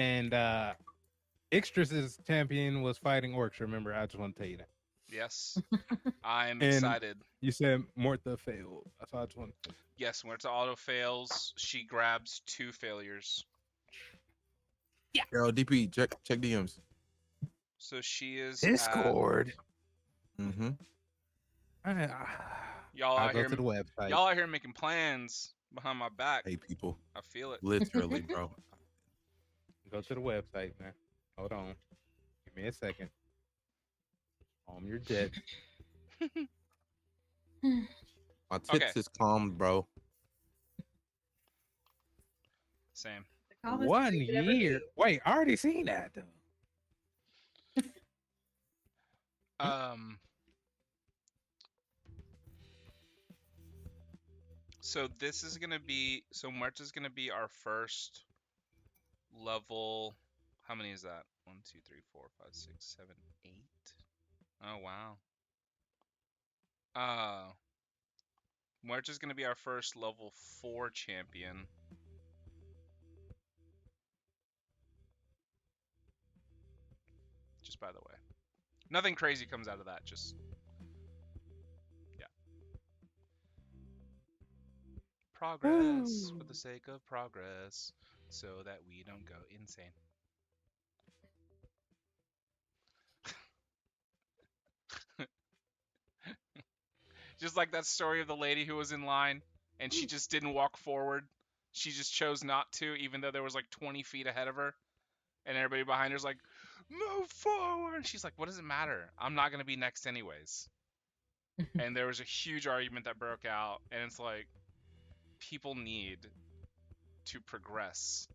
And Ixtris's champion was fighting orcs. Remember, I just want to tell you that. Yes, I'm And excited. you said Morta failed. That's all I just want to say. Yes, when it's auto fails, she grabs 2 failures. Yo, DP, check DMs. So she is at Discord. Mm-hmm. y'all I'll out go here. to the website. Y'all out here making plans behind my back. Hey, people. I feel it. Literally, bro. Go to the website, man. Hold on. Give me a second. Calm your jet. My tits is calmed, bro. Same. 1 year. Wait, I already seen that though. So this is gonna be March is gonna be our first level. How many is that? 1, 2, 3, 4, 5, 6, 7, 8. Oh wow. March is gonna be our first level 4 champion. Just by the way. Nothing crazy comes out of that, just yeah. Progress for the sake of progress, so that we don't go insane. Just like that story of the lady who was in line and she just didn't walk forward. She just chose not to, even though there was like 20 feet ahead of her. And everybody behind her's like, move forward. And she's like, what does it matter? I'm not going to be next anyways. And there was a huge argument that broke out. And it's like, people need to progress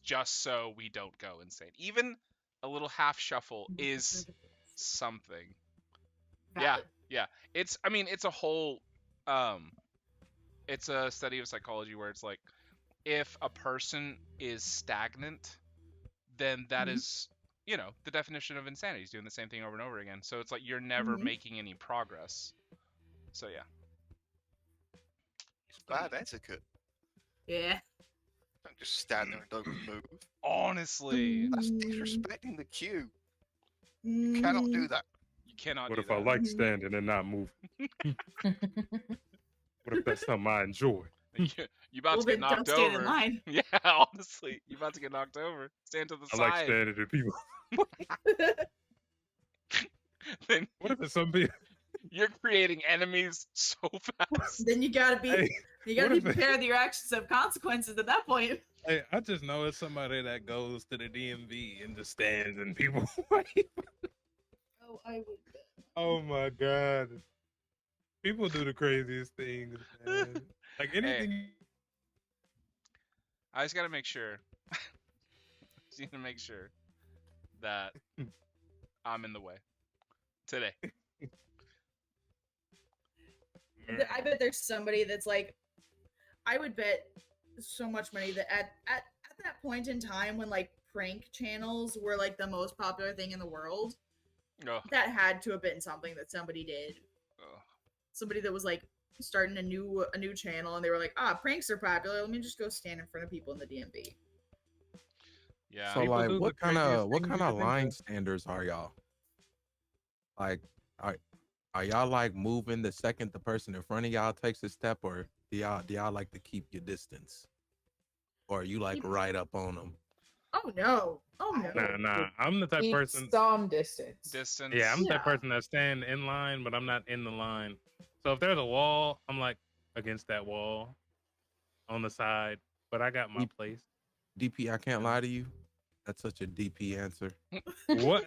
just so we don't go insane. Even a little half shuffle is something. Yeah. It's a whole it's a study of psychology where it's like if a person is stagnant, then that is, the definition of insanity. He's doing the same thing over and over again. So it's like you're never making any progress. So yeah. It's bad etiquette. Yeah. Don't just stand there and don't move. Honestly. That's disrespecting the queue. You cannot do that. You cannot What do if that. I like standing and not moving? What if that's something I enjoy? You about to get knocked don't stand over. in line. Yeah, honestly. You about to get knocked over. Stand to the I side. like standing to people. Then What if it's some people? you're creating enemies so fast. Then you gotta be Hey, you gotta what be if it- prepared that your actions have consequences at that point. Hey, I just know it's somebody that goes to the DMV and just stands and people wait. Oh, I would. Oh my god. People do the craziest things, man. Like anything. I just gotta make sure. Just need to make sure that I'm in the way today. I bet there's somebody that's like, I would bet so much money that at that point in time when like prank channels were like the most popular thing in the world, Oh, that had to have been something that somebody did. oh. Somebody that was like starting a new channel and they were like, pranks are popular. Let me just go stand in front of people in the DMV. Yeah. So People like, do the what kind craziest of things you could think line of. standers are y'all? Like, are y'all like moving the second the person in front of y'all takes a step, or do y'all like to keep your distance, or are you like right up on them? Oh no! Oh no! Nah. I'm the type Keep person. some distance. Distance. Yeah, I'm the type Yeah. person that stand in line, but I'm not in the line. So if there's a wall, I'm like against that wall, on the side. But I got my place. DP, I can't lie to you. That's such a DP answer. What?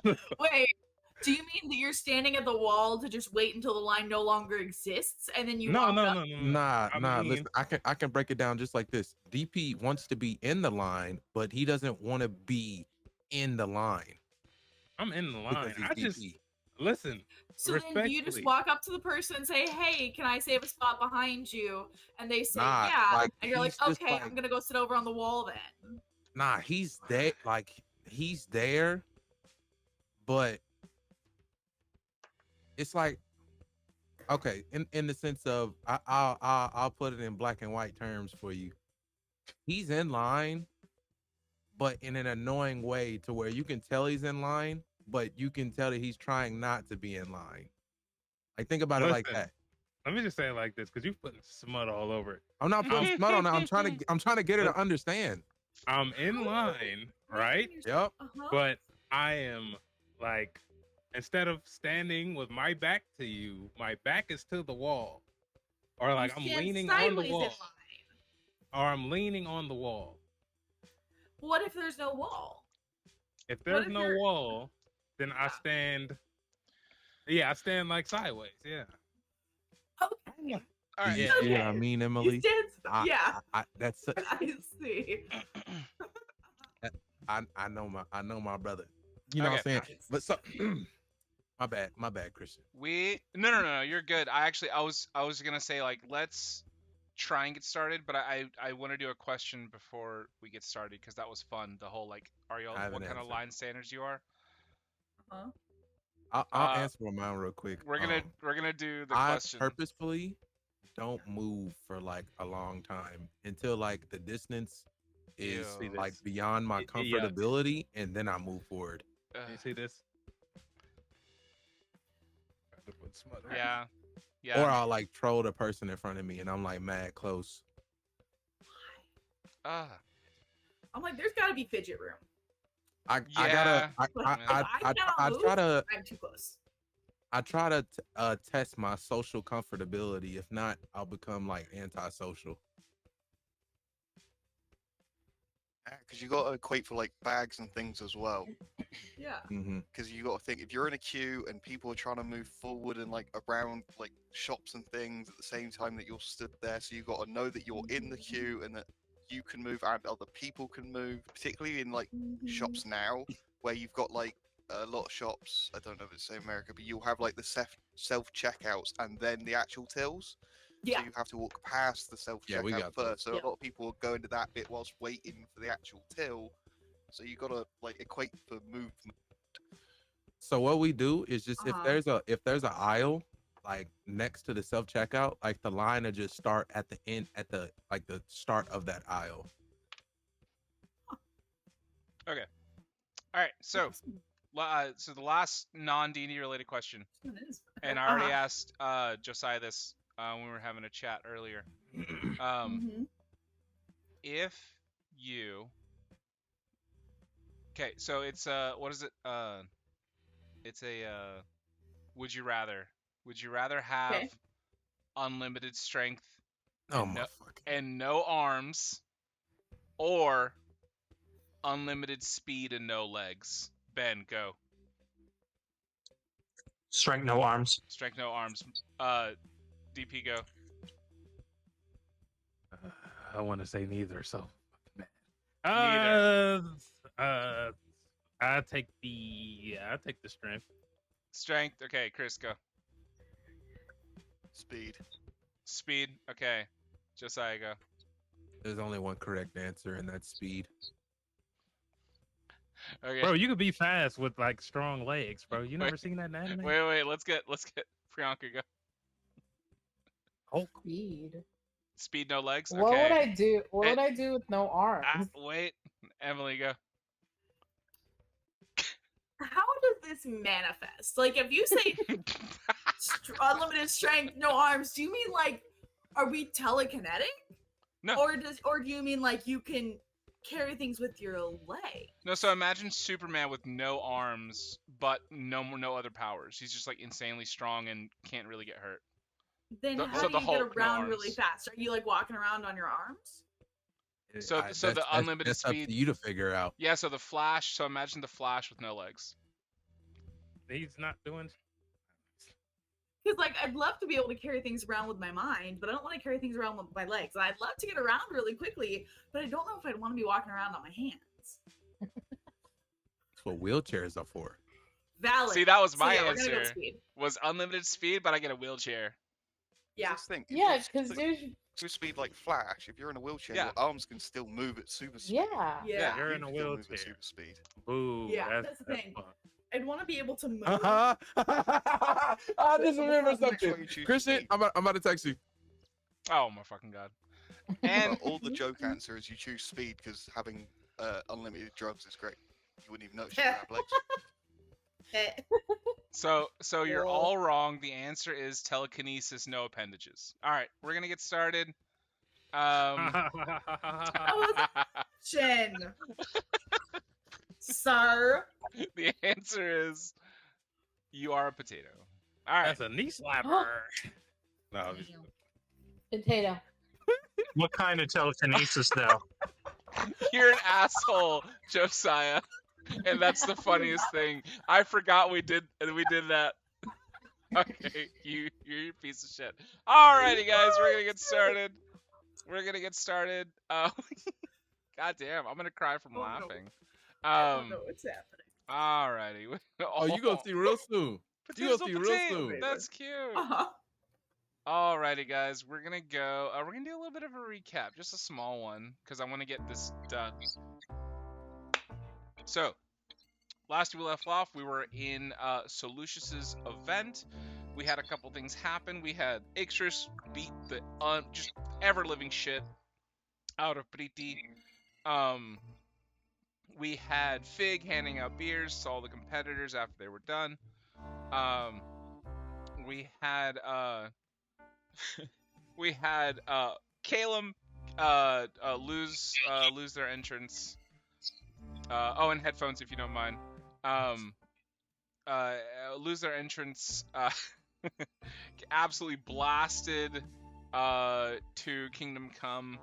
Wait, do you mean that you're standing at the wall to just wait until the line no longer exists and then you No. walk up? Nah, I mean- listen, I can break it down just like this. DP wants to be in the line, but he doesn't want to be in the line. I'm in the because line. he's I just DP. listen. So then you just Respectfully. walk up to the person and say, "Hey, can I save a spot behind you?" And they say, Nah, "Yeah," like, and you're like, he's just "Okay, like- I'm gonna go sit over on the wall then." Nah, he's there. Like he's there, but it's like, okay, in the sense of I'll put it in black and white terms for you. He's in line, but in an annoying way to where you can tell he's in line, but you can tell that he's trying not to be in line. Like, think about it like Listen, that. let me just say it like this, because you putting smut all over it. I'm not putting smut on it. I'm trying to get her to understand. I'm in line, right? Yep. But I am like, instead of standing with my back to you, my back is to the wall. Or like I'm leaning on the wall. Or I'm leaning on the wall. What if there's no wall? If there's no wall, then I stand. Yeah, I stand like sideways. Yeah. Okay. All right. You Yeah. see what I mean, Emily? You stand, yeah. That's I see. I know my brother. You know what I'm saying? But so my bad, Christian. No, you're good. I was gonna say, like, let's try and get started, but I want to do a question before we get started, because that was fun. The whole, like, are y'all, what kind of line standards you are? I'll answer mine real quick. We're gonna do the question. I purposefully don't move for like a long time until like the distance is like beyond my comfortability, and then I move forward. You see this? Yeah. Or I'll like troll the person in front of me, and I'm like mad close. I'm like, there's got to be fidget room. I try to. I'm too close. I try to test my social comfortability. If not, I'll become like antisocial. Because you got to equate for like bags and things as well. Yeah. Because you got to think, if you're in a queue and people are trying to move forward and like around like shops and things at the same time that you're stood there, so you got to know that you're in the queue and that you can move and other people can move. Particularly in like shops now, where you've got like a lot of shops. I don't know if it's the same in America, but you'll have like the self checkouts and then the actual tills. Yeah. So you have to walk past the self checkout first. So a lot of people will go into that bit whilst waiting for the actual till. So you gotta like equate for movement. So what we do is just if there's an aisle like next to the self checkout, like the line will just start at the end at the start of that aisle. Okay. All right. So the last non-D&D related question, and I already asked Josiah this when we were having a chat earlier. If you so it's what is it? It's a would you rather have unlimited strength and no arms, or unlimited speed and no legs? Ben, go. Strength, no arms. Strength, no arms. DP, go. I want to say neither, so Neither. I take the strength. Strength. Okay, Chris, go. Speed. Okay, Josiah, go. There's only one correct answer, and that's speed. Okay. Bro, you could be fast with like strong legs, bro. You never seen that in anime? Wait. Let's get Priyanka, go. Oh, speed, no legs. What would I do? What would I do with no arms? Wait, Emily, go. How does this manifest? Like, if you say unlimited strength, no arms, do you mean like, are we telekinetic? No. Or do you mean like you can carry things with your leg? No, so imagine Superman with no arms, but no other powers. He's just like insanely strong and can't really get hurt. Then how do you get around really fast? Are you like walking around on your arms? So the unlimited speed. Up to you to figure out. Yeah, so the Flash. So imagine the Flash with no legs. He's not doing. Because like I'd love to be able to carry things around with my mind, but I don't want to carry things around with my legs. And I'd love to get around really quickly, but I don't know if I'd want to be walking around on my hands. That's what wheelchairs are for. Valid. See, that was my We're answer. gonna go speed. Was unlimited speed, but I get a wheelchair. Yeah. Yeah, because there's speed like Flash. If you're in a wheelchair, your arms can still move at super speed. Yeah. You're in a wheelchair. Super speed. Boo. Yeah, that's the thing. Fun. I'd want to be able to move. I just remember something. Christian, I'm about to text you. Oh my fucking god. And all the joke answer is you choose speed because having unlimited drugs is great. You wouldn't even notice you have legs. So you're all wrong. The answer is telekinesis, no appendages. All right, we're gonna get started. Chin. Sir. The answer is you are a potato. All right. That's a knee slapper. No, potato. What kind of telekinesis, though? You're an asshole, Josiah. And that's the funniest thing. I forgot we did that. Okay, you're a piece of shit. Alrighty, guys, we're gonna get started. God damn, I'm gonna cry from laughing. No. I don't know what's happening. Alrighty. Oh, you gonna see real soon. You gonna see real soon. That's cute. Alrighty, guys, we're gonna go. We're gonna do a little bit of a recap, just a small one, because I want to get this done. So, last we left off, we were in Solutious's event. We had a couple things happen. We had Ixris beat the just ever living shit out of Priti. We had Fig handing out beers to all the competitors after they were done. We had Calum lose their entrance. And headphones if you don't mind. Lose their entrance. Absolutely blasted to Kingdom Come.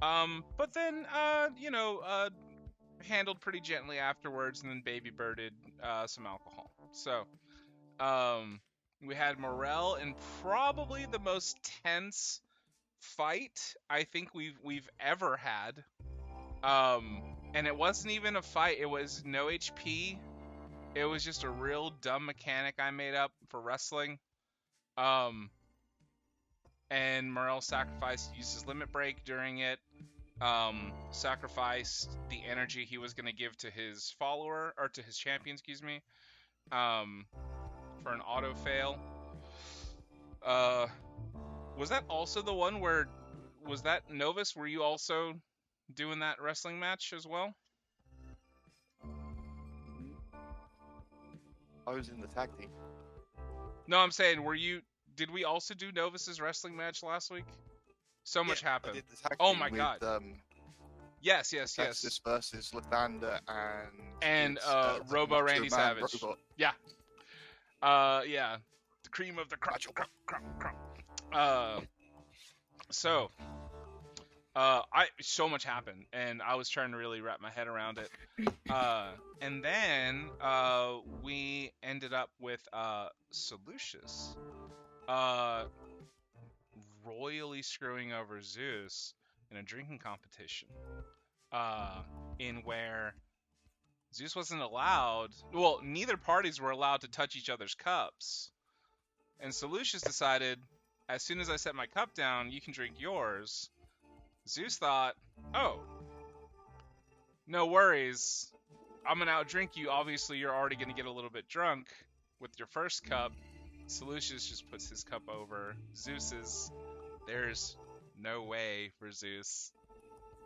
But then handled pretty gently afterwards, and then baby birded some alcohol. So we had Mor-el in probably the most tense fight I think we've ever had. And it wasn't even a fight, it was no HP. It was just a real dumb mechanic I made up for wrestling. And Mor-el used his limit break during it. Sacrificed the energy he was going to give to his follower, or to his champion, excuse me, for an auto fail. Was that also the one where, was that Novus? Were you also doing that wrestling match as well? I was in the tag team. No, I'm saying, did we also do Novus's wrestling match last week? So much happened. I did the tag oh team my with, god. Yes. Texas versus Lathander and Robo Randy Savage. Robot. Yeah. Yeah. The cream of the crop. So so much happened, and I was trying to really wrap my head around it. And then we ended up with Solutious royally screwing over Zeus in a drinking competition, in where Zeus wasn't allowed. Well, neither parties were allowed to touch each other's cups, and Solutious decided, as soon as I set my cup down, you can drink yours. Zeus thought, oh, no worries, I'm gonna outdrink you. Obviously, you're already gonna get a little bit drunk with your first cup. Solutious just puts his cup over Zeus's. There's no way for Zeus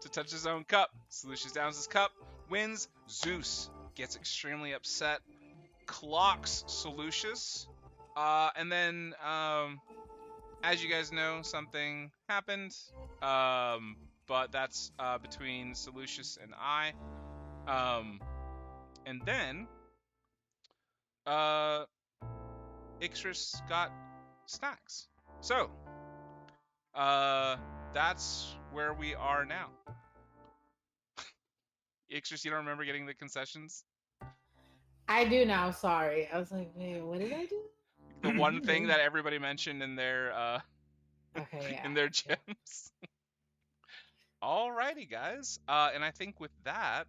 to touch his own cup. Solutious downs his cup, wins. Zeus gets extremely upset, clocks Solutious, and then, as you guys know, something happened, but that's between Solutious and I. And then Ixris got snacks. So that's where we are now. Ixris, you don't remember getting the concessions? I do now, sorry. I was like, wait, what did I do? The one thing that everybody mentioned in their in their gyms. Alrighty, guys. And I think with that,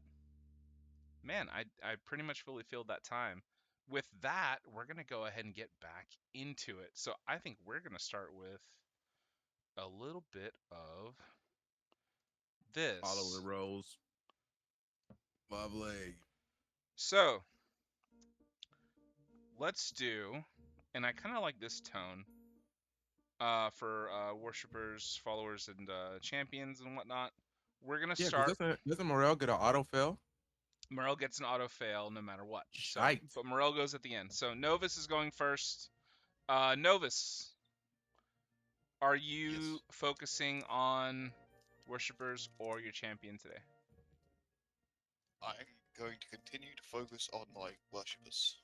man, I pretty much fully filled that time. With that, we're gonna go ahead and get back into it. So I think we're gonna start with a little bit of this. Follow the rules. Lovely. So let's do, and I kind of like this tone for worshippers, followers, and champions and whatnot. we're gonna Yeah, because start. doesn't Morel get an auto fail? Mor-el gets an auto fail no matter what. So, Shite. but Mor-el goes at the end. So Novus is going first. Novus, are you Yes. focusing on worshippers or your champion today? I'm going to continue to focus on my worshippers.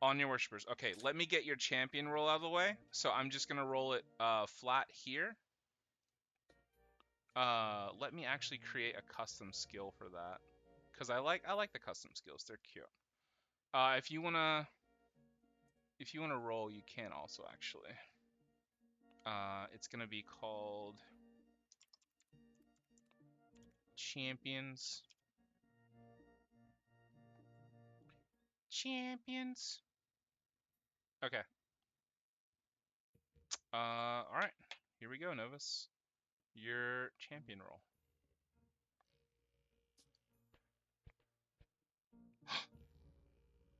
On your worshippers. Okay, let me get your champion roll out of the way. So I'm just gonna roll it flat here. Let me actually create a custom skill for that, because I like the custom skills. They're cute. If you wanna roll, you can also actually. It's gonna be called champions. Champions. Okay. All right. Here we go, Novus. Your champion roll.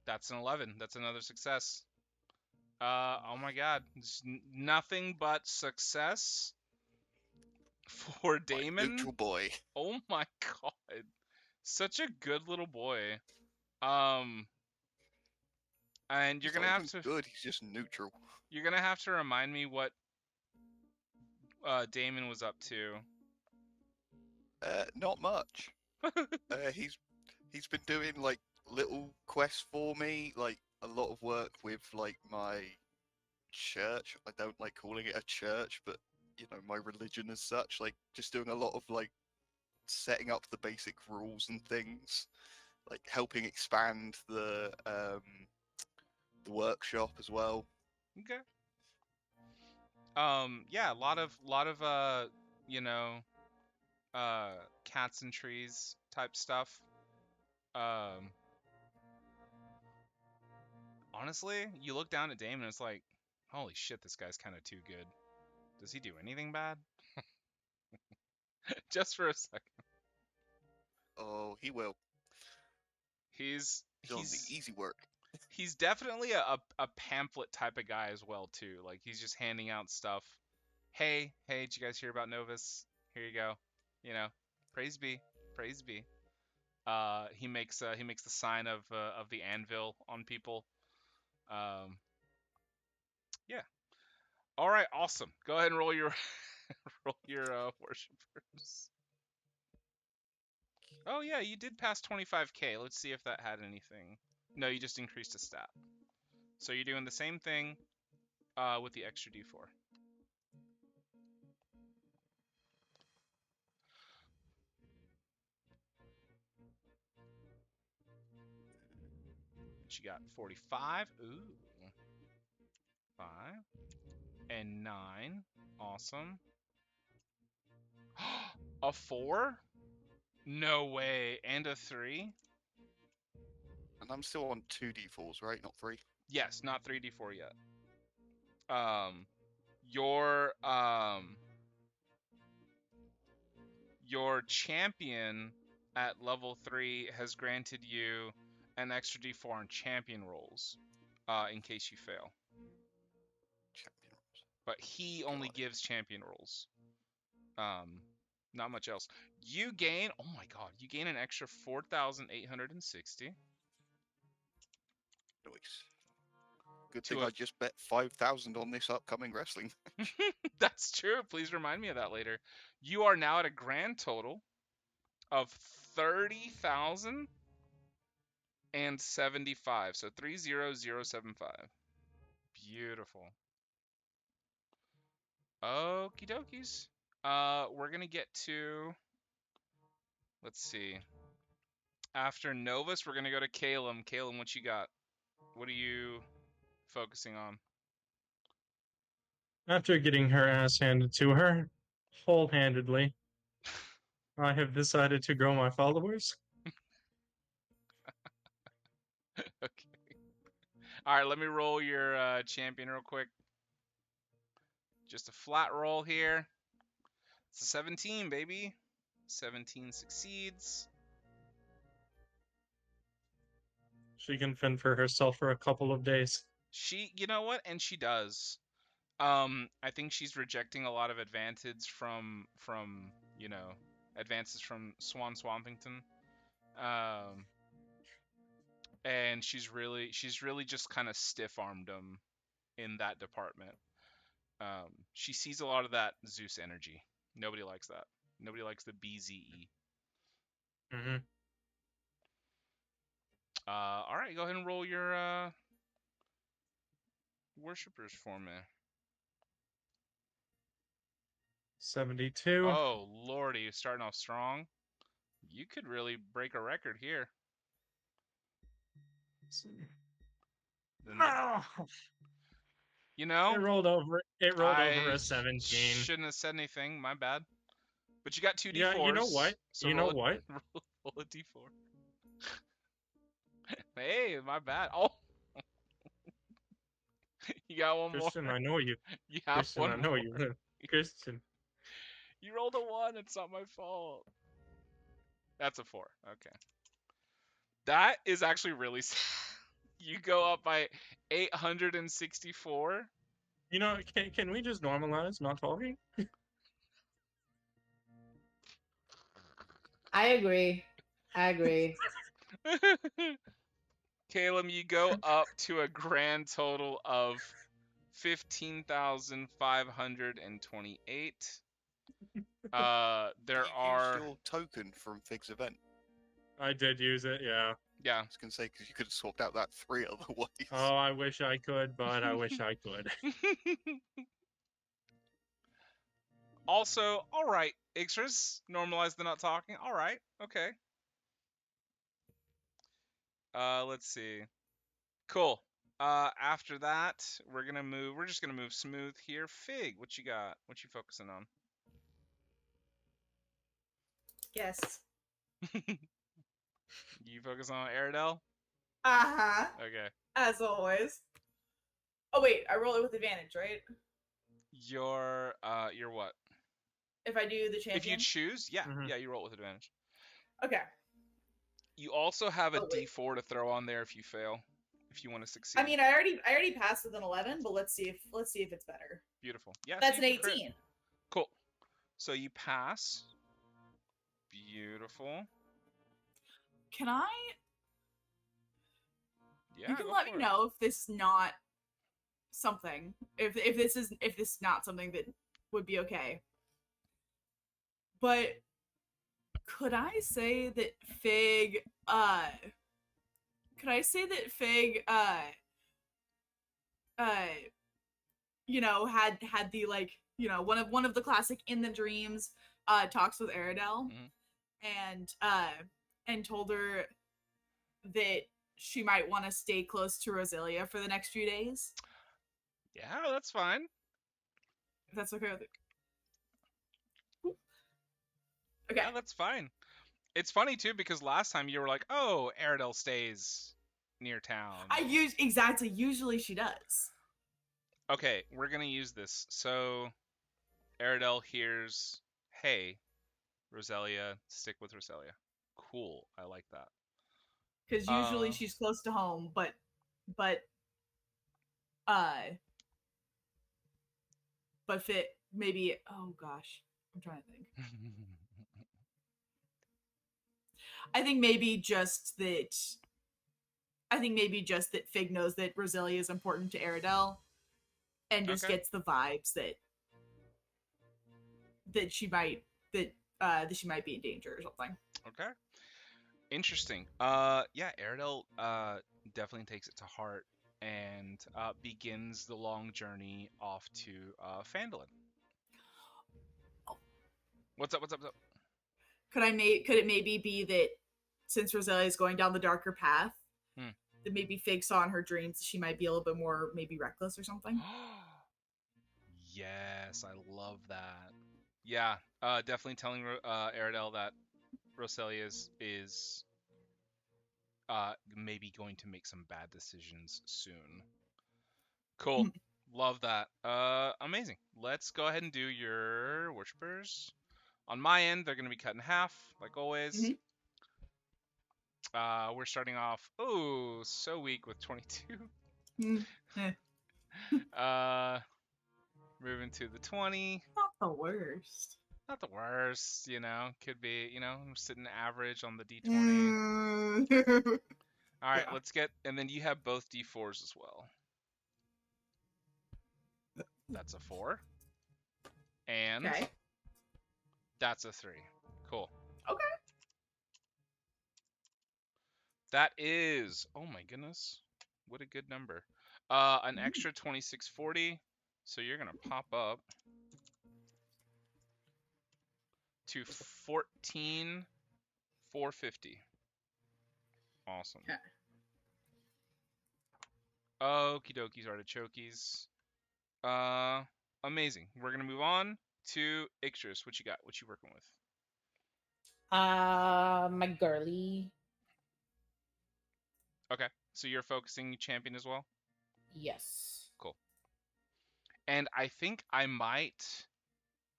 That's an 11. That's another success. Oh my God. Nothing but success for My Damon. neutral boy. Oh my God. Such a good little boy. And you're He's gonna not have even to. good. He's just neutral. You're gonna have to remind me what Damon was up to. Not much. He's been doing like little quests for me, like a lot of work with like my church. I don't like calling it a church, but you know, my religion as such. Like just doing a lot of like setting up the basic rules and things, like helping expand the workshop as well. Okay. Yeah, a lot of you know, cats and trees type stuff. Um, Honestly, you look down at Damon and it's like, holy shit, this guy's kind of too good. Does he do anything bad? Just for a second. Oh, he will. He's On the easy work. he's definitely a pamphlet type of guy as well too. Like he's just handing out stuff. Hey, did you guys hear about Novus? Here you go. You know, praise be, praise be. He makes the sign of the anvil on people. Um, yeah. All right, awesome. Go ahead and roll your worshipers. Oh yeah, you did pass 25k. Let's see if that had anything. No, you just increased a stat. So you're doing the same thing with the extra d4. What you got? 45. Ooh. 5 and 9. Awesome. A 4? No way. And a 3? And I'm still on 2d4s, right? Not 3. Yes, not 3d4 yet. Your champion at level 3 has granted you an extra d4 on champion rolls, in case you fail. Champion rolls. But he only gives champion rolls. Not much else. You gain, oh my god, you gain an extra 4,860. Nice. Good thing I just bet 5,000 on this upcoming wrestling. That's true. Please remind me of that later. You are now at a grand total of 30,075. So 30075. Beautiful. Okie dokies. We're gonna get to. Let's see. After Novus, we're gonna go to Calum. Calum, what you got? What are you focusing on? After getting her ass handed to her, whole-handedly, I have decided to grow my followers. Okay. All right, let me roll your champion real quick. Just a flat roll here. It's a 17, baby. 17 succeeds. She can fend for herself for a couple of days. You know what? And she does. I think she's rejecting a lot of advantage from you know, advances from Swan Swampington. And she's really just kind of stiff-armed him in that department. She sees a lot of that Zeus energy. Nobody likes that. Nobody likes the BZE. Mm-hmm. All right, go ahead and roll your worshippers for me. 72. Oh lordy, you're starting off strong. You could really break a record here. Oh, You know, it rolled over a 17. Shouldn't have said anything. My bad. But you got 2 d4s. Yeah, you know what? So you know what? Roll a d4. Hey, my bad. Oh, you got one Christian, more. I know you. You have Christian, one I know more. you. Christian. You rolled a 1. It's not my fault. That's a 4. Okay. That is actually really sad. You go up by 864. You know, can we just normalize not talking? I agree. Caleb, you go up to a grand total of 15,528. There are. Use your token from Fig's event. I did use it, yeah. Yeah. I was gonna say because you could have swapped out that 3 other ways. Oh, I wish I could, but I wish I could. Also, all right, Ixris, normalize the not talking. All right, okay. Let's see. Cool. After that, we're just gonna move smooth here. Fig, what you got? What you focusing on? Yes. You focus on Aerodel? Uh-huh. Okay. As always. Oh wait, I roll it with advantage, right? Your what? If I do the champion. If you choose, yeah, Mhm. yeah, you roll with advantage. Okay. You also have a wait. D4 to throw on there if you fail, if you want to succeed. I mean, I already passed with an 11, but let's see if it's better. Beautiful. Yeah. That's so an you can crit. 18. Cool. So you pass. Beautiful. Can I? Yeah. You can go let for me it. know if this is not something. If this is not something that would be okay. But could I say that Fig you know, had the like, you know, one of the classic in the dreams talks with Aerodel, and told her that she might want to stay close to Rosalia for the next few days. Yeah, that's fine. If that's okay with it. Okay. Yeah, that's fine. It's funny too because last time you were like, "Oh, Aerodel stays near town." Usually she does. Okay, we're gonna use this. So, Aerodel hears, "Hey, Rosalia, stick with Rosalia." Cool, I like that. Because usually she's close to home, but fit maybe. Oh gosh, I'm trying to think. I think maybe just that Fig knows that Rosalia is important to Aerodel, and just gets the vibes that she might be in danger or something. Okay. Interesting. Yeah, Aerodel definitely takes it to heart and begins the long journey off to Phandalin. Oh. What's up? Could it maybe be that since Rosalia is going down the darker path, that maybe Fig saw in her dreams she might be a little bit more maybe reckless or something? Yes, I love that. Yeah, definitely telling Aerodel that Rosalia is maybe going to make some bad decisions soon. Cool. Love that. Amazing. Let's go ahead and do your worshippers. On my end, they're going to be cut in half, like always. We're starting off, so weak with 22. Moving to the 20. Not the worst. Not the worst, you know. Could be, you know, I'm sitting average on the D20. All right, Yeah. let's get, and then you have both D4s as well. That's a 4. And Okay. that's a 3. Cool. Okay. That is, oh my goodness, what a good number. An extra 2640, so you're gonna pop up to 14,450. Awesome. Okay. Okie dokies, artichokes. Amazing. We're gonna move on to Ixtris. What you got? What you working with? My girly. Okay, so you're focusing champion as well. Yes. Cool. And I think I might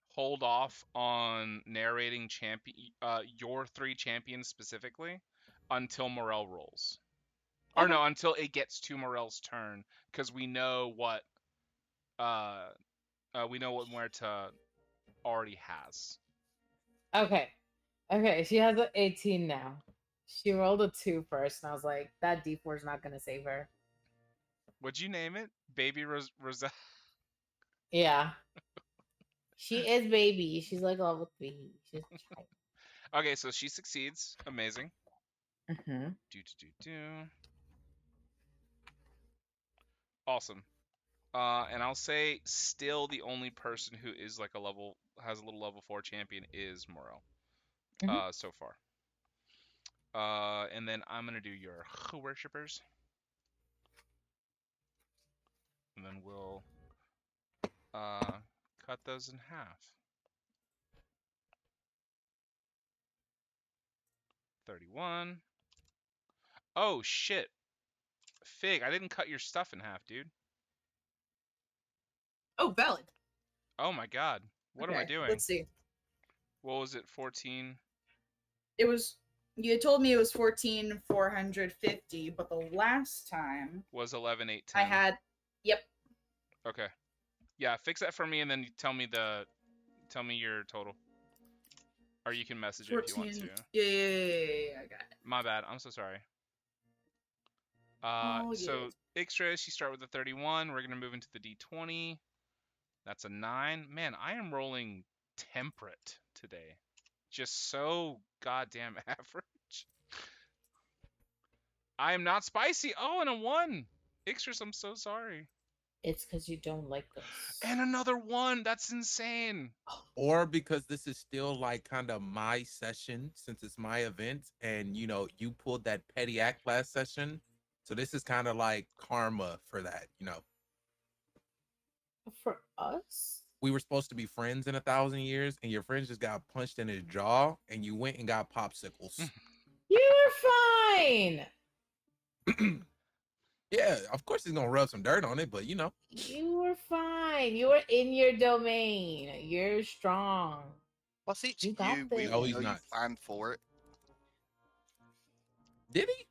hold off on narrating champion, your 3 champions specifically, until Mor-el rolls. Or Okay. no, until it gets to Mor-el's turn, because we know what Muerta already has. Okay. Okay, she has an 18 now. She rolled a 2 first, and I was like, that D4 is not going to save her. What'd you name it? Baby Rosetta? Yeah. She is baby. She's like level 3. She's a child. Okay, so she succeeds. Amazing. Mm-hmm. Awesome. And I'll say still the only person who is like has a little level 4 champion is Mor-el. So far. And then I'm gonna do your worshippers. And then we'll cut those in half. 31. Oh shit. Fig, I didn't cut your stuff in half, dude. Oh, valid. Oh my god. What am I doing? Let's see. What was it? 14? It was. You had told me it was 14,450, but the last time Was 11,810. I had. Yep. Okay. Yeah, fix that for me and then you tell me your total. Or you can message it if you want to. Yeah, I got it. My bad. I'm so sorry. So Ixtris, you start with the 31. We're gonna move into the D20. That's a 9. Man, I am rolling temperate today. Just so goddamn average. I am not spicy. Oh, and a 1. Ixtris, I'm so sorry. It's because you don't like us. And another 1. That's insane. Or because this is still like kind of my session since it's my event, and you know you pulled that petty act last session, so this is kind of like karma for that. You know, For us? we were supposed to be friends in 1,000 years, and your friend just got punched in his jaw, and you went and got popsicles. You were fine. Yeah, of course he's gonna rub some dirt on it, but you know. You were fine. You were in your domain. You're strong. Plus, it's You got you. We this. No, know he's you not. planned for it. Did he?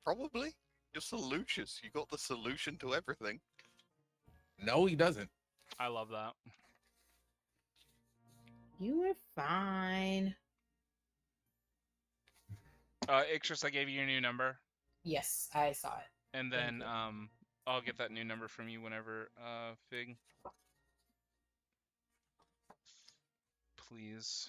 Probably. You're Solutious. You got the solution to everything. No, he doesn't. I love that. You were fine. Ixtris, I gave you your new number. Yes, I saw it. And Thank then you. I'll get that new number from you whenever, Fig. Please.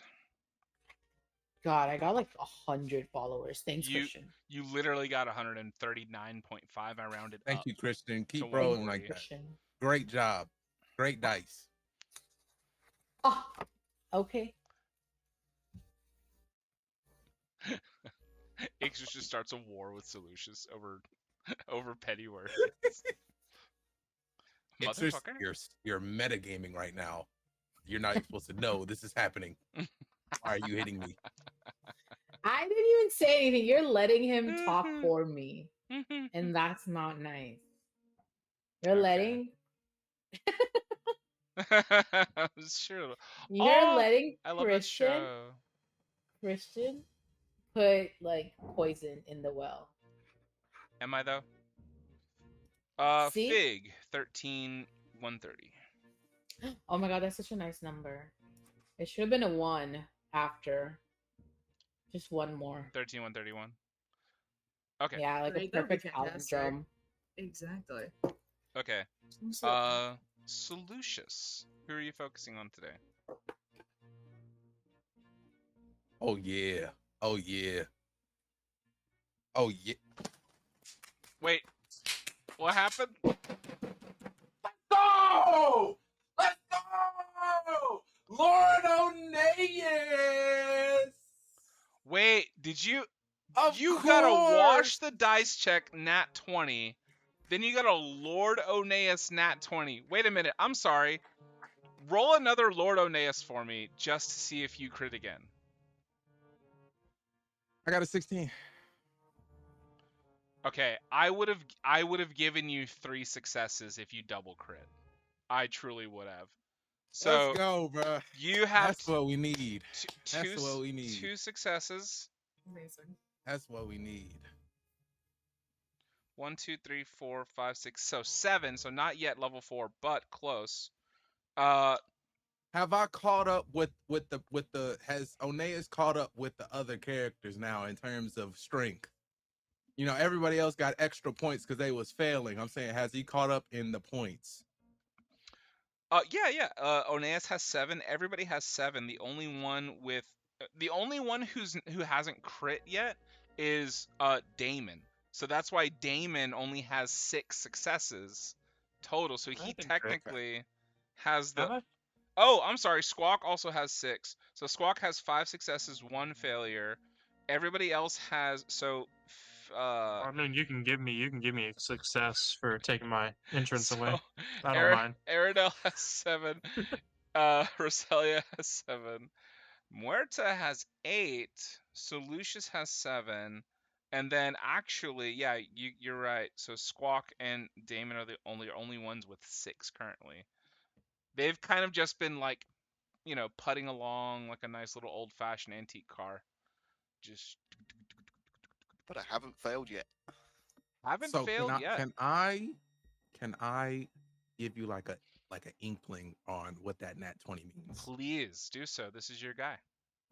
God, I got like 100 followers. Thanks, Christian. You literally got 139.5. I rounded up. Thank you, Christian. to Keep rolling 140. like that. Christian. Great job. Great dice. Oh, okay. Ixtris just starts a war with Solutious over petty words. It's just Motherfucker. you're metagaming right now. You're not supposed to know this is happening. Why are you hitting me? I didn't even say anything. You're letting him talk for me. And that's not nice. You're Okay. letting Sure. you're letting I love that Christian show. put like poison in the well. Am I though? See? Fig 13,130. Oh my god, that's such a nice number. It should have been a 1 after. Just one more. 13, 131. Okay. Yeah, like Right, a that would be perfect fantastic. palindrome. Exactly. Okay. So- Solutious. Who are you focusing on today? Oh yeah. Oh yeah. Oh yeah. Wait. What happened? Go! Let's go! Lord Oneus! Wait, did you Of you course! gotta wash the dice check nat 20. Then you got a Lord Oneus nat 20. Wait a minute, I'm sorry. Roll another Lord Oneus for me just to see if you crit again. I got a 16. Okay, I would have given you 3 successes if you double crit. I truly would have. So Let's go, bro. you have That's what we need. two, That's what we need. 2 successes. Amazing. That's what we need. 1, 2, 3, 4, 5, 6. So 7. So not yet level 4, but close. Have I caught up with the has Oneus caught up with the other characters now in terms of strength? You know, everybody else got extra points because they was failing. I'm saying, has he caught up in the points? Yeah. Oneus has 7. Everybody has 7. The only one who hasn't crit yet is Damon. So that's why Damon only has 6 successes total. So he technically has the. Oh, I'm sorry. Squawk also has 6. So Squawk has 5 successes, 1 failure. Everybody else has I mean, you can give me a success for taking my entrance away. I don't Aaron, mind. Aradel has 7. Roselia has 7. Muerta has 8. Solutious has 7. And then actually, yeah, you're right. So Squawk and Damon are the only ones with 6 currently. They've kind of just been like, putting along like a nice little old-fashioned antique car. Just But I haven't failed yet. haven't So failed yet. can I give you like an inkling on what that nat 20 means? Please do so. This is your guy.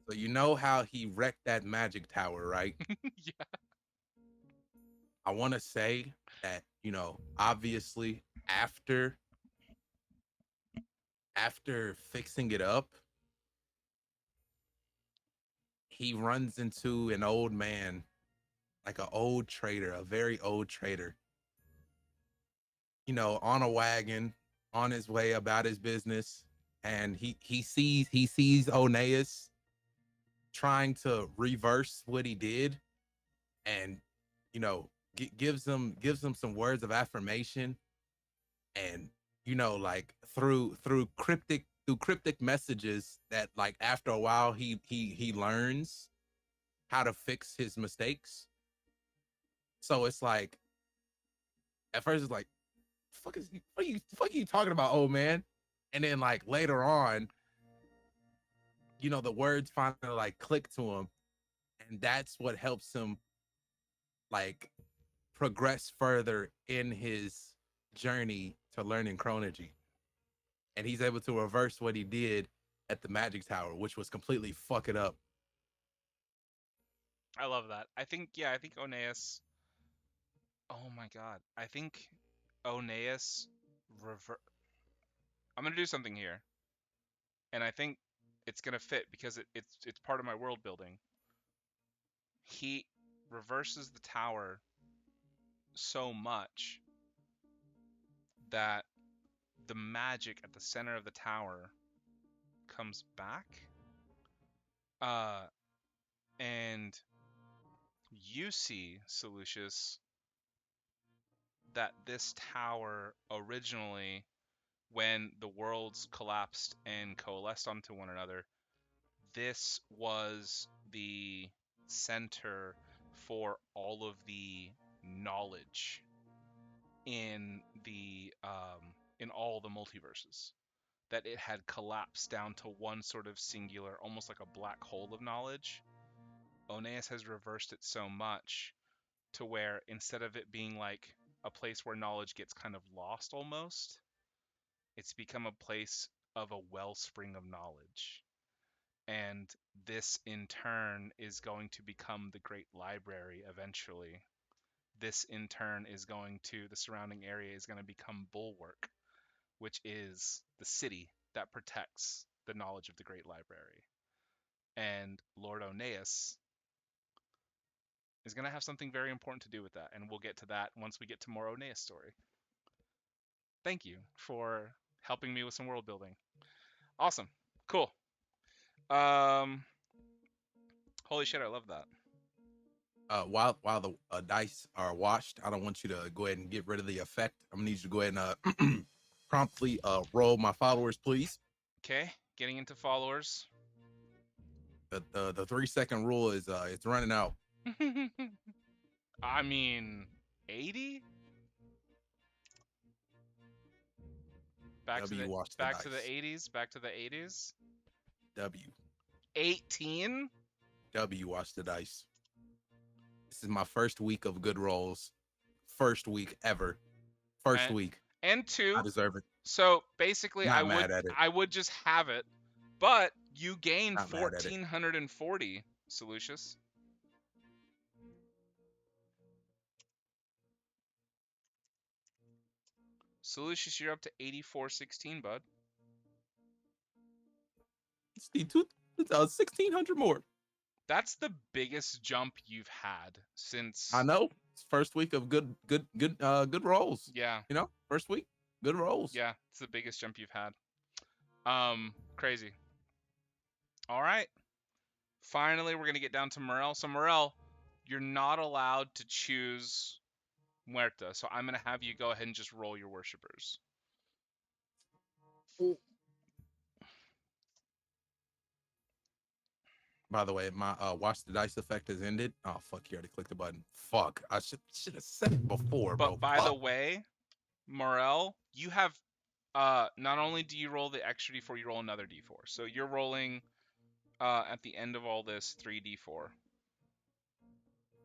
So you know how he wrecked that magic tower, right? Yeah. I want to say that, obviously after fixing it up, he runs into an old man, like an old trader, a very old trader, on a wagon, on his way about his business. And he sees Oneus trying to reverse what he did, and gives him some words of affirmation, and like through cryptic messages that, like, after a while he learns how to fix his mistakes. So it's like, at first it's like, what are you talking about, old man? And then, like, later on, the words finally like click to him, and that's what helps him like progress further in his journey to learning chronology. And he's able to reverse what he did at the magic tower, which was completely fuck it up. I love that. I think Oneus. Oh my god. I think Oneus I'm gonna do something here, and I think it's gonna fit because it's part of my world building. He reverses the tower so much that the magic at the center of the tower comes back. And you see, Solutious, that this tower originally, when the worlds collapsed and coalesced onto one another, this was the center for all of the knowledge in all the multiverses. That it had collapsed down to one sort of singular, almost like a black hole of knowledge. Oneus has reversed it so much to where, instead of it being like a place where knowledge gets kind of lost almost, it's become a place of a wellspring of knowledge. And this in turn is going to become the Great Library eventually. This in turn is going to, the surrounding area is going to become Bulwark, which is the city that protects the knowledge of the Great Library. And Lord Oneus is going to have something very important to do with that, and we'll get to that once we get to more Oneus story. Thank you for helping me with some world building. Awesome. Cool. Holy shit, I love that. While the dice are washed, I don't want you to go ahead and get rid of the effect. I'm gonna need you to go ahead and promptly roll my followers, please. Okay, getting into followers. The 3-second rule is it's running out. I mean, 80? Back to the back to the 80s. Back to the 80s. W. 18. W. Watch the dice. This is my first week of good rolls. First week ever. First week. And 2. I deserve it. So basically, Not mad at it. I would just have it, but you gained Not mad at it. 1,440, Solutious. Solutious, you're up to 8416, bud. It's 1,600 more. That's the biggest jump you've had since. I know. It's first week of good rolls. Yeah. You know, first week, good rolls. Yeah, it's the biggest jump you've had. Crazy. All right. Finally, we're gonna get down to Mor-el. So Mor-el, you're not allowed to choose Muerta. So I'm gonna have you go ahead and just roll your worshippers. By the way, my watch the dice effect has ended. Oh fuck! You already clicked the button. Fuck! I should have said it before, But bro. by the way, Mor-el, you have not only do you roll the extra d4, you roll another d4. So you're rolling at the end of all this 3d4.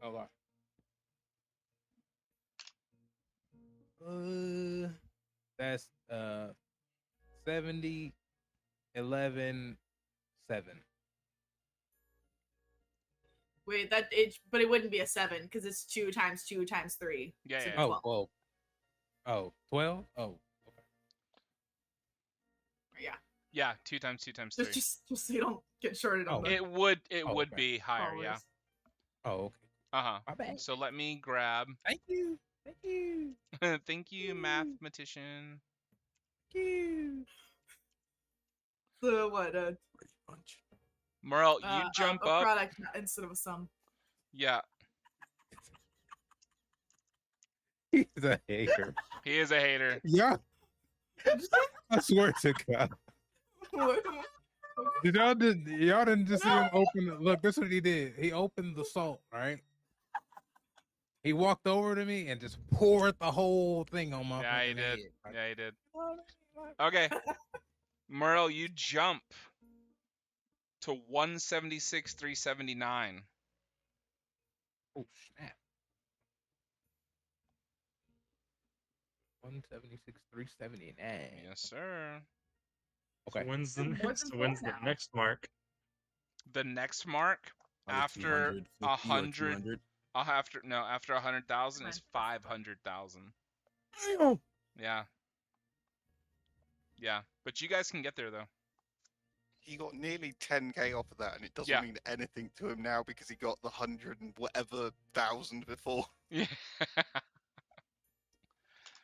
Oh wow. 'That's 70, 11, 7. Wait, but it wouldn't be a 7 because it's 2 times 2 times 3. Yeah, So yeah. 12. Oh, well. 12? Oh. Yeah. Yeah, 2 times 2 times 3. Just so you don't get shorted on the It would okay. be higher, yeah. Oh, okay. Uh-huh. My bad. So let me grab. Thank you. Thank you. Thank you, mathematician. Thank you. So what? Punch. Mor-el, you jump a up. product instead of a sum. Yeah, He's a hater. he is a hater. Yeah. I swear to God. Y'all didn't just see him open. Look, this is what he did. He opened the salt, right? He walked over to me and just poured the whole thing on my Yeah, he fucking did. head. Yeah, he did. Okay. Mor-el, you jump to 176,379. Oh snap! 176,379. Yes, sir. Okay. So when's the More than next? When's the now. next mark? The next mark Probably after 250 or 100, 200. after 100,000 is 500,000. Damn. Yeah. Yeah, but you guys can get there though. He got nearly 10k off of that, and it doesn't Yeah. mean anything to him now because he got the 100 and whatever thousand before. Yeah.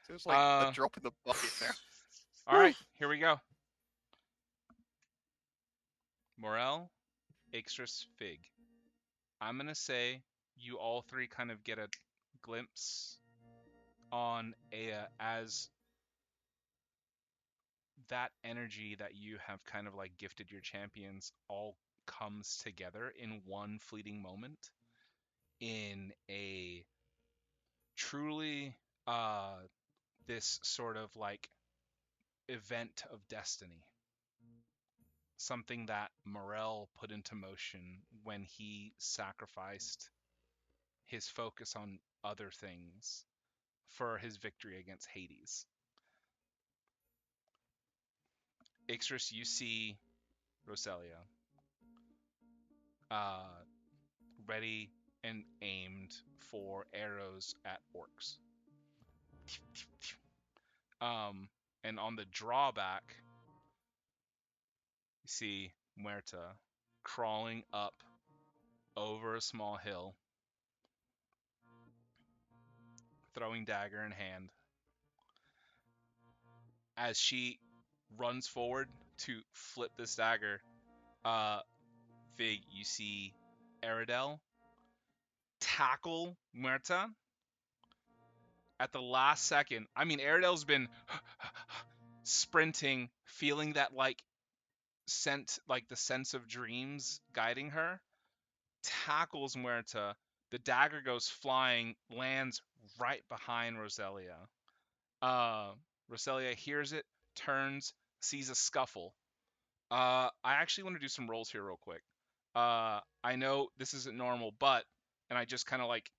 So it's like a drop in the bucket now. All right, here we go. Mor-el, Ixtris, Fig. I'm gonna say you all three kind of get a glimpse on Aya as that energy that you have kind of like gifted your champions all comes together in one fleeting moment in a truly this sort of like event of destiny, something that Mor-el put into motion when he sacrificed his focus on other things for his victory against Hades. Ixtris, you see Roselia. ready and aimed for arrows at orcs. And on the drawback, you see Muerta crawling up over a small hill, throwing dagger in hand. As she runs forward to flip this dagger, Fig, you see Aradel tackle Muerta at the last second. I mean, Aradel's been sprinting, feeling that like the sense of dreams guiding her. Tackles Muerta. The dagger goes flying, lands right behind Roselia. Roselia hears it, turns, sees a scuffle. I actually want to do some rolls here real quick. I know this isn't normal, and I just kind of like,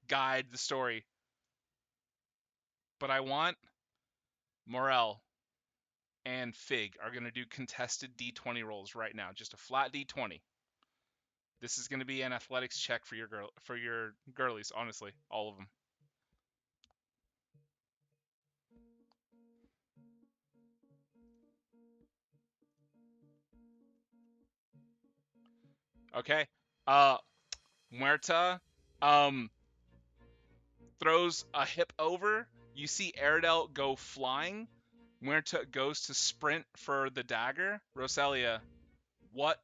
guide the story. But I want Mor-el and Fig are going to do contested D20 rolls right now. Just a flat D20. This is going to be an athletics check for your girlies, honestly, all of them. Okay. Muerta throws a hip over. You see Aradel go flying. Muerta goes to sprint for the dagger. Ixtris, what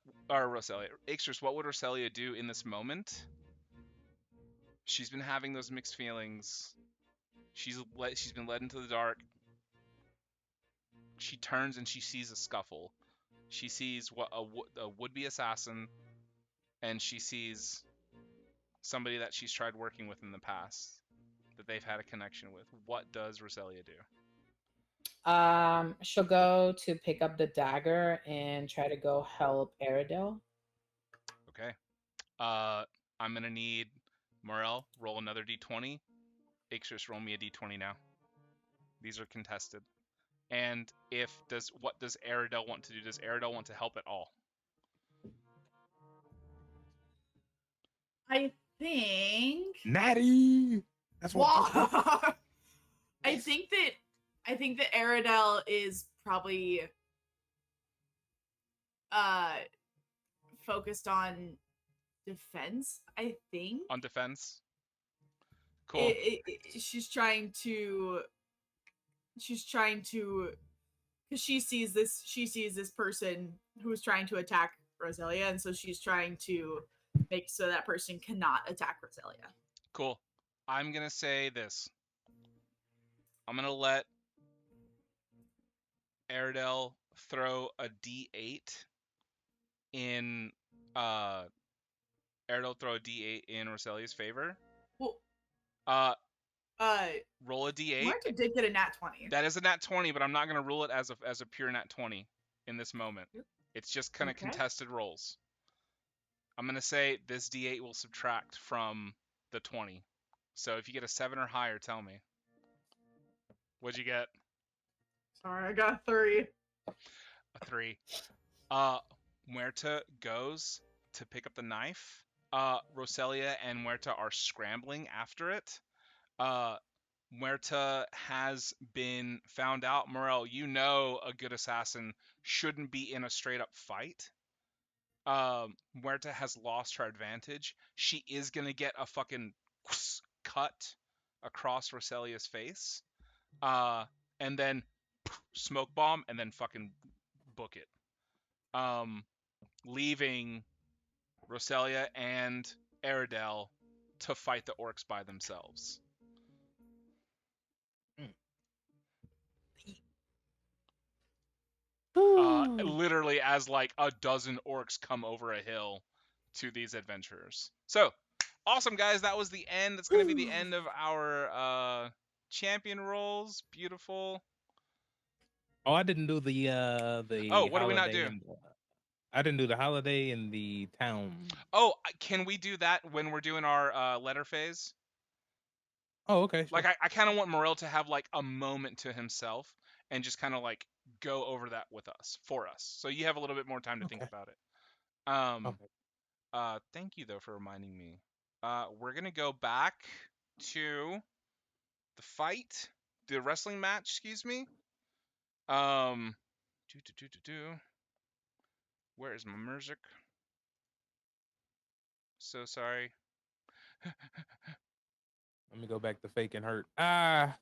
would Roselia do in this moment? She's been having those mixed feelings. She's been led into the dark. She turns and she sees a scuffle. She sees a would-be assassin, and she sees somebody that she's tried working with in the past that they've had a connection with. What does Roselia do? She'll go to pick up the dagger and try to go help Aradel. Okay. I'm gonna need Mor-el, roll another d20. Ixtris, roll me a d20 now. These are contested. And what does Aradel want to do? Does Aradel want to help at all? I think Natty. That's what. I think that Aradel is probably focused on defense. I think on defense. Cool. She's trying to because she sees this person who's trying to attack Roselia, and so she's trying to make so that person cannot attack Roselia. Cool. I'm gonna say this. I'm gonna let Aradel throw a d8 in Roselia's favor. Well, roll a d8. Marta did get a nat 20. That is a nat 20, but I'm not gonna rule it as a pure nat 20 in this moment. It's just kind of contested rolls. I'm gonna say this d8 will subtract from the 20. So if you get a 7 or higher, tell me. What'd you get? Sorry, I got a 3. A 3. Muerta goes to pick up the knife. Roselia and Muerta are scrambling after it. Muerta has been found out. Mor-el, a good assassin shouldn't be in a straight up fight. Muerta has lost her advantage. She is gonna get a fucking cut across Roselia's face. And then smoke bomb, and then fucking book it. Leaving Roselia and Aradel to fight the orcs by themselves. Literally as like a dozen orcs come over a hill to these adventurers. So, awesome guys, that was the end. That's going to be the end of our champion rolls. Beautiful. Oh, I didn't do the Oh, what do we not do? I didn't do the holiday in the town. Oh, can we do that when we're doing our letter phase? Oh, okay. Sure. Like I kind of want Mor-el to have like a moment to himself and just kind of like go over that with us for us. So you have a little bit more time to think about it. Okay. Thank you though for reminding me. We're gonna go back to the fight, the wrestling match. Excuse me. Um, Where is my music? So sorry. Let me go back to faking hurt.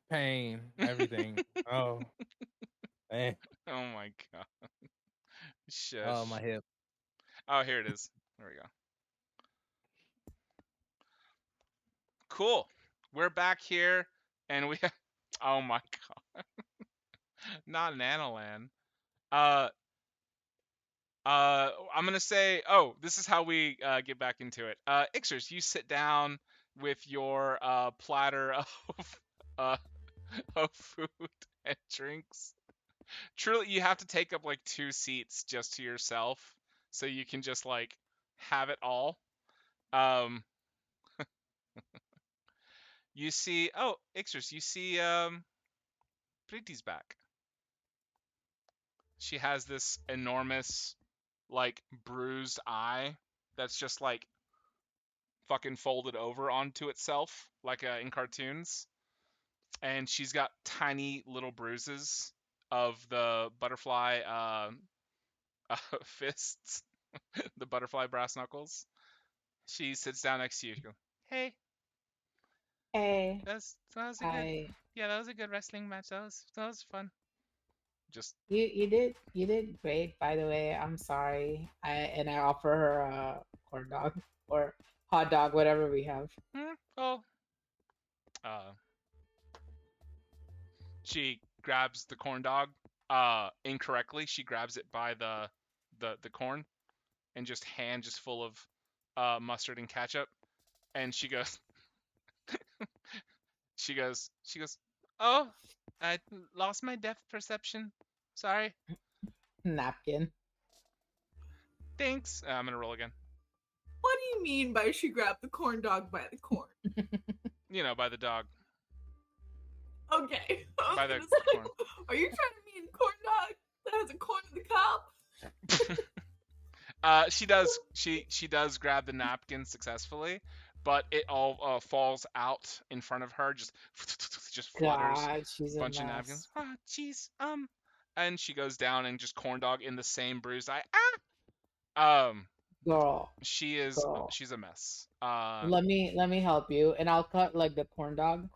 Pain, everything. Oh, man. Oh my god. Shush. Oh, my hip. Oh, here it is. There we go. Cool. We're back here, and we have. Oh my god. Not Nanoland. I'm gonna say. Oh, this is how we get back into it. Ixers, you sit down with your platter uh, of food and drinks. Truly, you have to take up like 2 seats just to yourself, so you can just like have it all. Um, you see. Oh, Ixers, you see. Pretty's back. She has this enormous, like, bruised eye that's just like fucking folded over onto itself, like in cartoons. And she's got tiny little bruises of the butterfly fists, the butterfly brass knuckles. She sits down next to you. She goes, "Hey, Hey, that was a good, I yeah, that was a good wrestling match. That was fun." Just you did great, by the way. I'm sorry. I offer her a corn dog or hot dog, whatever we have. oh, she grabs the corn dog incorrectly. She grabs it by the corn and just full of mustard and ketchup, and she goes she goes, "Oh, I lost my depth perception. Sorry. Napkin. Thanks." I'm gonna roll again. What do you mean by she grabbed the corn dog by the corn? You know, by the dog. Okay. I was By the gonna say, corn. are you trying to mean corn dog that has a corn in the cob? She does grab the napkin successfully, but it all falls out in front of her, just flutters God, she's a a bunch of mess. napkins. Ah, jeez. And she goes down and just corn dog in the same bruised eye. Girl, She's a mess. let me help you, and I'll cut like the corn dog,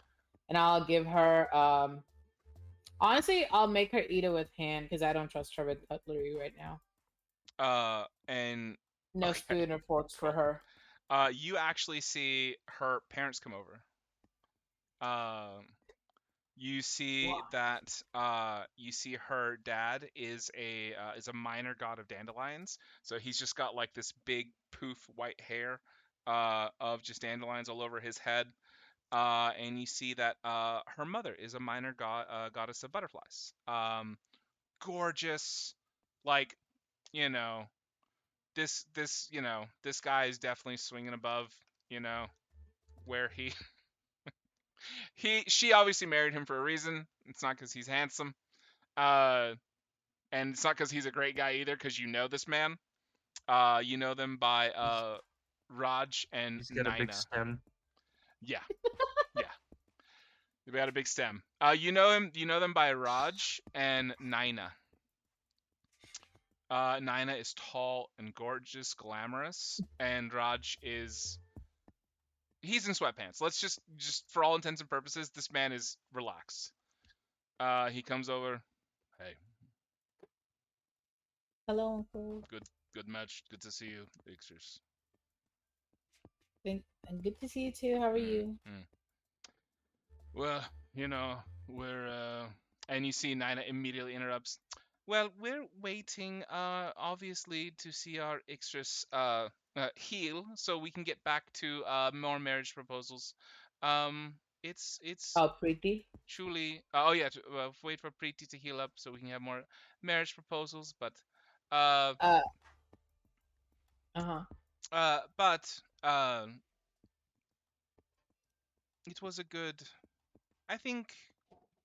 and I'll give her honestly, I'll make her eat it with hand because I don't trust her with cutlery right now. And No okay, spoon or forks for her. you actually see her parents come over. You see Wow. that you see her dad is a minor god of dandelions. So he's just got like this big poof white hair of just dandelions all over his head. And you see that her mother is a minor goddess of butterflies. Gorgeous, like, you know, this guy is definitely swinging above, you know, where she obviously married him for a reason. It's not because he's handsome, and it's not because he's a great guy either. Because you know this man, you know them by Raj and He's got a big Naina. stem. Yeah, yeah, they got a big stem. You know them by Raj and Naina. Naina is tall and gorgeous, glamorous, and Raj is he's in sweatpants. Let's just for all intents and purposes, this man is relaxed. He comes over. Hey, Hello, Uncle. good match. Good to see you, Ixers. And good to see you too. How are you? Well, you know, we're and you see Nina immediately interrupts. Well, we're waiting obviously to see our Ixers heal so we can get back to more marriage proposals. It's Oh, pretty. truly oh yeah, wait for Preeti to heal up so we can have more marriage proposals, but uh Uh. Uh-huh. but it was a good. I think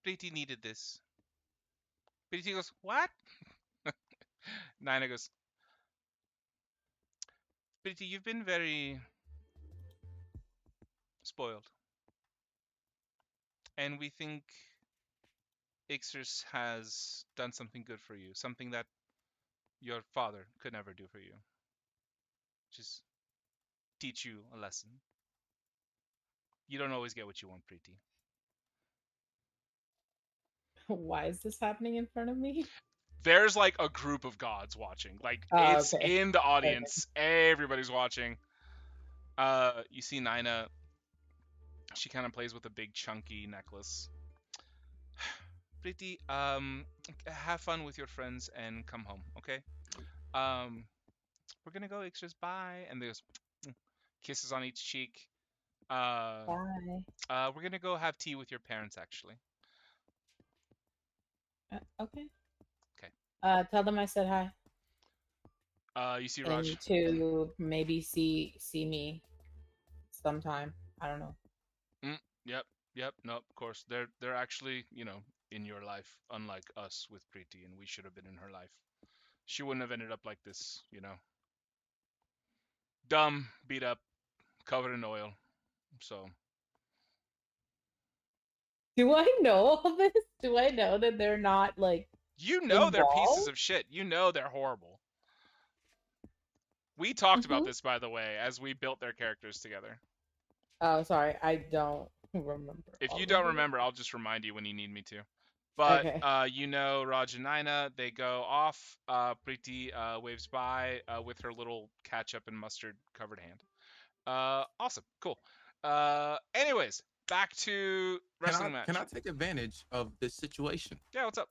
Preeti needed this. Preeti goes, what? Nina goes, Pretty, you've been very spoiled. And we think Ixers has done something good for you, something that your father could never do for you. Just teach you a lesson. You don't always get what you want, Pretty. Why is this happening in front of me? There's like a group of gods watching. Like Oh, it's okay. in the audience. Everybody's watching. You see Nina. She kind of plays with a big chunky necklace. Pretty, have fun with your friends and come home, okay? Um, we're gonna go extras. Bye. And there's kisses on each cheek. Bye. We're gonna go have tea with your parents, actually. Okay. Okay. Tell them I said hi. You see Raj. And to maybe see me sometime. I don't know. Yep. No, of course. They're actually, in your life, unlike us with Preeti, and we should have been in her life. She wouldn't have ended up like this, Dumb, beat up, covered in oil. So. Do I know all this? Do I know that they're not like They're pieces involved? of shit. They're horrible. We talked about this, by the way, as we built their characters together. Oh, sorry. I don't remember. If you don't remember, I'll just remind you when you need me to. But, Okay. Raj and Nina, they go off. Preeti waves by with her little ketchup and mustard covered hand. Awesome. Cool. Anyways, back to wrestling match. Can I take advantage of this situation? Yeah, what's up?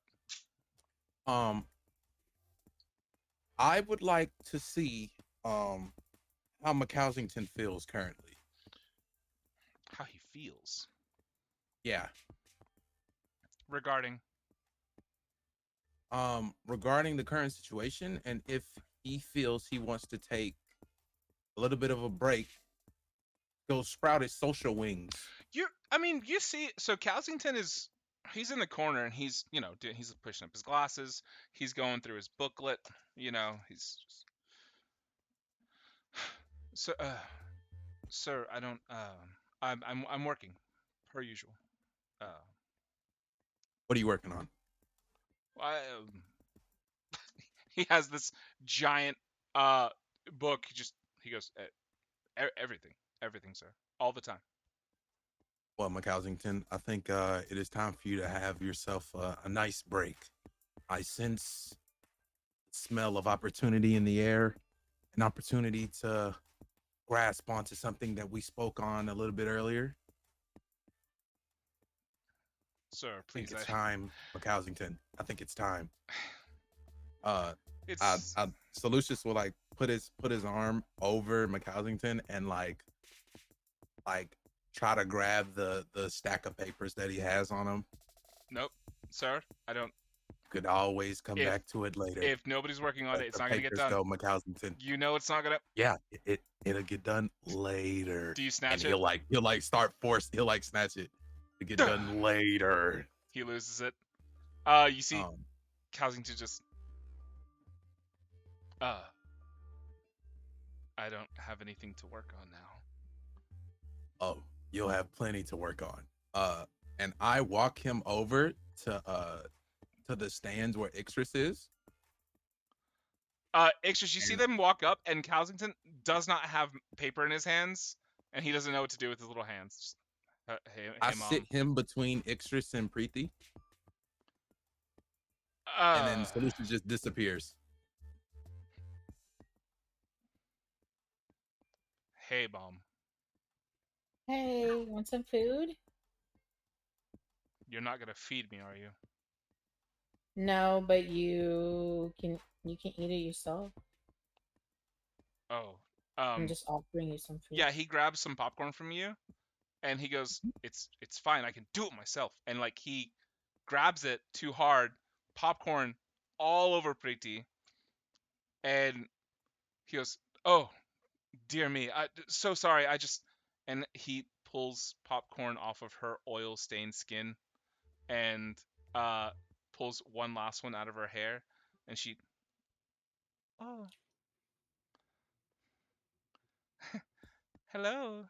I would like to see how McCousington feels currently. How he feels. Yeah. Regarding the current situation, and if he feels he wants to take a little bit of a break, go sprout his social wings. You see, so Cowsington he's in the corner and he's pushing up his glasses. He's going through his booklet. He's just, so, sir, I don't, I'm working per usual. What are you working on? He has this giant book. He goes, everything, sir, all the time. Well, McCousington, I think it is time for you to have yourself a nice break. I sense the smell of opportunity in the air, an opportunity to grasp onto something that we spoke on a little bit earlier. Sir, please. I think it's time, McCousington. I think it's time. Solutious will like put his arm over McCousington and like try to grab the stack of papers that he has on him. Nope, sir. I don't. Could always come back to it later. If nobody's working on it, it's not gonna get done. Go, McCousington. It's not gonna. Yeah, it'll get done later. Do you snatch and it? He'll snatch it to get done later. He loses it. You see, Cowsington just. I don't have anything to work on now. Oh, you'll have plenty to work on. And I walk him over to the stands where Ixris is. Ixris, you see them walk up, and Cowsington does not have paper in his hands, and he doesn't know what to do with his little hands. I sit him between Ixris and Preeti. And then Solution just disappears. Hey, Bomb. Hey, want some food? You're not gonna feed me, are you? No, but you can eat it yourself. Oh. I'm just offering you some food. Yeah, he grabs some popcorn from you, and he goes, "It's fine. I can do it myself." And like he grabs it too hard, popcorn all over Preeti, and he goes, "Oh, dear me, so sorry. And he pulls popcorn off of her oil-stained skin, and pulls one last one out of her hair, and she, oh, Hello.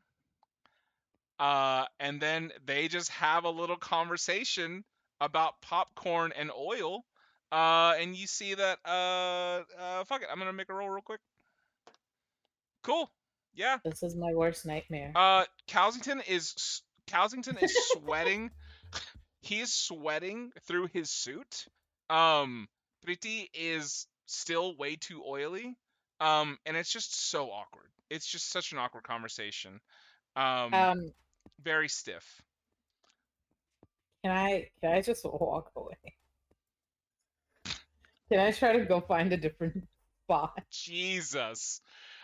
And then they just have a little conversation about popcorn and oil. And you see that, fuck it, I'm gonna make a roll real quick. Cool. Yeah. This is my worst nightmare. Kelsington is sweating. He is sweating through his suit. Priti is still way too oily. And it's just so awkward. It's just such an awkward conversation. Very stiff. Can I just walk away? Can I try to go find a different spot? Jesus.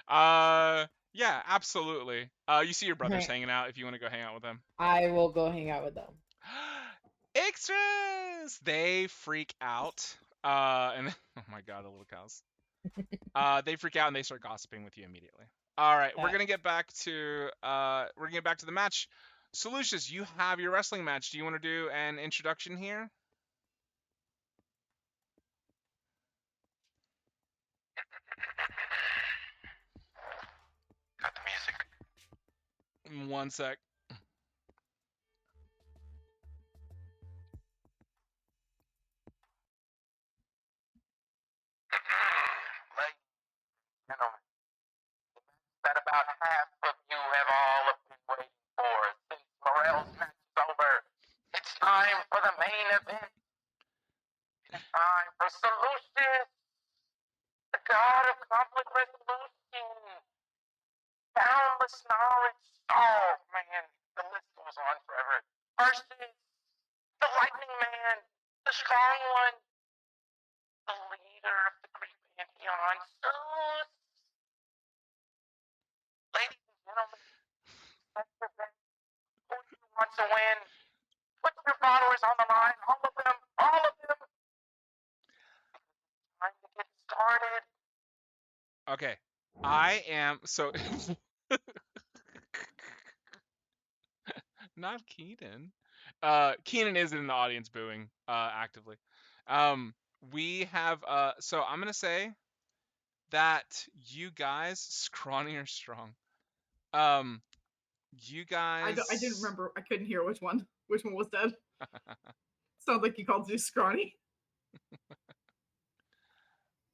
Yeah, absolutely. You see your brothers hanging out if you want to go hang out with them. I will go hang out with them. Extras! They freak out. And oh my god, the little cows. They freak out and they start gossiping with you immediately. All right, we're gonna get back to the match. Solutious, you have your wrestling match. Do you want to do an introduction here? Got the music. One sec. That about half of you have all been waiting for. Since Mor-el's match is over, it's time for the main event. It's time for Solutious, the god of conflict resolution, boundless knowledge. Oh man, the list goes on forever. Versus the lightning man, the strong one, the leader of the Greek pantheon, Zeus. Ladies and gentlemen, that's your bet. Who do you want to win? Put your followers on the line, all of them, all of them. Time to get started. Okay, I am so not Keenan. Keenan is in the audience booing actively. We have so I'm gonna say that you guys scrawny or strong. You guys. I didn't remember. I couldn't hear which one. Which one was dead? Sounds like you called Zeus scrawny.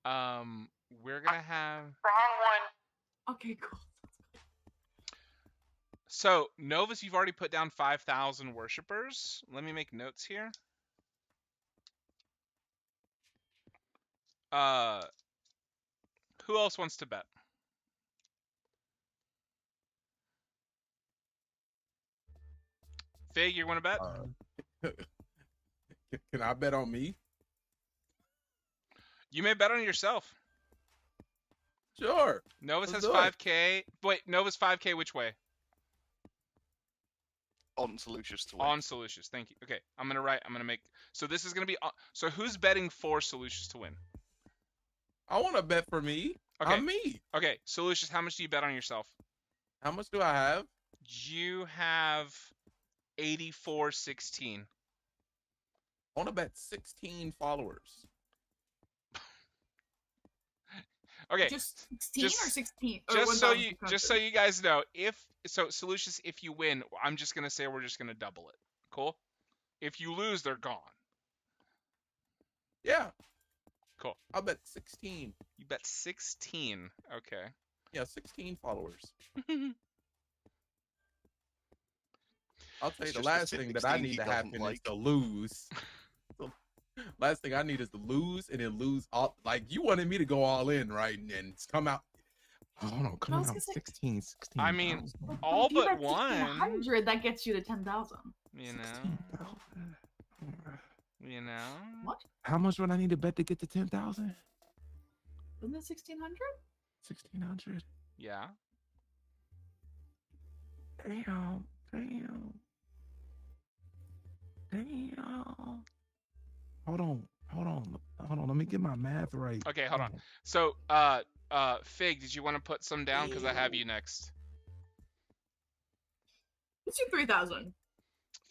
We're gonna have. Wrong one. Okay, cool. So Novus, you've already put down 5,000 worshippers. Let me make notes here. Who else wants to bet? Fig, you want to bet? Can I bet on me? You may bet on yourself. Sure. Novus Let's has do it. 5K. Wait, Novus 5K which way? On Solutious to win. On Solutious. Thank you. Okay, I'm gonna make. So this is gonna be. So who's betting for Solutious to win? I want to bet for me. Okay. I'm me. Okay, Solutious, how much do you bet on yourself? How much do I have? You have 84-16. I want to bet 16 followers. Okay. Just 16 or 16? Or Just so you guys know, Solutious, if you win, I'm just gonna say we're just gonna double it. Cool. If you lose, they're gone. Yeah. Cool. I'll bet 16. You bet 16. Okay. Yeah, 16 followers. I'll tell you It's the just last the thing that 16 I he need to doesn't happen is like. to lose. The last thing I need is to lose and then lose all. Like you wanted me to go all in, right? And come out. Oh, hold on, come out 16. I mean, all but one. 100, that gets you to 10,000. You know. You know. What? How much would I need to bet to get to 10,000? Isn't it 1,600? 1,600. Yeah. Damn. Hold on. Let me get my math right. Okay, hold on. So, Fig, did you want to put some down? Because I have you next. Let's do 3,000.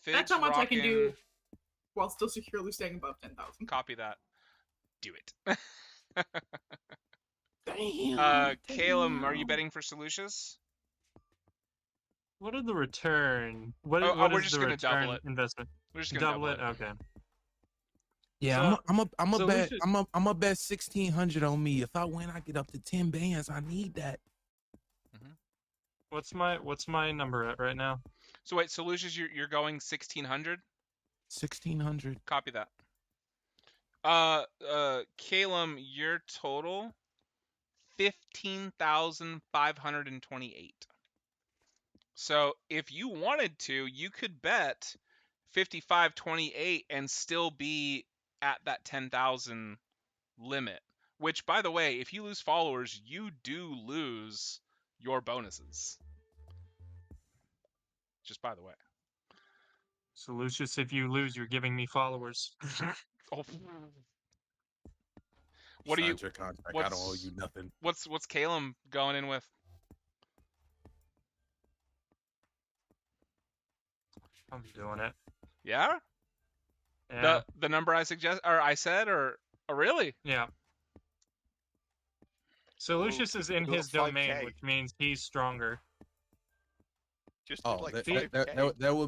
Fig's That's how much I can do rocking- while still securely staying above 10,000. Copy that. Do it. Damn. Caleb, are you betting for Solutious? What are the return? What we're is just the gonna double return it. investment? We're just gonna Double it. Okay. Yeah, So- I'm a so we bet. should- I'm a bet 1,600 on me. If I win, I get up to 10 bands. I need that. What's my number at right now? So wait, Solutious, you're going 1,600. 1,600. Copy that. Calum, your total 15,528. So if you wanted to, you could bet 55.28 and still be at that 10,000 limit. Which, by the way, if you lose followers, you do lose your bonuses. Just by the way. So Lucius, if you lose, you're giving me followers. Oh. What do you? Signed your contract. I don't owe you nothing. What's Calum going in with? I'm doing it. Yeah. Yeah. The number I suggest, or I said, or really? Yeah. So Lucius is in do a his domain, 5K. which means he's stronger. Just do Oh, like there 5K. will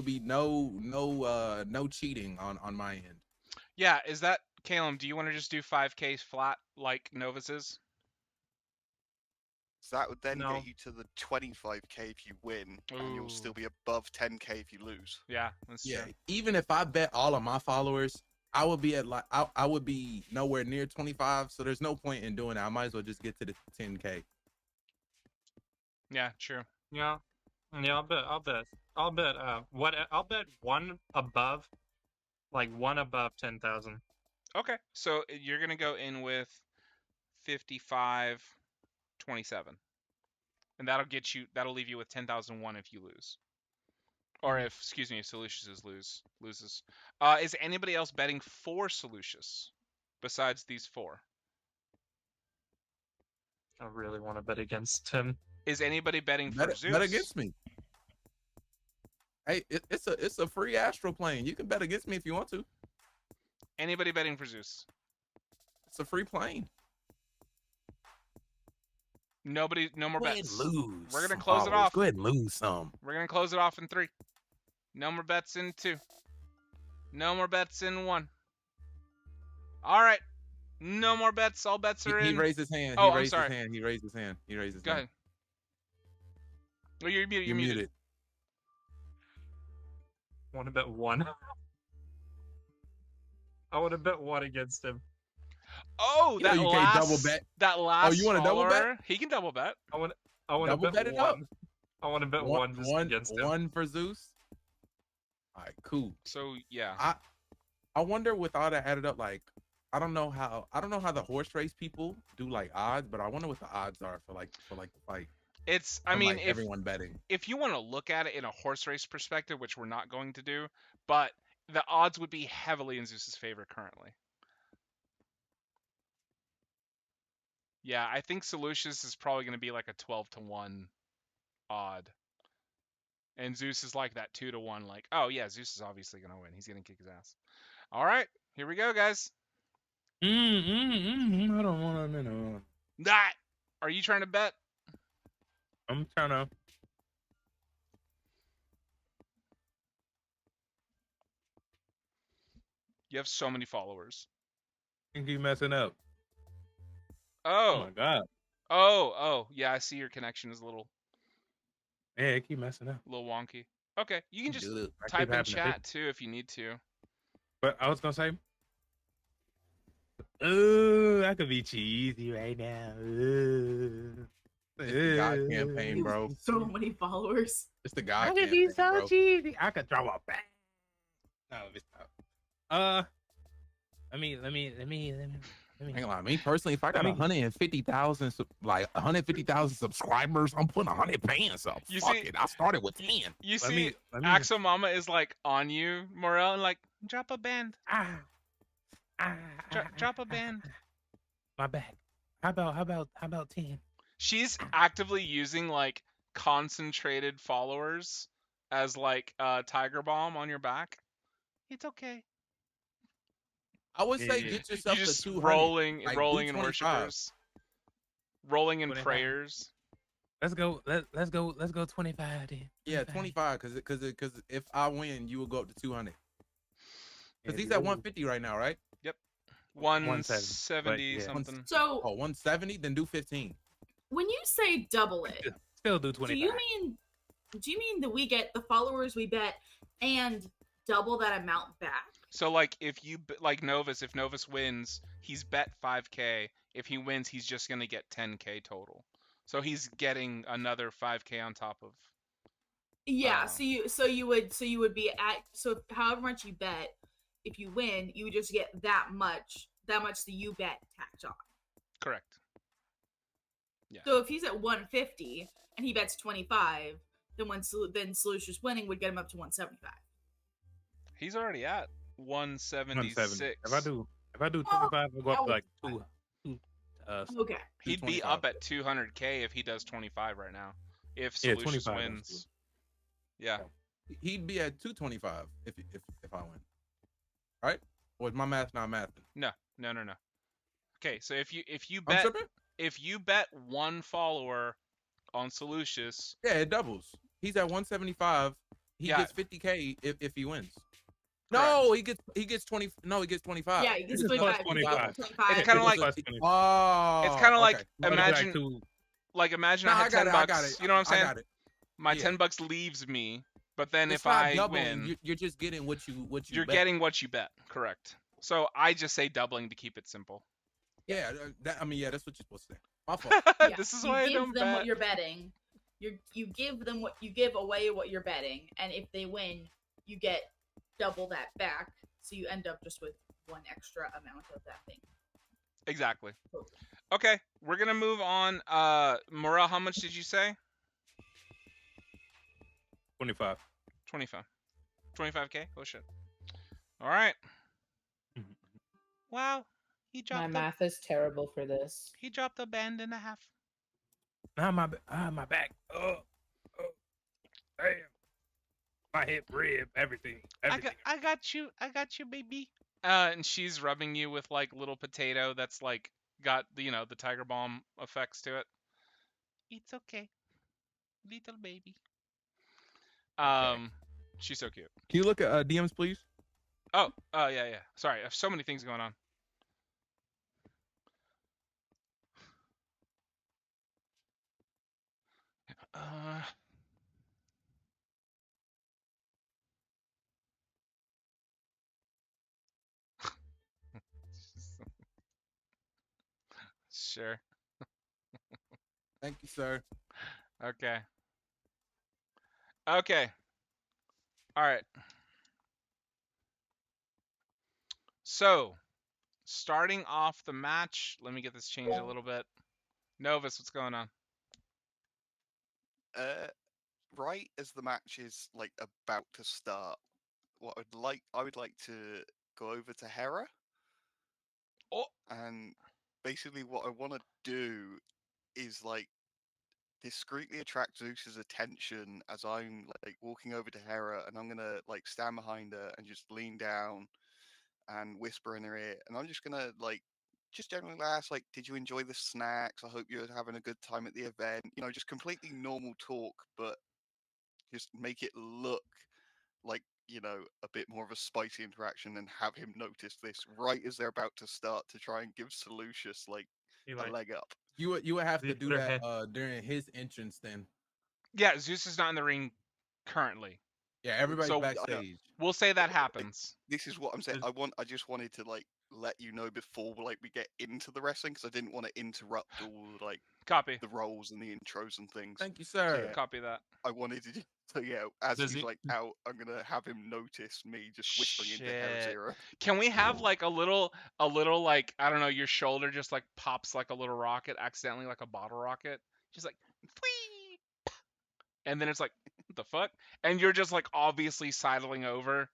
be no cheating on my end. Yeah. Is that Calum? Do you want to just do 5K flat like Novus's? So that would then No. get you to the 25K if you win, and you'll still Ooh. be above 10K if you lose. Yeah, that's Yeah, true. even if I bet all of my followers, I would be at like I would be nowhere near 25. So there's no point in doing that. I might as well just get to the 10K. Yeah, true. Yeah. Yeah, I'll bet I'll bet one above 10,000. Okay, so you're gonna go in with 55.27, and that'll leave you with 10,001 if you lose, or if Solutious loses. Is anybody else betting for Solutious besides these four? I really want to bet against him. Is anybody betting for Bet, Zeus? bet against me. Hey, it's a free astral plane. You can bet against me if you want to. Anybody betting for Zeus? It's a free plane. Nobody. No more Go ahead bets. and lose. We're gonna some close it followers. off. Go ahead and lose some. We're gonna close it off in 3. No more bets in 2. No more bets in 1. All right. No more bets. All bets are He in. raised his hand. Oh, he I'm raised sorry. his hand. He raised his hand. He raised his Go hand. ahead. Oh, you're muted. You're muted. Want to bet one? I want to bet one against him. Oh, You know that you last. can't double bet. That last. you wanna double bet? follower, He can double bet. I want to Double bet bet it one. up. I want to bet one just against him. One for Zeus. All right, cool. So yeah. I wonder with all that added up, like I don't know how the horse race people do like odds, but I wonder what the odds are for the fight. It's. I from, mean, like, if everyone betting. if you want to look at it in a horse race perspective, which we're not going to do, but the odds would be heavily in Zeus's favor currently. Yeah, I think Solutious is probably going to be like a 12-1 odd. And Zeus is like that 2-1, like, oh yeah, Zeus is obviously going to win. He's going to kick his ass. All right, here we go, guys. I don't want to know. That. Are you trying to bet? I'm trying to. You have so many followers. I keep messing up. Oh. Oh my god. Oh, yeah, I see your connection is a little Yeah, I keep messing up. wonky. Okay, you can just Dude, I type keep in having to chat too if you need to. But I was gonna say, ooh, I could be cheesy right now. Ooh. It's the God campaign, bro. So many followers. It's the God I could campaign, be so bro. cheesy. I could throw a bang. No, let me stop. Let me. Hang on, me personally, if I got 150,000, like 150,000 subscribers, I'm putting 100 bands up. You Fuck see- it, I started with 10. You Let see, me just- Axel Mama is like on you, Mor-el, and like drop a band, drop a band. My back. How about 10? She's actively using like concentrated followers as like Tiger Balm on your back. It's okay. I would say Yeah. get You yourself to just 200. rolling like, in 225. worshipers, rolling in 25. prayers. Let's go. Let's go. Let's go 25 then. Yeah, 25. Because if I win, you will go up to 200. Because he's at 150 right now, right? Yep. 170, 170 yeah. something. So 170. Then do 15. when you say double it, Still do 25. do you mean that we get the followers we bet and double that amount back? So like if you like Novus, if Novus wins, he's bet 5K. If he wins, he's just gonna get 10K total. So he's getting another 5K on top of. Yeah. So you would be at however much you bet, if you win, you would just get that much that you bet tacked on. Correct. Yeah. So if he's at 150 and he bets 25, then Solutious winning would get him up to 175. He's already at 176. If I do 25, I'll go up to like two. Okay. He'd be up at 200K if he does 25 right now. If Yeah, Solutious 25 wins. Yeah. He'd be at 225 if I win. Right? Or is my math not mathing? No. Okay, so if you I'm bet tripping? if you bet one follower on Solutious, Yeah, it doubles. He's at 175. He Yeah. gets 50K if he wins. No, he gets 20. No, he gets 25. Yeah, he gets This is 25. 25. It's kinda like- Oh, it's kind of like okay. imagine No, I had 10 bucks. I got it. You know what I'm saying? I got it. My Yeah. 10 bucks leaves me, but then It's if not I doubling. win, You're just getting what you you're bet. getting what you bet. Correct. So I just say doubling to keep it simple. Yeah, that's what you're supposed to say. My fault. Yeah, This is you why I give don't them bet. what you're betting. You give away what you're betting, and if they win, you get double that back. So you end up just with one extra amount of that thing. Exactly. Okay, we're gonna move on. Mor-el, how much did you say? 25. 25. 25K? Oh shit. All right. Wow. He My dropped math is terrible for this. He dropped a band and a half. My back. Oh, damn. My hip, rib, everything. I got you, baby. And she's rubbing you with like little potato that's like got the Tiger Balm effects to it. It's okay, little baby. She's so cute. Can you look at DMs, please? Oh, yeah. Sorry, I have so many things going on. Sure. Thank you, sir. Okay. Okay. All right. So, starting off the match, let me get this changed a little bit. Novus, what's going on? Right as the match is like about to start, I would like to go over to Hera. Oh. And basically what I want to do is like discreetly attract Zeus's attention as I'm like walking over to Hera, and I'm gonna like stand behind her and just lean down and whisper in her ear, and I'm just gonna like just generally ask like, did you enjoy the snacks? I hope you're having a good time at the event. You know, just completely normal talk, but just make it look like, you know, a bit more of a spicy interaction, and have him notice this right as they're about to start to try and give Solutious like a leg up. You would have to do that during his entrance then. Yeah, Zeus is not in the ring currently. Yeah, everybody's So, backstage. We'll say that happens. This is what I'm saying. I just wanted to like let you know before like we get into the wrestling, because I didn't want to interrupt all like Copy the roles and the intros and things. Thank you, sir. So, yeah, Copy that. I wanted to. So yeah, as Does he's he- like out, I'm gonna have him notice me just whispering into Hera's Shit. ear. Can we have like a little like, I don't know, your shoulder just like pops like a little rocket accidentally, like a bottle rocket, just like whee, and then it's like, what the fuck, and you're just like obviously sidling over.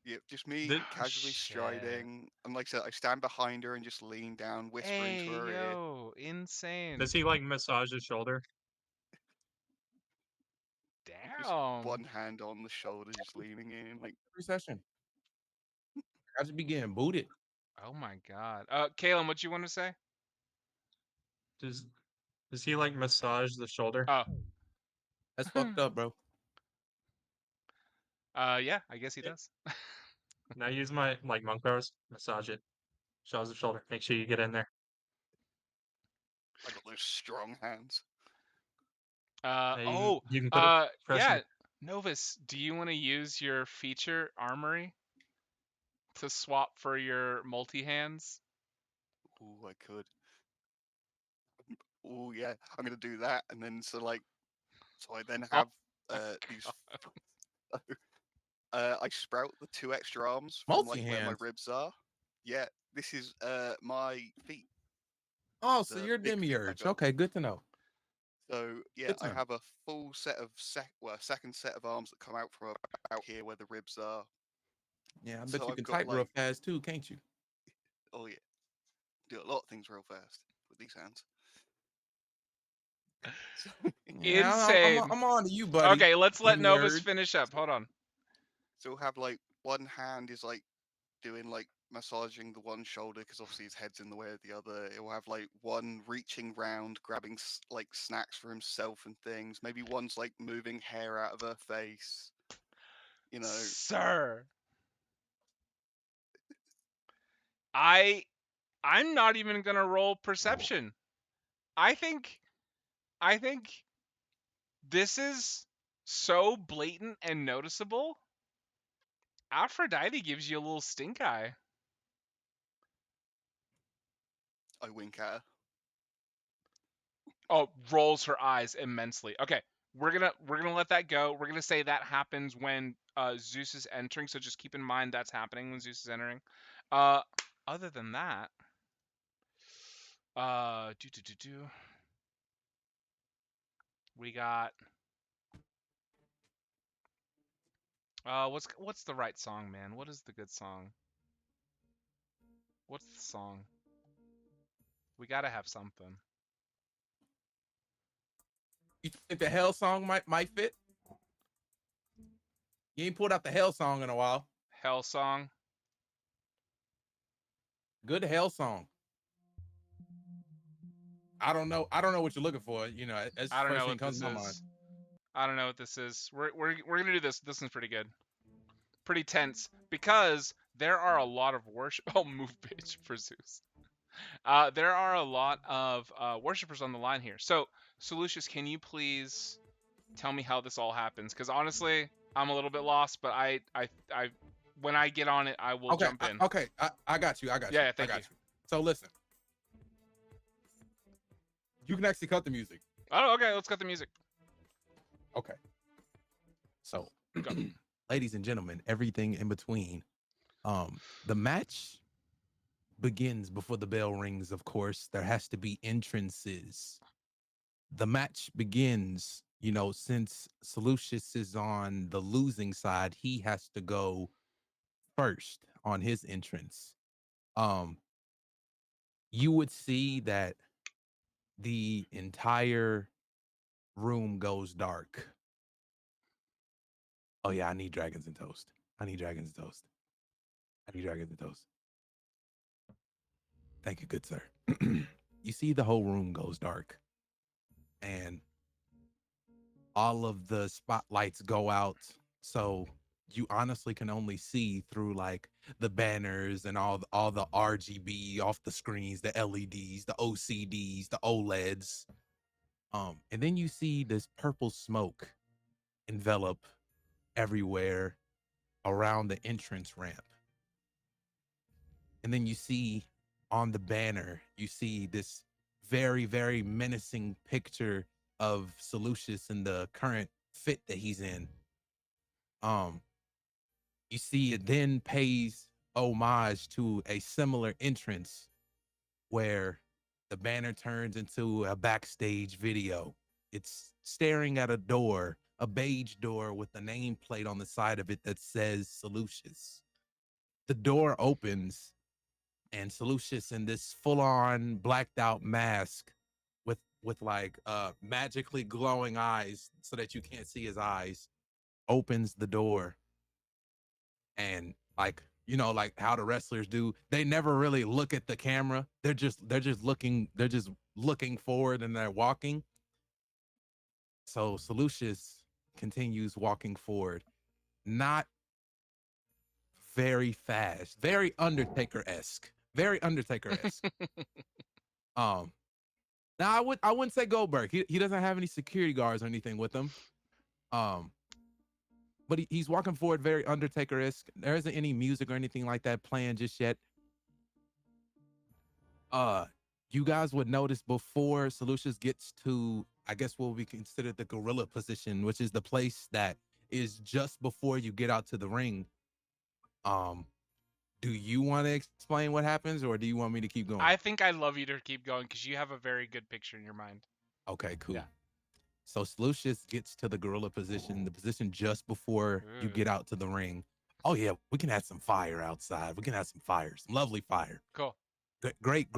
Yeah, just me The- casually striding, and like I said, I stand behind her and just lean down, whispering Hey to her ear. yo, insane. Does he like massage his shoulder? Just Damn. one hand on the shoulder, just leaning in, like Recession. I should be getting booted. Oh my god. Kalen, what you want to say? Does Does he like massage the shoulder? Oh, That's fucked up, bro. yeah, I guess he does. Now use my like monk powers. Massage it. Massage the shoulder. Make sure you get in there. I got those strong hands. You can put it. Yeah, Novus, do you want to use your feature armory to swap for your multi hands? Ooh, I could. Oh yeah, I'm gonna do that, and then so I then have these. I sprout the 2 extra arms from like where my Multi-hands? ribs are. Yeah, this is my feet. Oh, so The you're big feet I demiurge. got. Okay, good to know. So yeah, Good to I know. have a full set of second set of arms that come out from about here where the ribs are. Yeah, I bet So you I've can got, type real fast too, can't you? Oh yeah, do a lot of things real fast with these hands. Yeah, Insane. I'm on to you, buddy. Okay, let's let Novus Demiurge. finish up. Hold on. So we'll have like one hand is like doing like massaging the one shoulder because obviously his head's in the way of the other. It will have like one reaching round, grabbing like snacks for himself and things. Maybe one's like moving hair out of her face. You know, Sir. I'm not even gonna roll perception. I think this is so blatant and noticeable. Aphrodite gives you a little stink eye. I wink at her. Oh, rolls her eyes immensely. Okay, we're gonna let that go. We're gonna say that happens when Zeus is entering. So just keep in mind that's happening when Zeus is entering. Other than that, we got what's the right song, man? What is the good song? What's the song? We gotta have something. You think the Hell song might fit? You ain't pulled out the Hell song in a while. Hell song. Good Hell song. I don't know what you're looking for. You know, that's I the don't first know thing what comes this to my mind. is. I don't know what this is. We're gonna do this. This one's pretty good. Pretty tense because there are a lot of worship. Oh, move bitch for Zeus. There are a lot of worshippers on the line here. So, Solutious, can you please tell me how this all happens? Because honestly, I'm a little bit lost. But I when I get on it, I will jump in. Okay, I got you. Yeah, thank you. So listen, you can actually cut the music. Oh, okay. Let's cut the music. Okay. So, ladies and gentlemen, everything in between. The match begins before the bell rings, of course. There has to be entrances. The match begins, you know, since Solutious is on the losing side, he has to go first on his entrance. You would see that the entire room goes dark. Oh yeah, I need dragons and toast. I need dragons and toast. I need dragons and toast. Thank you, good sir. You see the whole room goes dark. And all of the spotlights go out. So you honestly can only see through like the banners and all the RGB off the screens, the LEDs, the OCDs, the OLEDs. And then you see this purple smoke envelop everywhere around the entrance ramp. And then you see on the banner, you see this very, very menacing picture of Solutious in the current fit that he's in. You see it then pays homage to a similar entrance where the banner turns into a backstage video. It's staring at a door, a beige door with a nameplate on the side of it that says Solutious. The door opens and Solutious in this full-on blacked out mask with like magically glowing eyes so that you can't see his eyes, opens the door, and like you know, like how the wrestlers do. They never really look at the camera. They're just looking forward and they're walking. So Solutious continues walking forward, not very fast, very Undertaker-esque. Very Undertaker-esque. Now I wouldn't say Goldberg. He doesn't have any security guards or anything with him. But he's walking forward very Undertaker-esque. There isn't any music or anything like that playing just yet. You guys would notice before Solutious gets to, I guess what would be considered the gorilla position, which is the place that is just before you get out to the ring. Do you want to explain what happens, or do you want me to keep going? I think I'd love you to keep going because you have a very good picture in your mind. Okay, cool. Yeah. So Solutious gets to the gorilla position, the position just before you get out to the ring. Oh yeah, we can have some fire outside. We can have some fire, some lovely fire. Cool. Great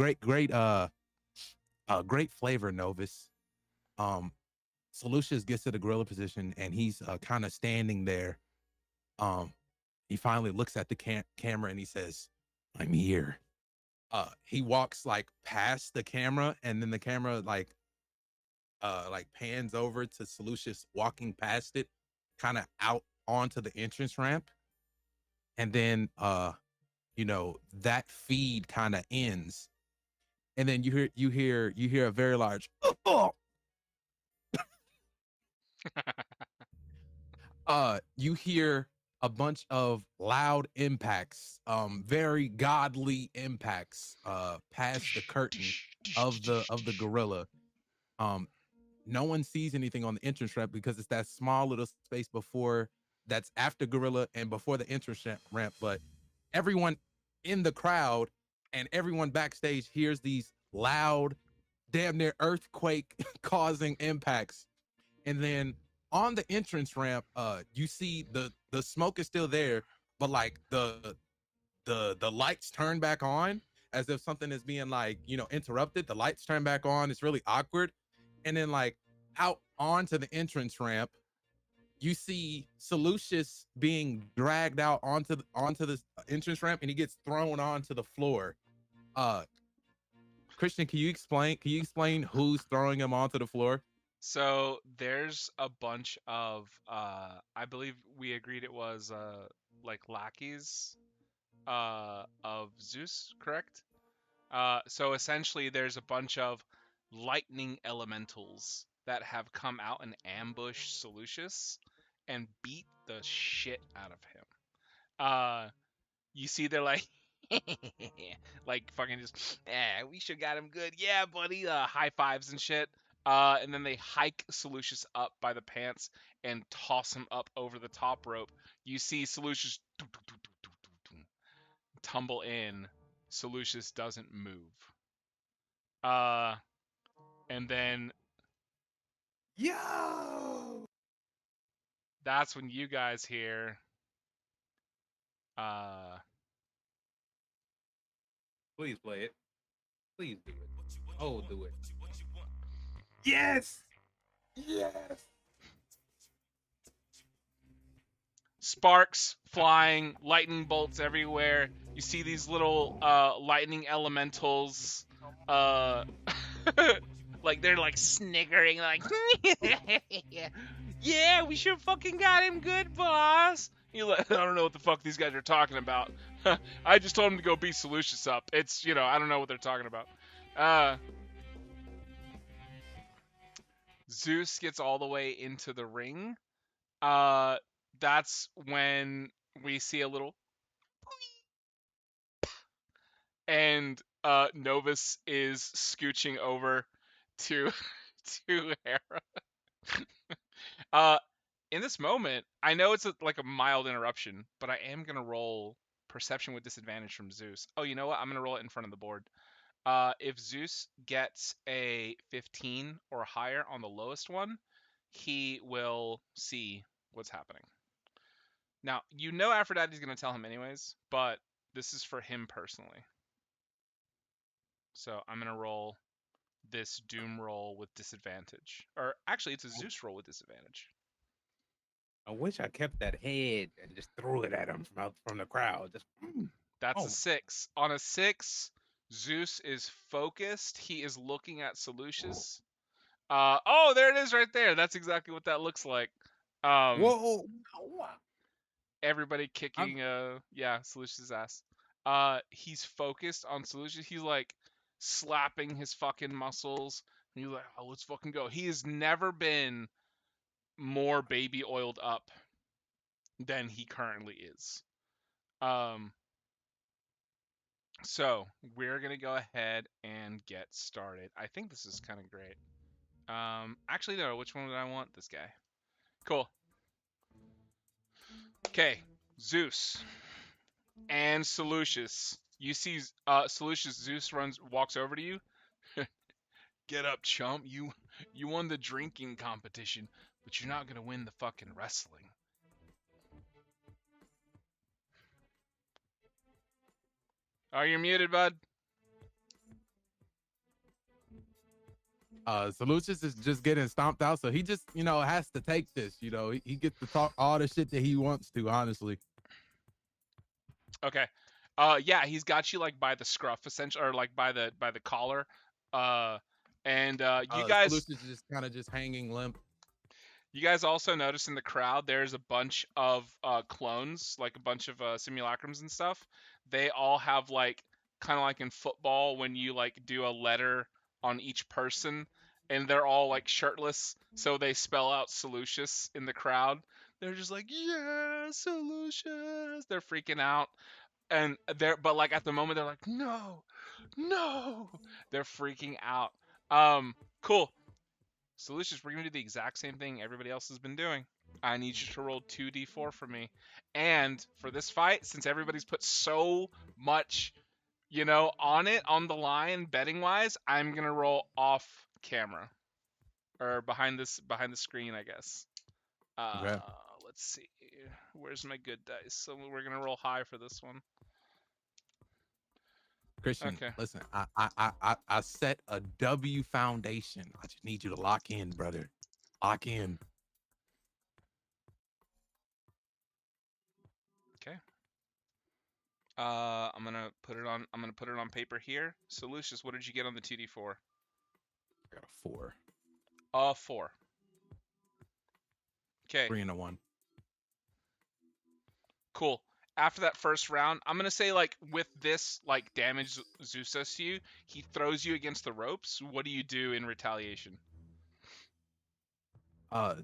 flavor, Novus. Solutious gets to the gorilla position and he's kind of standing there. He finally looks at the camera and he says, "I'm here." He walks like past the camera, and then the camera like pans over to Solutious walking past it, kind of out onto the entrance ramp. And then you know, that feed kind of ends. And then you hear a very large you hear a bunch of loud impacts, very godly impacts past the curtain of the gorilla. No one sees anything on the entrance ramp because it's that small little space before that's after gorilla and before the entrance ramp. But everyone in the crowd and everyone backstage hears these loud, damn near earthquake causing impacts. And then on the entrance ramp, you see the smoke is still there, but like the lights turn back on as if something is being like, you know, interrupted. The lights turn back on. It's really awkward. And then like out onto the entrance ramp, you see Solutious being dragged out onto the entrance ramp, and he gets thrown onto the floor. Christian, can you explain who's throwing him onto the floor? So there's a bunch of I believe we agreed it was like lackeys of Zeus, correct? So essentially there's a bunch of lightning elementals that have come out and ambushed Solutious and beat the shit out of him. You see they're like like fucking just we should got him good. Yeah, buddy. High fives and shit. And then they hike Solutious up by the pants and toss him up over the top rope. You see Solutious tumble in. Solutious doesn't move. And then Yo! that's when you guys hear Please play it. Please do it. Oh, do it. Yes! sparks flying, lightning bolts everywhere. You see these little lightning elementals, like they're like sniggering, like, yeah, we should fucking got him good, boss. You like, I don't know what the fuck these guys are talking about. I just told them to go beat Solutious up. It's, you know, I don't know what they're talking about. Zeus gets all the way into the ring. That's when we see a little and Novus is scooching over to Hera. In this moment, I know it's like a mild interruption, but I am gonna roll perception with disadvantage from Zeus. Oh, you know what? I'm gonna roll it in front of the board. If Zeus gets a 15 or higher on the lowest one, he will see what's happening. Now, you know Aphrodite's going to tell him anyways, but this is for him personally. So I'm going to roll this Doom roll with disadvantage. Or actually, it's a Zeus roll with disadvantage. I wish I kept that head and just threw it at him from the crowd. Just That's oh. a 6. On a 6, Zeus is focused. He is looking at Solutious. Oh, there it is right there. That's exactly what that looks like. Whoa! Everybody kicking Solutious' ass. He's focused on Solutious. He's like slapping his fucking muscles. And he's like, oh, let's fucking go. He has never been more baby oiled up than he currently is. So we're gonna go ahead and get started. I think this is kind of great. Actually no, which one did I want? This guy. Cool. Okay, Zeus and Solutious. You see Solutious. Zeus walks over to you. Get up, chump. You won the drinking competition, but you're not gonna win the fucking wrestling. Oh, you're muted, bud. Solutious is just getting stomped out, so he just, has to take this. He gets to talk all the shit that he wants to, honestly. Okay. Yeah, he's got you like by the scruff, essentially, or like by the collar. You guys. Solutious is just kind of just hanging limp. You guys also notice in the crowd there's a bunch of clones, like a bunch of simulacrums and stuff. They all have like kind of like in football when you like do a letter on each person, and they're all like shirtless, so they spell out Solutious in the crowd. They're just like, yeah, Solutious. They're freaking out, and but like at the moment they're like, no, they're freaking out. Cool. Solutious, we're going to do the exact same thing everybody else has been doing. I need you to roll 2d4 for me. And for this fight, since everybody's put so much, on the line, betting-wise, I'm going to roll off camera. Or behind the screen, I guess. Okay. Let's see. Where's my good dice? So we're going to roll high for this one. Christian, Okay. Listen, I set a W foundation. I just need you to lock in, brother. Lock in. Okay. I'm gonna put it on paper here. So Lucius, what did you get on the 2d4? I got a 4. 4. Okay. 3 and a 1. Cool. After that first round, I'm gonna say like with this like damage Zeus does to you, he throws you against the ropes. What do you do in retaliation?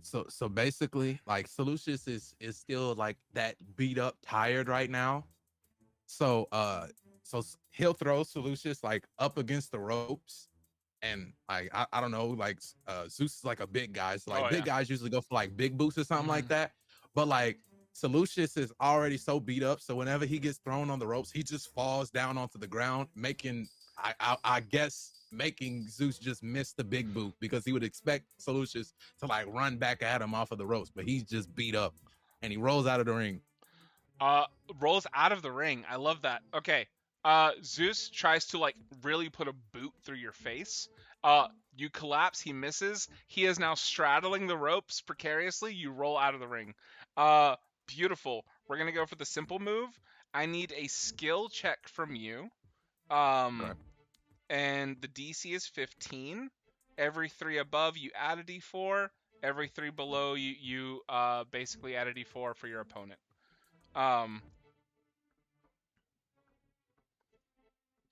So basically, like Solutious is still like that beat up, tired right now. So he'll throw Solutious like up against the ropes, and like I don't know, like Zeus is like a big guy, so like big guys usually go for like big boots or something like that. But like Solutious is already so beat up, so whenever he gets thrown on the ropes, he just falls down onto the ground, making Zeus just miss the big boot, because he would expect Solutious to like run back at him off of the ropes, but he's just beat up, and he rolls out of the ring. Rolls out of the ring. I love that. Okay. Zeus tries to like really put a boot through your face. You collapse. He misses. He is now straddling the ropes precariously. You roll out of the ring. Beautiful. We're gonna go for the simple move. I need a skill check from you. Okay. And the DC is 15. Every 3 above, you add a D4. Every 3 below, you basically add a D4 for your opponent.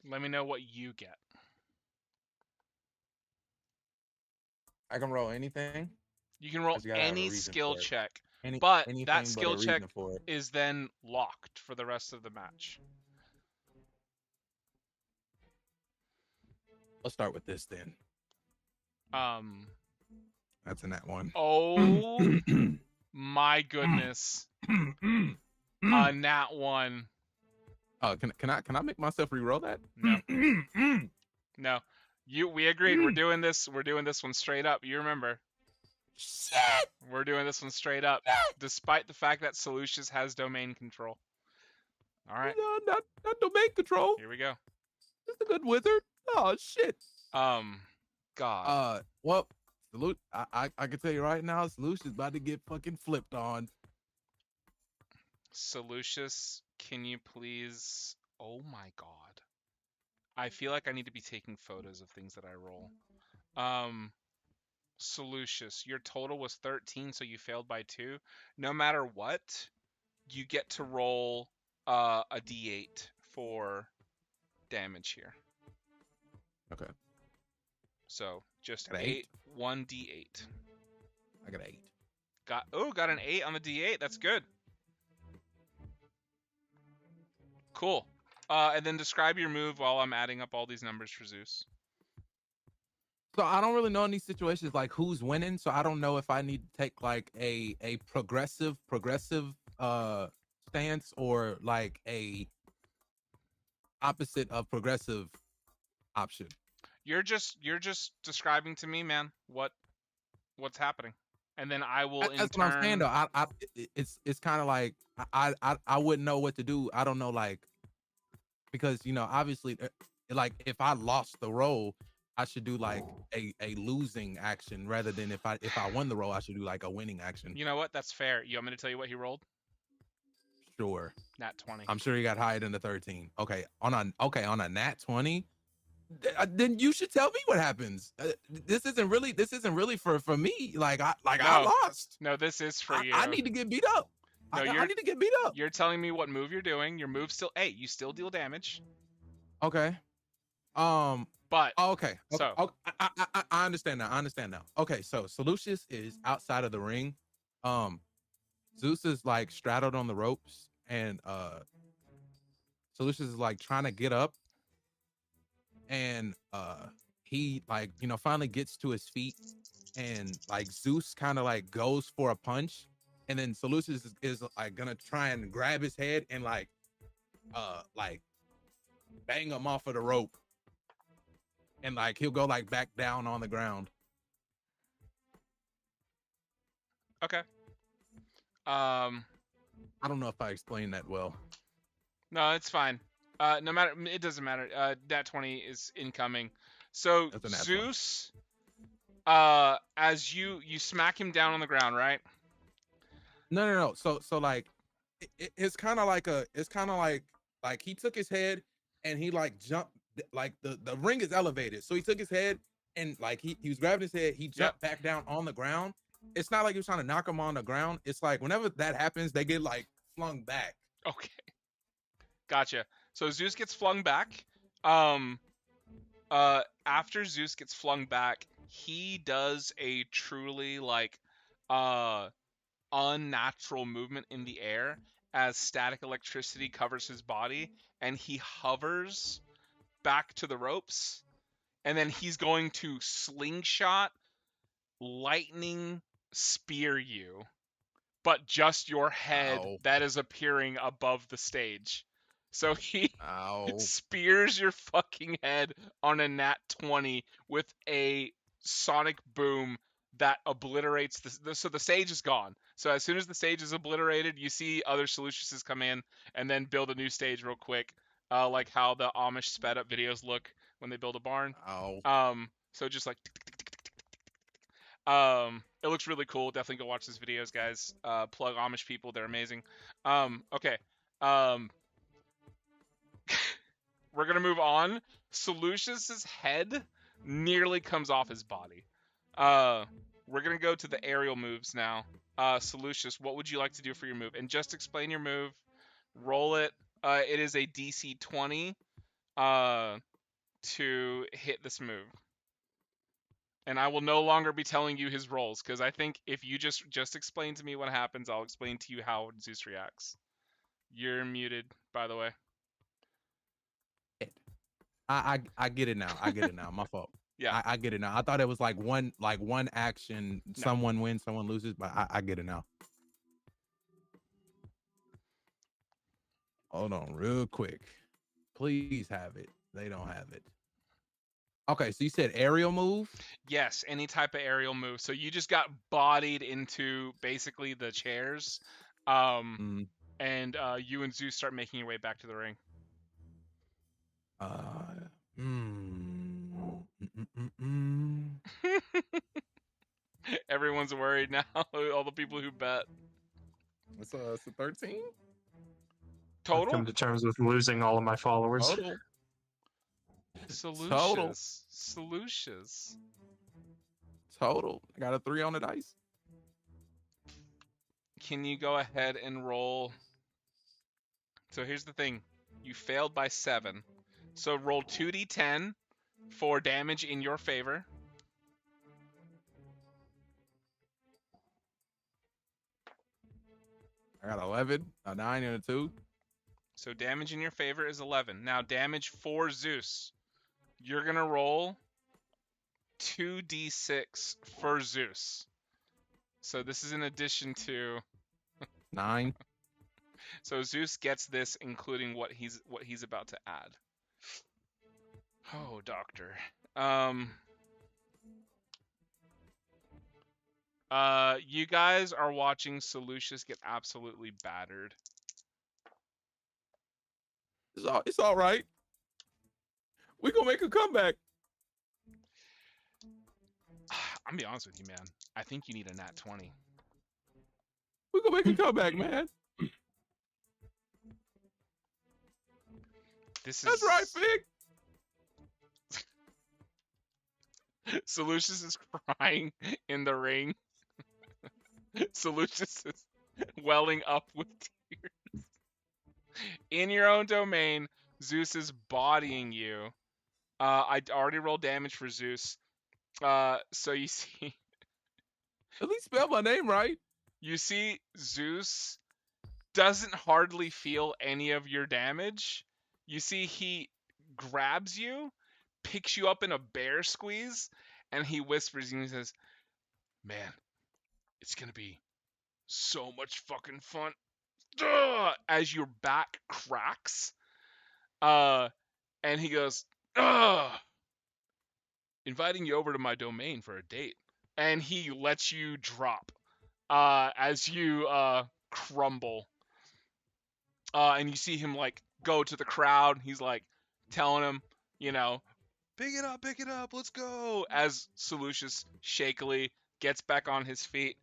Let me know what you get. I can roll anything. You can roll any skill check, but that skill check is then locked for the rest of the match. Let's start with this then. That's a nat 1. Oh my goodness. A nat 1. Oh, can I make myself re-roll that? No. No. We agreed. We're doing this one straight up. You remember. Shit! We're doing this one straight up, despite the fact that Solutious has domain control. All right. No, not domain control. Here we go. Just a good wizard. Oh shit. God. Well, I can tell you right now, Solutious is about to get fucking flipped on. Solutious, can you please? Oh my god. I feel like I need to be taking photos of things that I roll. Solutious, your total was 13, so you failed by 2. No matter what, you get to roll a d8 for damage here. Okay. So just Got an 8? 1d8. I got 8. Got an 8 on the d8. That's good. Cool. And then describe your move while I'm adding up all these numbers for Zeus. So I don't really know in these situations like who's winning. So I don't know if I need to take like a progressive stance or like a opposite of progressive option. You're just describing to me, man, what's happening, and then I will. That's what I'm saying though. It's kind of like I wouldn't know what to do. I don't know, like, because obviously like if I lost the role, I should do like a losing action rather than if I won the role, I should do like a winning action. You know what? That's fair. You want me to tell you what he rolled? Sure. Nat 20. I'm sure he got higher than the 13. Okay, on a nat 20. Then you should tell me what happens. This isn't really for me. Like I lost. No, this is for you. I need to get beat up. No, I need to get beat up. You're telling me what move you're doing. Your move still, you still deal damage. Okay. But okay. So I understand now. Okay, so Solutious is outside of the ring. Zeus is like straddled on the ropes, and Solutious is like trying to get up, and he like finally gets to his feet, and like Zeus kind of like goes for a punch, and then Solutious is like gonna try and grab his head and like bang him off of the rope, and like he'll go like back down on the ground. Okay. I don't know if I explained that well. No, it's fine. No matter, it doesn't matter. Nat 20 is incoming. So Zeus, as you smack him down on the ground, right? No. So like, it's kind of like he took his head and he like jumped, like the ring is elevated. So he took his head and like he was grabbing his head. He jumped back down on the ground. It's not like he was trying to knock him on the ground. It's like whenever that happens, they get like flung back. Okay. Gotcha. So Zeus gets flung back. After Zeus gets flung back, he does a truly like unnatural movement in the air as static electricity covers his body, and he hovers back to the ropes, and then he's going to slingshot lightning spear you, but just your head that is appearing above the stage. So he spears your fucking head on a nat 20 with a sonic boom that obliterates so the stage is gone. So as soon as the stage is obliterated, you see other Solutiouses come in and then build a new stage real quick, like how the Amish sped up videos look when they build a barn. So just like it looks really cool. Definitely go watch these videos, guys. Plug Amish people, they're amazing. Okay. We're gonna move on. Solutious's head nearly comes off his body. We're gonna go to the aerial moves now. Solutious, what would you like to do for your move? And just explain your move. Roll it. It is a DC 20 to hit this move. And I will no longer be telling you his rolls, because I think if you just explain to me what happens, I'll explain to you how Zeus reacts. You're muted, by the way. I get it now. My fault. Yeah. I get it now. I thought it was like one action, no. Someone wins, someone loses, but I get it now. Hold on real quick. Please have it. They don't have it. Okay, so you said aerial move? Yes, any type of aerial move. So you just got bodied into basically the chairs. And you and Zeus start making your way back to the ring. Everyone's worried now. All the people who bet. It's a 13. I've come Total? to terms with losing all of my followers. Total. Solutious. Solutious. Total. I got a 3 on the dice. Can you go ahead and roll? So here's the thing. You failed by 7. So roll 2d10 for damage in your favor. I got 11, a 9, and a 2. So damage in your favor is 11. Now damage for Zeus. You're going to roll 2d6 for Zeus. So this is in addition to 9. So Zeus gets this, including what he's about to add. Oh, doctor. You guys are watching Solutious get absolutely battered. It's all right. We gonna make a comeback. I'm gonna be honest with you, man. I think you need a nat 20. We gonna make a comeback, man. This is That's right, Fig. Solutious is crying in the ring. Solutious is welling up with tears. In your own domain, Zeus is bodying you. I already rolled damage for Zeus. So you see... At least spell my name right. You see Zeus doesn't hardly feel any of your damage. You see he grabs you, picks you up in a bear squeeze, and he whispers and he says, "Man, it's gonna be so much fucking fun." Ugh! As your back cracks. And he goes, "Ugh! Inviting you over to my domain for a date." And he lets you drop as you crumble. And you see him like go to the crowd. He's like telling him, you know, pick it up, let's go. As Solutious shakily gets back on his feet.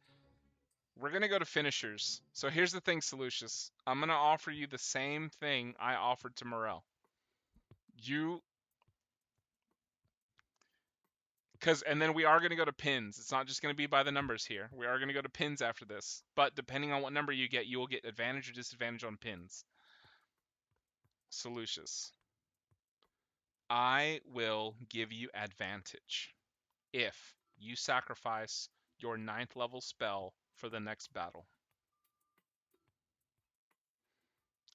We're going to go to finishers. So here's the thing, Solutious. I'm going to offer you the same thing I offered to Mor-el. And then we are going to go to pins. It's not just going to be by the numbers here. We are going to go to pins after this. But depending on what number you get, you will get advantage or disadvantage on pins. Solutious. I will give you advantage if you sacrifice your 9th level spell for the next battle.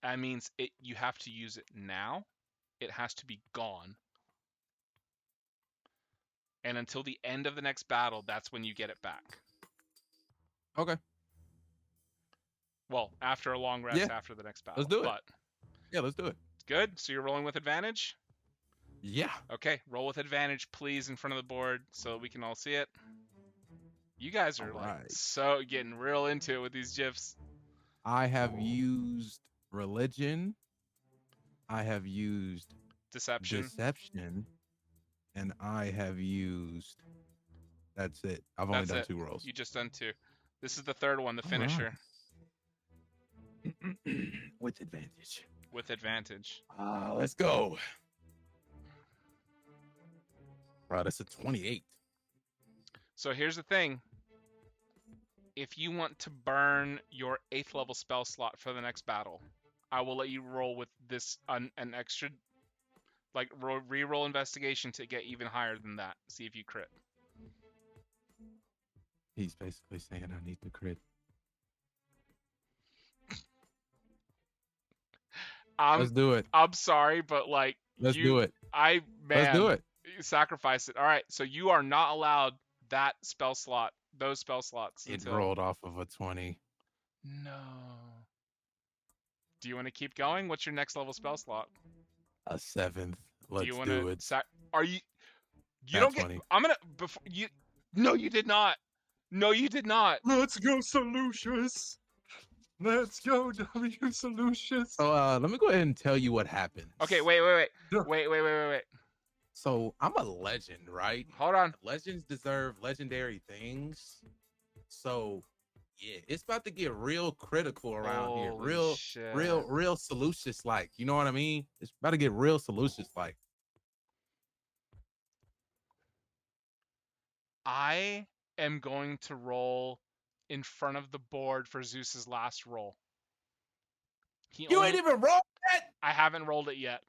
That means you have to use it now. It has to be gone. And until the end of the next battle, that's when you get it back. Okay. Well, after a long rest after the next battle. Let's do it. But Yeah, let's do it. good. So you're rolling with advantage? Yeah. Okay, roll with advantage, please, in front of the board so we can all see it. You guys are so getting real into it with these GIFs. I have used religion. I have used deception. And I have used. That's it. I've only done 2 rolls. You just done 2. This is the third one, the finisher. Right. With advantage. With advantage. Let's go. Wow, that's a 28. So here's the thing. If you want to burn your 8th level spell slot for the next battle, I will let you roll with this an extra, like, re-roll investigation to get even higher than that. See if you crit. He's basically saying I need to crit. Let's do it. I'm sorry, but like, let's do it. Let's do it. Sacrifice it. All right, so you are not allowed that spell slot, those spell slots. It rolled off of a 20. No. Do you want to keep going? What's your next level spell slot? A 7th. Let's do it. Are you? You don't get. 20. I'm gonna. Before you. No, you did not. No, you did not. Let's go, Solutious. Let's go, W Solutious. So let me go ahead and tell you what happened. Okay, wait. So I'm a legend, right? Hold on. Legends deserve legendary things. So Yeah, it's about to get real critical around here. Holy Real, shit. real Solutious like. You know what I mean? It's about to get real Solutious like. I am going to roll in front of the board for Zeus's last roll. You ain't even rolled that. I haven't rolled it yet.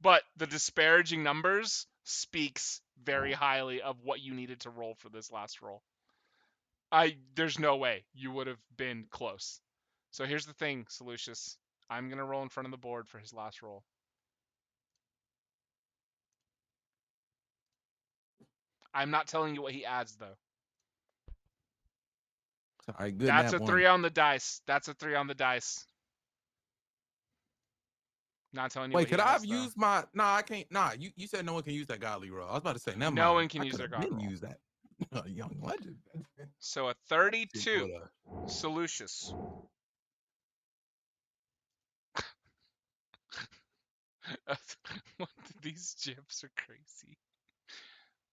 But the disparaging numbers speaks very highly of what you needed to roll for this last roll. There's no way you would have been close. So here's the thing, Solutious. I'm gonna roll in front of the board for his last roll. I'm not telling you what he adds though. All right, good. That's nap a one. 3 on the dice. That's a 3 on the dice. Not telling you Wait, what he could I adds, have though. used my? Nah, I can't. Nah, you said no one can use that godly roll. I was about to say never mind. No one can I use could their have god been roll. use that. Young legend. So a 32. Would've- Solutious. These gifs are crazy.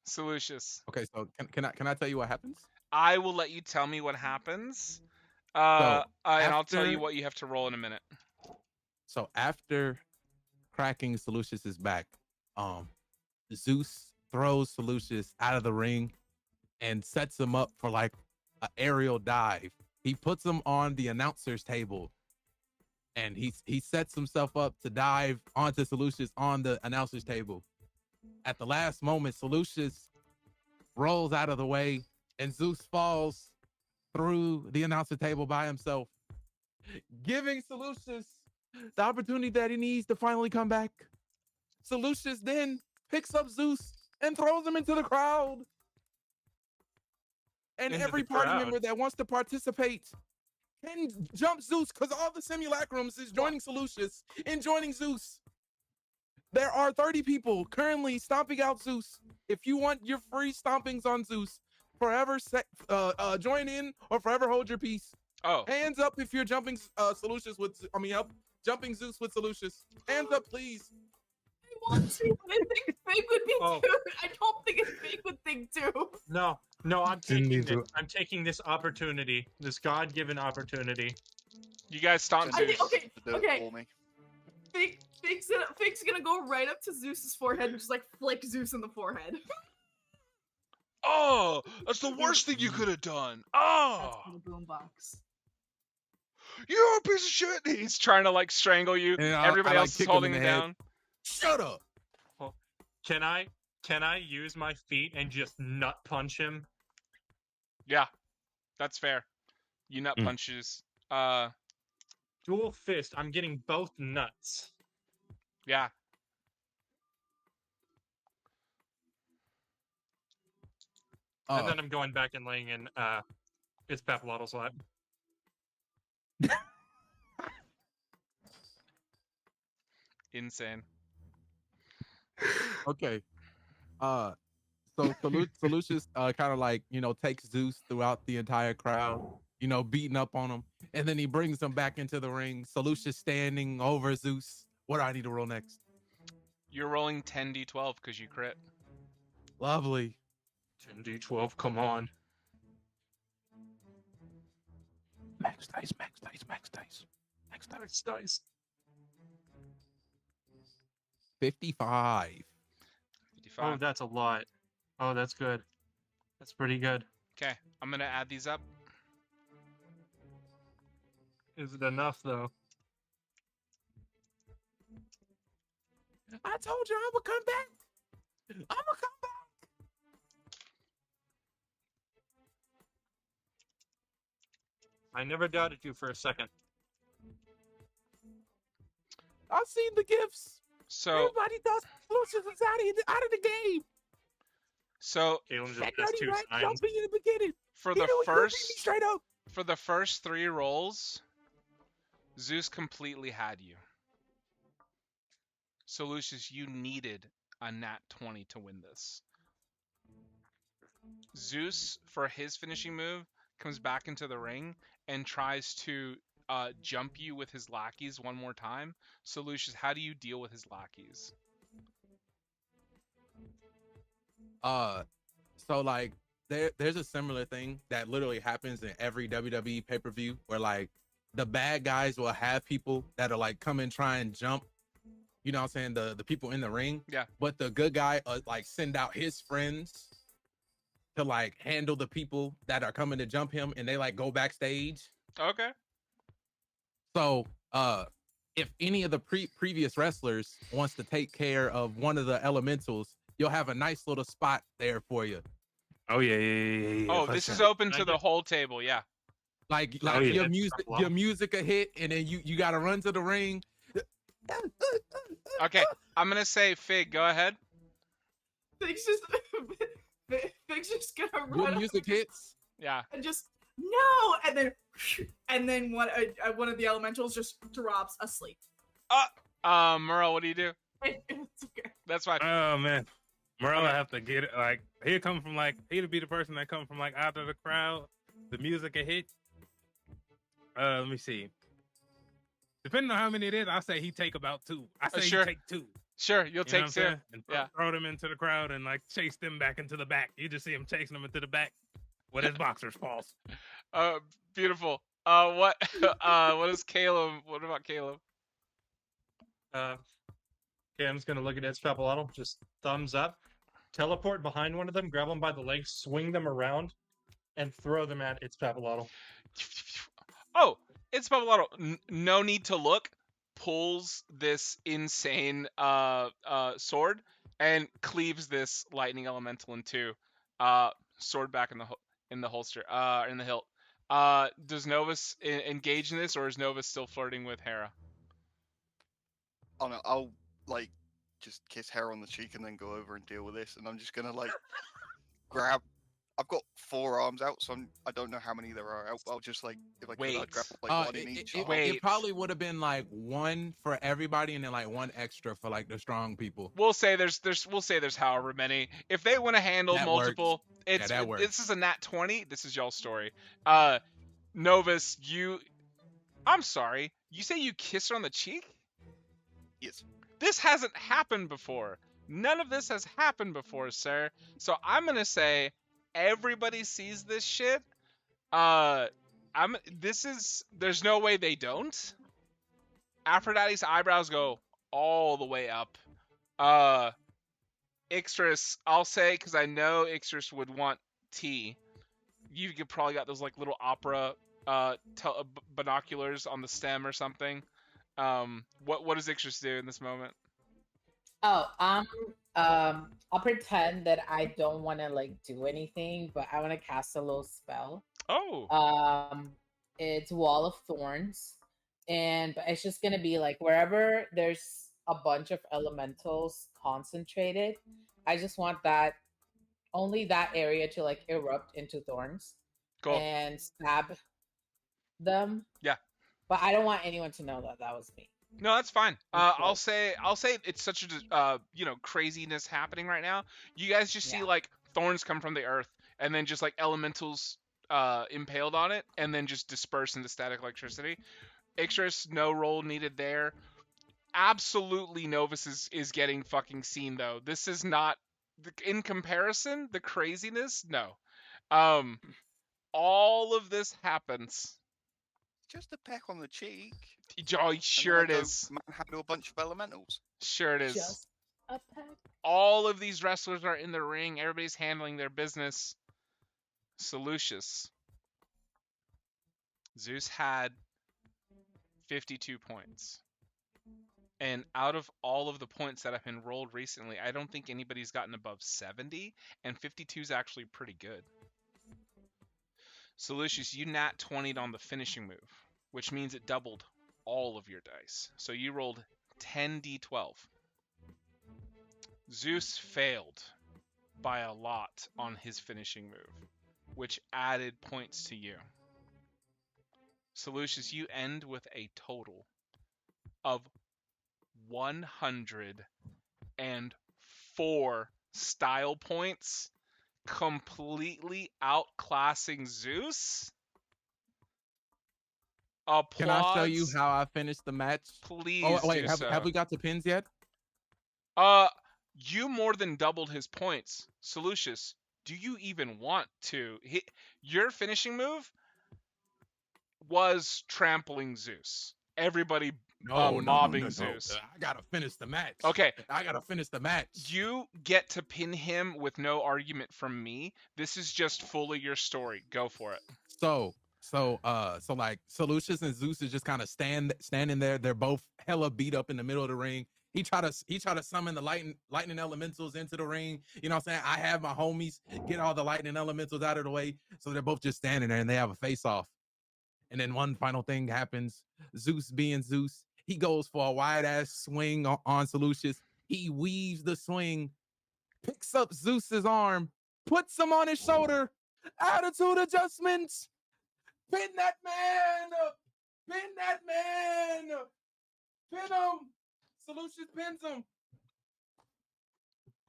Solutious. Okay, so can I tell you what happens? I will let you tell me what happens. And I'll tell you after- what you have to roll in a minute. So after cracking Solutious' back, Zeus throws Solutious out of the ring and sets him up for like an aerial dive. He puts him on the announcer's table and he sets himself up to dive onto Solutious on the announcer's table. At the last moment, Solutious rolls out of the way and Zeus falls through the announcer table by himself, giving Solutious the opportunity that he needs to finally come back. Solutious then picks up Zeus and throws him into the crowd. And Into every the party crowd. member that wants to participate can jump Zeus because all the simulacrums is joining Solutious and joining Zeus. There are 30 people currently stomping out Zeus. If you want your free stompings on Zeus, forever join in or forever hold your peace. Oh. Hands up if you're jumping Solutious with, jumping Zeus with Solutious. Hands up, please. I want to, but I think Fig would be Oh. too. I don't think Fig would think too. No, I'm Didn't taking need this. to- I'm taking this opportunity, this God-given opportunity. You guys stomp I Zeus. think, okay, Do it okay. for me. Fig's gonna go right up to Zeus's forehead and just like flick Zeus in the forehead. Oh, that's the worst thing you could have done. Oh, That's the boombox. you're a piece of shit. He's trying to like strangle you. And Everybody I, like, else is kick him holding in him the head. down. Shut up. Can I use my feet and just nut punch him? Yeah, that's fair. You nut Mm. punches. Dual fist. I'm getting both nuts. Yeah. And then I'm going back and laying in it's Papalotto's lap. Insane. Okay. So Solutious kind of like, takes Zeus throughout the entire crowd, beating up on him. And then he brings him back into the ring. Solutious standing over Zeus. What do I need to roll next? You're rolling 10d12 because you crit. Lovely. 10d12, come on. Max dice, max dice, max dice. Max dice. Nice, nice. 55. 55. Oh, that's a lot. Oh, that's good. That's pretty good. Okay, I'm gonna add these up. Is it enough, though? I told you I'm gonna come back. I'm gonna come back. I never doubted you for a second. I've seen the gifts. So, Everybody thought Solutious was out of the game. so Kalen just That has dirty 2 rat signs. jumping in the beginning. for He the knew he beat me first straight up. for the first 3 rolls, Zeus completely had you. So Lucius, you needed a nat 20 to win this. Zeus, for his finishing move, comes back into the ring and tries to jump you with his lackeys one more time. So Lucius, how do you deal with his lackeys? So like there's a similar thing that literally happens in every WWE pay-per-view where like the bad guys will have people that are like come and try and jump, you know what I'm saying, the people in the ring. Yeah. But the good guy like send out his friends to like handle the people that are coming to jump him, and they like go backstage. Okay. So if any of the previous wrestlers wants to take care of one of the elementals, you'll have a nice little spot there for you. Oh yeah. Oh, for this sure. is open to the whole table. Yeah. Like Oh, yeah. your music a hit, and then you got to run to the ring. Okay, I'm gonna say Fig. Go ahead. Fig's just gonna Your run music hits. Yeah. and just no, and then one of the elementals just drops asleep. Mor-el, what do you do? It's okay. That's fine. Oh man, Mor-el have to get it. Like he'd be the person that come from like out of the crowd. The music a hit. Let me see. Depending on how many it is, I say he take about 2. I say Sure. he take 2. Sure, you'll You know take what I'm 2. saying? And Yeah. throw them into the crowd and like chase them back into the back. You just see him chasing them into the back with his boxers false. Beautiful. What is Caleb? What about Caleb? Cam's gonna look at its Papalotl, just thumbs up, teleport behind one of them, grab them by the legs, swing them around, and throw them at its Papalotl. Oh, it's Papalotl. No need to look. Pulls this insane sword and cleaves this lightning elemental in 2. Sword back in the holster. In the hilt. Does Novus engage in this, or is Novus still flirting with Hera? Oh no, I'll like just kiss Hera on the cheek and then go over and deal with this. And I'm just gonna like grab. I've got 4 arms out, so I don't know how many there are out. I'll just like if I could, I'd grab like 1 in each. arm. It probably would have been like 1 for everybody, and then like 1 extra for like the strong people. We'll say there's however many. If they want to handle That multiple, works. That works. This is a nat 20. This is y'all's story. Novus, I'm sorry. You say you kiss her on the cheek? Yes. This hasn't happened before. None of this has happened before, sir. So I'm gonna say everybody sees this shit. There's no way they don't. Aphrodite's eyebrows go all the way up. Ixtris, I'll say, because I know Ixtris would want tea. You could probably got those like little opera binoculars on the stem or something. What does Ixtris do in this moment? Oh, I'll pretend that I don't want to like do anything, but I want to cast a little spell. Oh. It's Wall of Thorns, but it's just gonna be like wherever there's a bunch of elementals concentrated. I just want only that area to like erupt into thorns. Cool. And stab them. Yeah. But I don't want anyone to know that was me. No, that's fine. I'll say it's such a craziness happening right now. You guys just see like thorns come from the earth, and then just like elementals impaled on it, and then just disperse into static electricity. Ixtris, no roll needed there. Absolutely, Novus is getting fucking seen though. This is not in comparison. The craziness, no. All of this happens. Just a peck on the cheek. Oh, sure it is. Manhandle a bunch of elementals. Sure it is. Just a peck. All of these wrestlers are in the ring. Everybody's handling their business. Solutious. Zeus had 52 points. And out of all of the points that have been rolled recently, I don't think anybody's gotten above 70, and 52 is actually pretty good. Solutious, you nat 20'd on the finishing move, which means it doubled all of your dice. So you rolled 10d12. Zeus failed by a lot on his finishing move, which added points to you. Solutious, you end with a total of 104 style points, completely outclassing Zeus. Applause. Can I show you how I finished the match? Please. Oh wait, have we got the pins yet? You more than doubled his points. Solutious, do you even want to? Your finishing move was trampling Zeus. Everybody No, mobbing Zeus. I gotta finish the match. Okay. I gotta finish the match. You get to pin him with no argument from me. This is just fully your story. Go for it. So like Solutious and Zeus is just kind of standing there. They're both hella beat up in the middle of the ring. He try to summon the lightning elementals into the ring. You know what I'm saying? I have my homies get all the lightning elementals out of the way. So they're both just standing there and they have a face off. And then one final thing happens. Zeus being Zeus, he goes for a wide ass swing on Solutious. He weaves the swing, picks up Zeus's arm, puts him on his shoulder. Attitude adjustments. Pin that man! Pin that man! Pin him! Solutious pins him.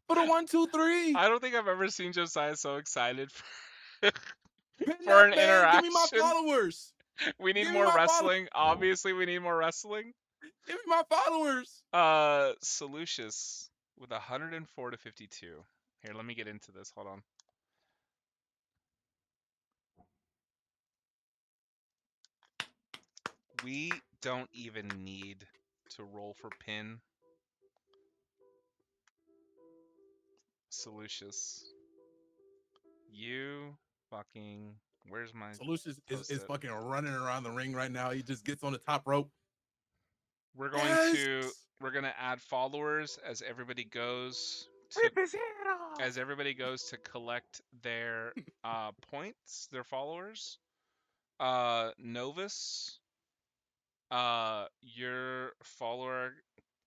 For the 1, 2, 3. I don't think I've ever seen Josiah so excited for, Pin for an that man. interaction. Give me my followers. We need Give me more my wrestling. Obviously, we need more wrestling. Give me my followers. Solutious with 104 to 52. Here, let me get into this. Hold on. We don't even need to roll for pin. Solutious. You fucking... Where's my... Solutious is Post-it. fucking running around the ring right now. He just gets on the top rope. We're going to... We're going to add followers as everybody goes to... As everybody goes to collect their points, their followers. Novus, your follower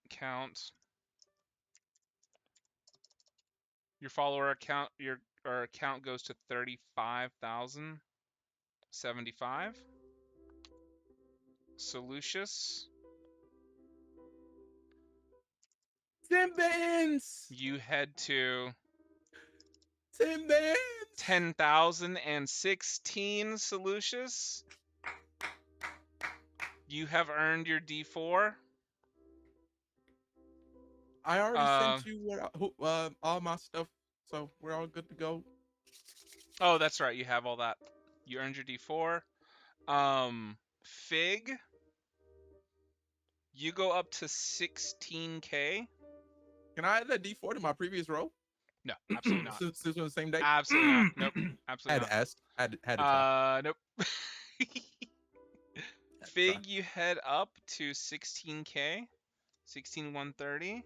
count, your account goes to 35,075. Solutious, Timbans. you head to Timbans. 10,016. Solutious, you have earned your D4. I already sent you all my stuff, so we're all good to go. Oh, that's right. You have all that. You earned your D4. Fig, you go up to 16K. Can I add that D4 to my previous row? No, absolutely not. Since on the same day? Absolutely not. Nope. I Absolutely had to ask. Had to not. Nope. try. Fig, you head up to 16K. 16,130.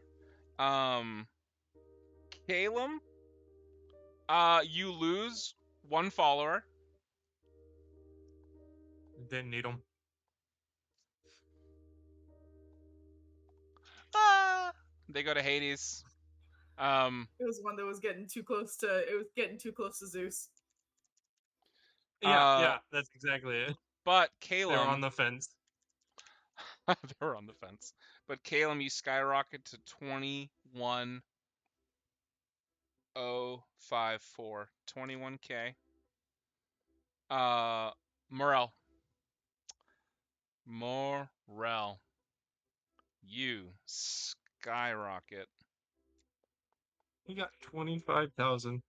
Calum, you lose one follower. Didn't need them. They go to Hades. It was one that was getting too close to. It was getting too close to Zeus. Yeah, that's exactly it. But They're Calum, on the fence. they're on the fence. But Calum, you skyrocket to 21,054. 21K. Mor-el, you skyrocket. You got 25,000.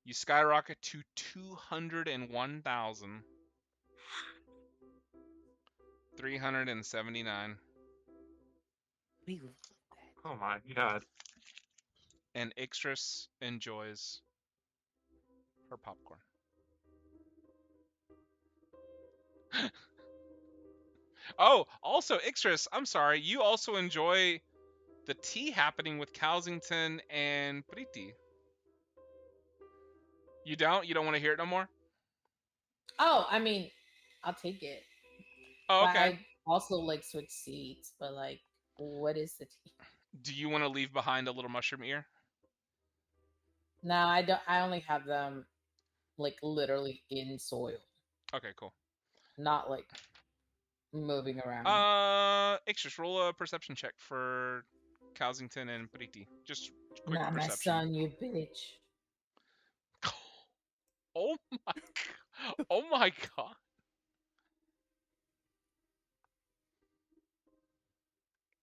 You skyrocket to 201,379. Oh my god. And Ixtris enjoys her popcorn. Oh, also Ixtris, I'm sorry, you also enjoy the tea happening with Calzington and Priti. You don't? You don't want to hear it no more? Oh, I mean, I'll take it. Oh, But okay. I also like switch seats, but like, what is the tea? Do you want to leave behind a little mushroom ear? No, I don't. I only have them like literally in soil, Okay, cool. not like moving around. Ixtris, roll a perception check for Calzington and Priti. Just quick Not my perception. son, you bitch. Oh my god. Oh my god.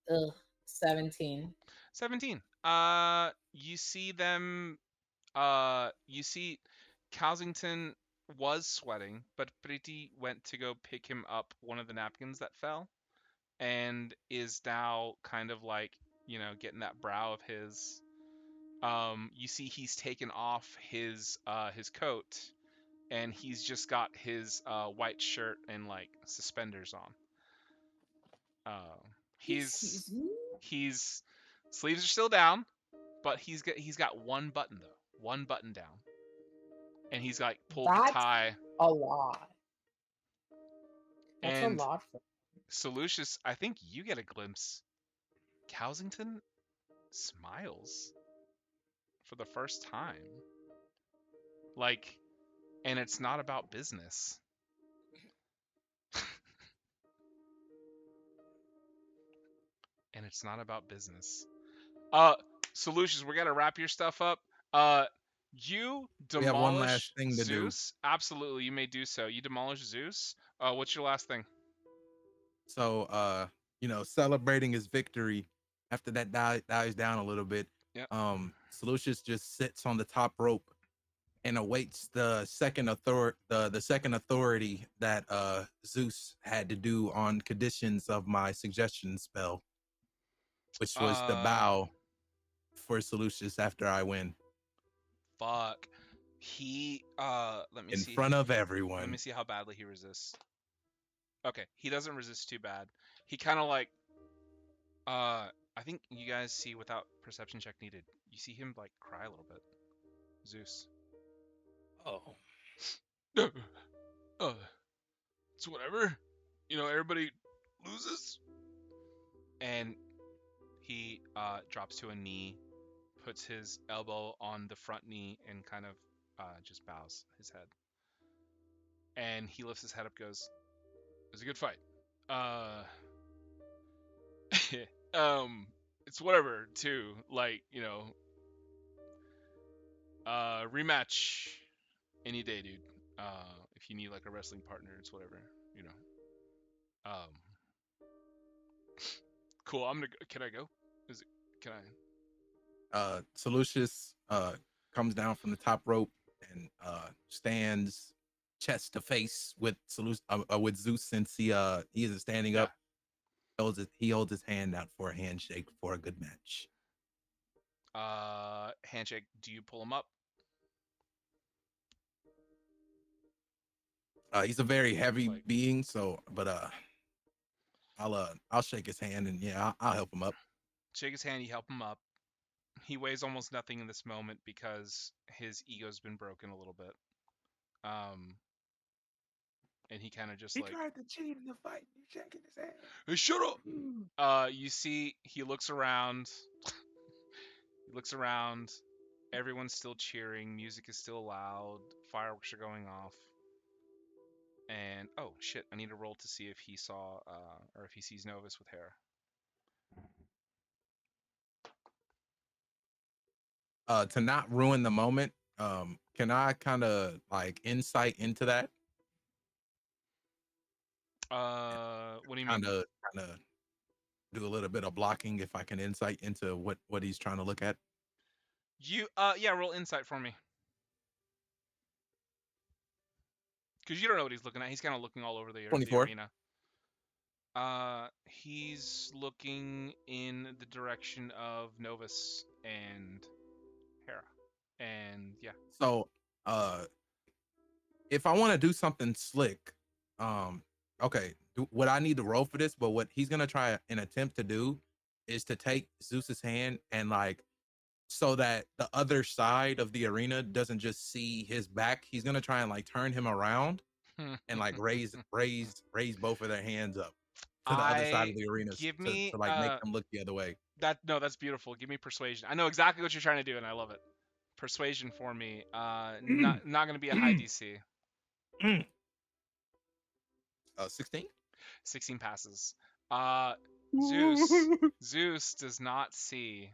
Ugh, 17. 17. You see them. You see Cousington was sweating, but Pretty went to go pick him up one of the napkins that fell, and is now kind of like, getting that brow of his. You see he's taken off his coat, and he's just got his white shirt and like suspenders on. Excuse me? He's sleeves are still down, but he's got one button though, one button down, and he's like pulled the That's tie. a lot. That's And a lot for Solutious, I think you get a glimpse. Cousington smiles for the first time. Like, and it's not about business. And it's not about business. Solutious, we're gonna wrap your stuff up. You We have one last demolish thing to do. Zeus. Absolutely, you may do so. You demolish Zeus. What's your last thing? So, celebrating his victory after that dies down a little bit. Yep. Solutious just sits on the top rope and awaits the second authority that Zeus had to do on conditions of my suggestion spell, which was the bow for Solutious after I win. Fuck. He let me in see. front of everyone. Let me see how badly he resists. Okay, he doesn't resist too bad. He kind of like I think you guys see without perception check needed. You see him like cry a little bit. Zeus. Oh. It's whatever. Everybody loses. And he drops to a knee, puts his elbow on the front knee, and kind of just bows his head. And he lifts his head up, goes, "It was a good fight. It's whatever too. Like, rematch any day, dude. If you need like a wrestling partner, it's whatever, Cool. Can I go? Can I? Solutious comes down from the top rope and stands chest to face with Zeus, since he isn't standing up. He holds his hand out for a handshake for a good match. Handshake. Do you pull him up? He's a very heavy being, but I'll shake his hand and I'll help him up. Shake his hand. You help him up. He weighs almost nothing in this moment because his ego's been broken a little bit. And he kind of just tried to cheat in the fight. You shaking his hand. Hey, shut up. You see, he looks around. Everyone's still cheering. Music is still loud. Fireworks are going off. And oh shit, I need to roll to see if he saw or if he sees Novus with Hera. To not ruin the moment, can I kind of like insight into that? What do you mean? mean? Kind of do a little bit of blocking if I can insight into what he's trying to look at. You roll insight for me. Because you don't know what he's looking at. He's kind of looking all over the 24. arena. He's looking in the direction of Novus and Hera. And yeah. So, if I want to do something slick, okay, what I need to roll for this, but what he's gonna try and attempt to do is to take Zeus's hand and like, so that the other side of the arena doesn't just see his back. He's gonna try and like turn him around and like raise both of their hands up to the other side of the arena to like make them look the other way. That's beautiful. Give me persuasion. I know exactly what you're trying to do, and I love it. Persuasion for me. Not gonna be a high DC. 16. 16 passes. Zeus does not see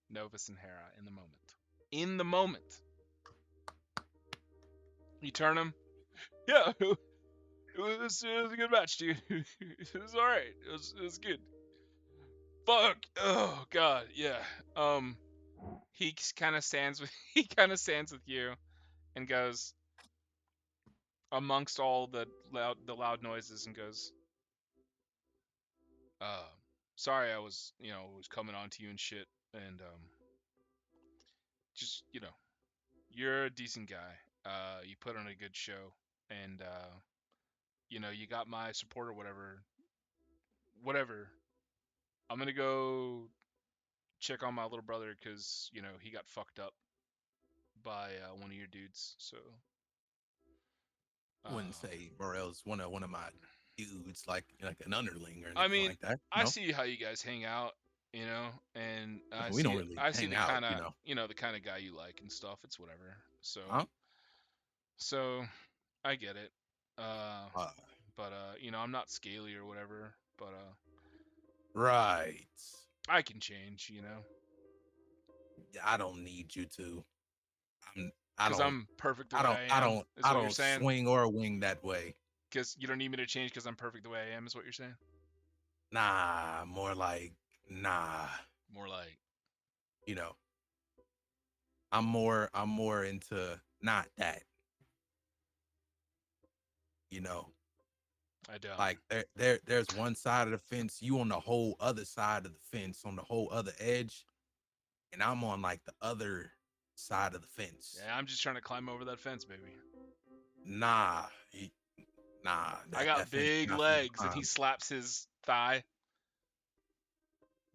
Novus and Hera in the moment. You turn him. Yeah, it was a good match, dude. It was all right. It was good. Fuck. Oh god. Yeah. He kind of stands with you and goes amongst all the loud noises and goes, sorry I was coming on to you and shit, and just you're a decent guy. You put on a good show, and you got my support or whatever. I'm gonna go check on my little brother because he got fucked up by one of your dudes. So I wouldn't say Mor-el's one of my dudes, like an underling or I anything mean, like that. I No, see how you guys hang out, and we don't really I see hang the out, kind of the kind of guy you like and stuff. It's whatever. So Huh? so I get it. Uh, But I'm not scaly or whatever. But right. I can change. I don't need you to. I Because don't. I'm perfect the I way don't. I I am. don't. Is I what you're don't saying? swing or wing that way. Because you don't need me to change because I'm perfect the way I am. Is what you're saying? Nah, more like nah. More like You know, I'm more into not that. You know, I don't. like there's one side of the fence, you on the whole other side of the fence, on the whole other edge, and I'm on like the other side of the fence. Yeah, I'm just trying to climb over that fence, baby. Nah, nah. I got that fence is big not for you to legs, and he climb. slaps his thigh.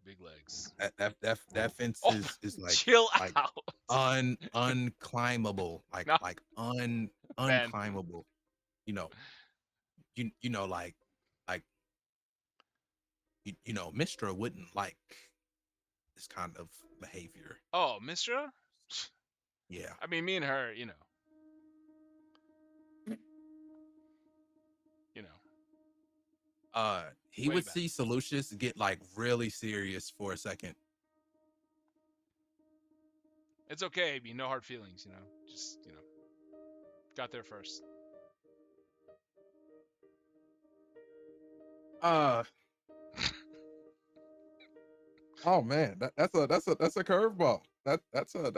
Big legs. That fence Oh, is chill like out. unclimbable, No, like Ben. unclimbable. You know, you know like Mistra wouldn't like this kind of behavior. Oh, Mistra? Yeah. I mean, me and her, you know. He Way would back. see Solutious get like really serious for a second. It's okay, I mean, no hard feelings, Just, got there first. Oh man, that's a curveball. That's a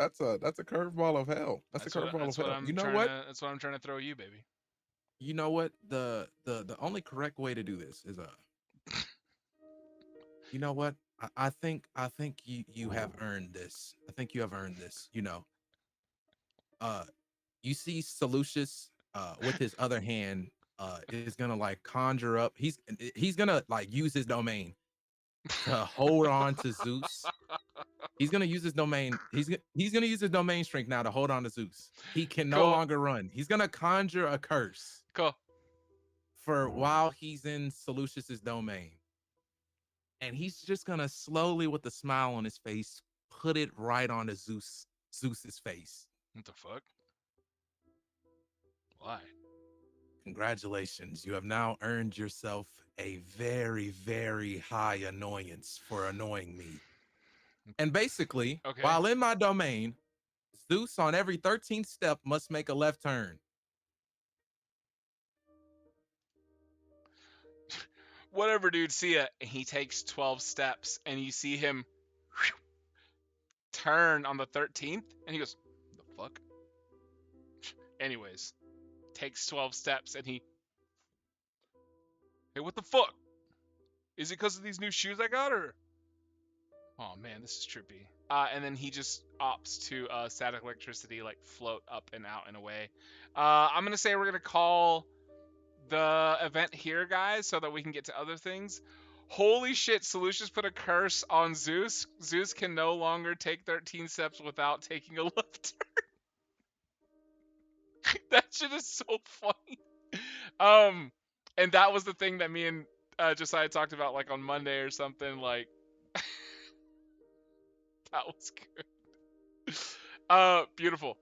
curveball of hell. That's a curveball of hell. You know what? That's what I'm trying to throw you, baby. You know what? The only correct way to do this is you know what? I think you have earned this. I think you have earned this. You see Solutious with his other hand is gonna like conjure up. He's gonna like use his domain to hold on to Zeus. He's gonna use his domain. He's gonna use his domain strength now to hold on to Zeus. He can no longer run. He's gonna conjure a curse. Cool. For while he's in Solutious's domain. And he's just gonna slowly, with a smile on his face, put it right onto Zeus's face. What the fuck? Why? Congratulations. You have now earned yourself a very, very high annoyance for annoying me. And basically, while in my domain, Zeus on every 13th step must make a left turn. Whatever, dude. See ya. He takes 12 steps, and you see him turn on the 13th, and he goes, "The fuck?" Anyways, takes 12 steps, and he, "Hey, what the fuck? Is it because of these new shoes I got, or?" Oh man, this is trippy. And then he just opts to static electricity, like float up and out and away. I'm gonna say we're gonna call the event here, guys, so that we can get to other things. Holy shit, Solutious put a curse on Zeus. Zeus can no longer take 13 steps without taking a left turn. That shit is so funny. And that was the thing that me and Josiah talked about like on Monday or something. Like, that was good. Beautiful.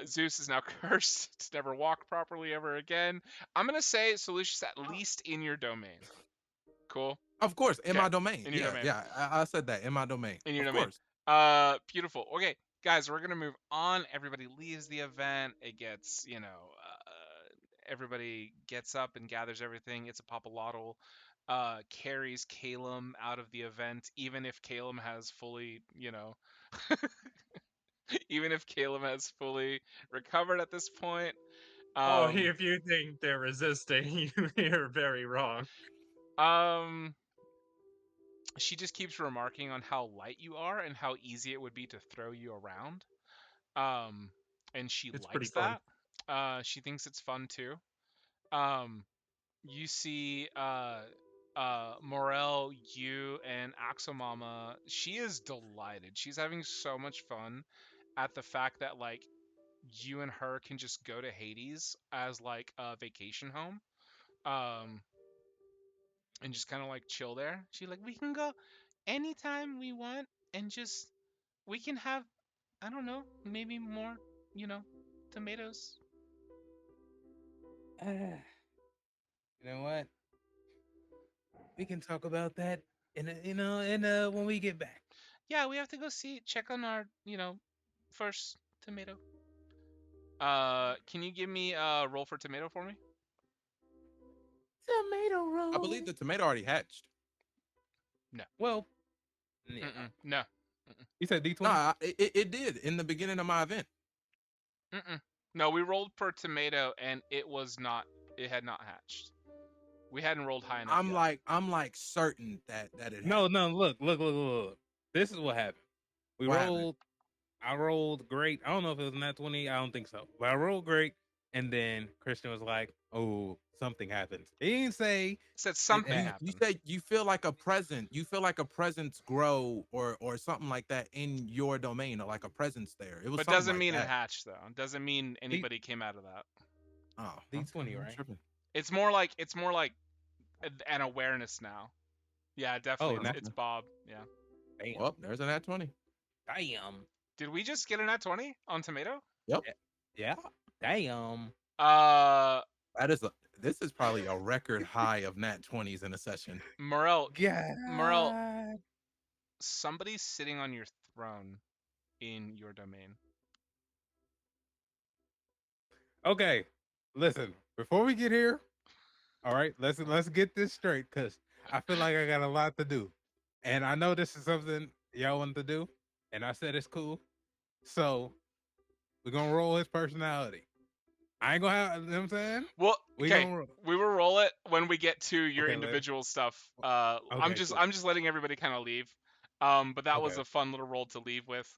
Zeus is now cursed to never walk properly ever again. I'm gonna say Solutious at least in your domain. Cool. Of course, in my domain. In your domain. Yeah, I said that, in my domain. In your of domain. course. Beautiful. Okay, guys, we're gonna move on. Everybody leaves the event. It gets, everybody gets up and gathers everything. It's a papalotl. carries Calum out of the event, even if Calum has fully, even if Calum has fully recovered at this point. If you think they're resisting, you're very wrong. She just keeps remarking on how light you are and how easy it would be to throw you around. And she It's pretty likes fun. that. She thinks it's fun too. You see Mor-el, you, and Axomama. She is delighted. She's having so much fun at the fact that like you and her can just go to Hades as like a vacation home. And just kind of like chill there. She's like, we can go anytime we want and just we can have, I don't know, maybe more, tomatoes. You know what? We can talk about that when we get back. Yeah, we have to go check on our, first tomato. Can you give me a roll for tomato for me? Tomato roll. I believe the tomato already hatched. No. Well, yeah. No. You said D20? Nah, it did in the beginning of my event. No, we rolled per tomato and it had not hatched. We hadn't rolled high enough yet. I'm like certain that it No, happened. look. This is what happened. I rolled great. I don't know if it was nat 20. I don't think so. But I rolled great. And then Christian was like, oh, something happens. He didn't say. Said something You happened. said you feel like a present. You feel like a presence grow or something like that in your domain, or like a presence there. It was But something doesn't like mean that. it hatched though. It doesn't mean anybody came out of that. Oh, D20, right? Tripping. It's more like an awareness now. Yeah, definitely. It's Bob. Yeah. Damn. Well, there's a nat 20. Damn. Did we just get a nat 20 on tomato? Yep. Yeah. Damn. This is probably a record high of nat 20s in a session. Mor-el. Yeah. Mor-el. Somebody's sitting on your throne in your domain. Okay. Listen, before we get here, all right, let's get this straight, because I feel like I got a lot to do. And I know this is something y'all want to do, and I said it's cool. So we're gonna roll his personality. I ain't gonna have, you know what I'm saying? Well, okay, we will roll it when we get to your individual stuff. I'm just letting everybody kind of leave. But that was a fun little roll to leave with.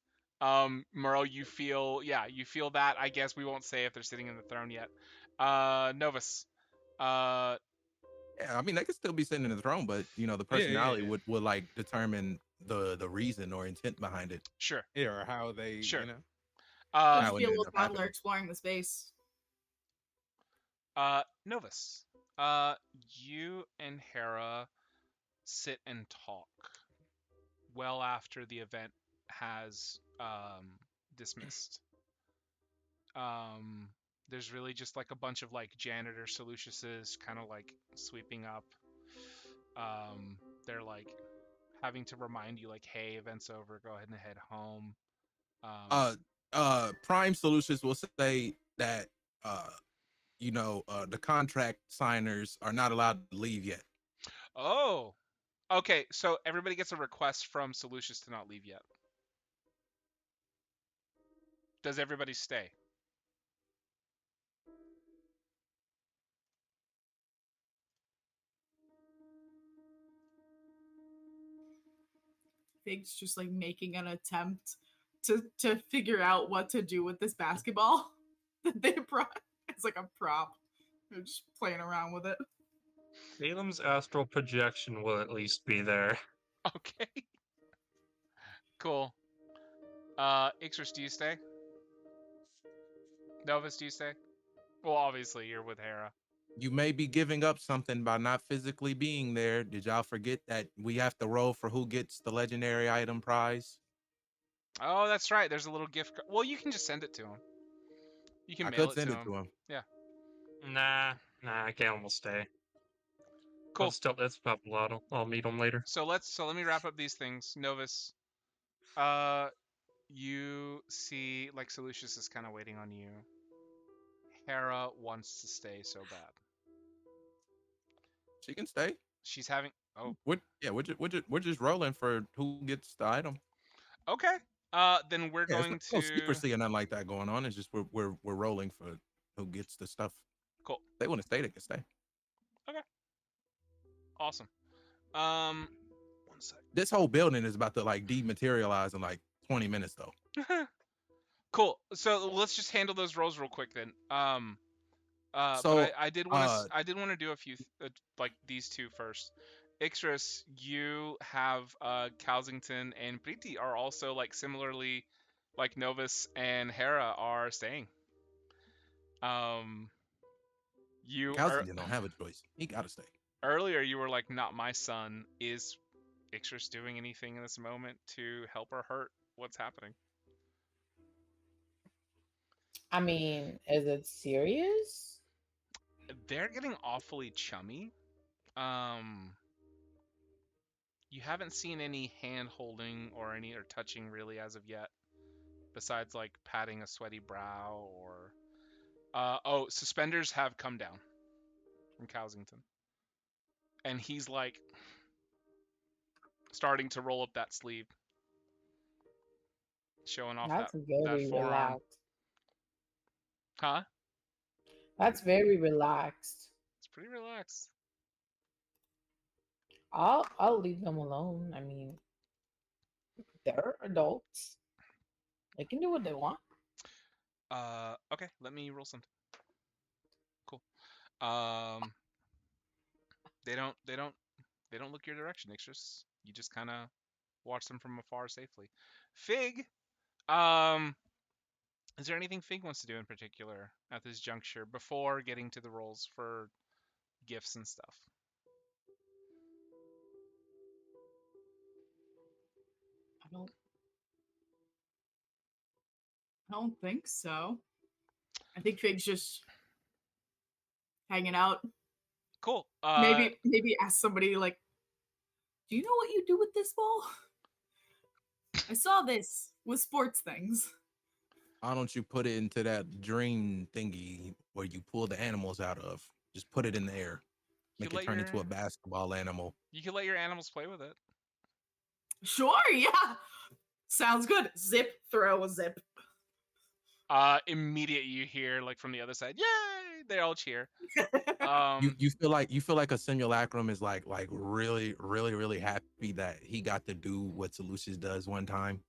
Mor-el, you feel that. I guess we won't say if they're sitting in the throne yet. Novus. Yeah, I mean, they could still be sitting in the throne, but the personality would like determine the reason or intent behind it. Sure. Yeah, or how they, I feel with Butler exploring the space. Novus. You and Hera sit and talk well after the event has dismissed. There's really just like a bunch of like janitor Solutiouses kind of like sweeping up. They're like having to remind you like, hey, event's over, go ahead and head home. Prime Solutions will say that the contract signers are not allowed to leave yet. Oh, okay. So everybody gets a request from Solutious to not leave yet. Does everybody stay? Fig's just like making an attempt to figure out what to do with this basketball that they brought. It's like a prop. They're just playing around with it. Salem's astral projection will at least be there. Okay. Cool. Ixris, do you stay? Novus, do you stay? Well, obviously you're with Hera. You may be giving up something by not physically being there. Did y'all forget that we have to roll for who gets the legendary item prize? Oh, that's right. There's a little gift card. Well, you can just send it to him. You can mail it to him. Yeah. Nah, I can't almost stay. Cool. That's Papalato. I'll meet him later. So let me wrap up these things. Novus, you see like Solutious is kind of waiting on you. Hera wants to stay so bad. She can stay. She's having. Oh, We're just rolling for who gets the item. okay. Then we're Yeah, it's going no to. secrecy or nothing like that going on. It's just we're rolling for who gets the stuff. Cool. If they want to stay, they can stay. Okay. Awesome. One sec. This whole building is about to like dematerialize in like 20 minutes though. Cool. So let's just handle those rolls real quick then. So, but I did want to do a few like these two first. Ixris, you have Calsington and Priti are also like similarly, like Novus and Hera are staying. You are Calcium don't have a choice. He gotta stay. earlier you were like, not my son. Is Ixris doing anything in this moment to help or hurt what's happening? I mean, is it serious? They're getting awfully chummy. You haven't seen any hand holding or any touching really as of yet, besides like patting a sweaty brow or oh, suspenders have come down from Cowsington. And he's like starting to roll up that sleeve. Showing off That's that very forearm. relaxed. Huh? That's very relaxed. It's pretty relaxed. I'll leave them alone. I mean, they're adults. They can do what they want. Okay, let me roll something. Cool. They don't look your direction, Ixris. You just kind of watch them from afar safely. Fig, is there anything Fig wants to do in particular at this juncture before getting to the rolls for gifts and stuff? I don't think so. I think Fig's just hanging out. Cool. Maybe ask somebody like, do you know what you do with this ball? I saw this with sports things. Why don't you put it into that dream thingy where you pull the animals out of? Just put it in the air. Make it turn into a basketball animal. You can let your animals play with it. Sure, yeah. Sounds good. Zip, throw a zip. Immediately you hear like from the other side, yay! They all cheer. You feel like a simulacrum is like really happy that he got to do what Solutious does one time.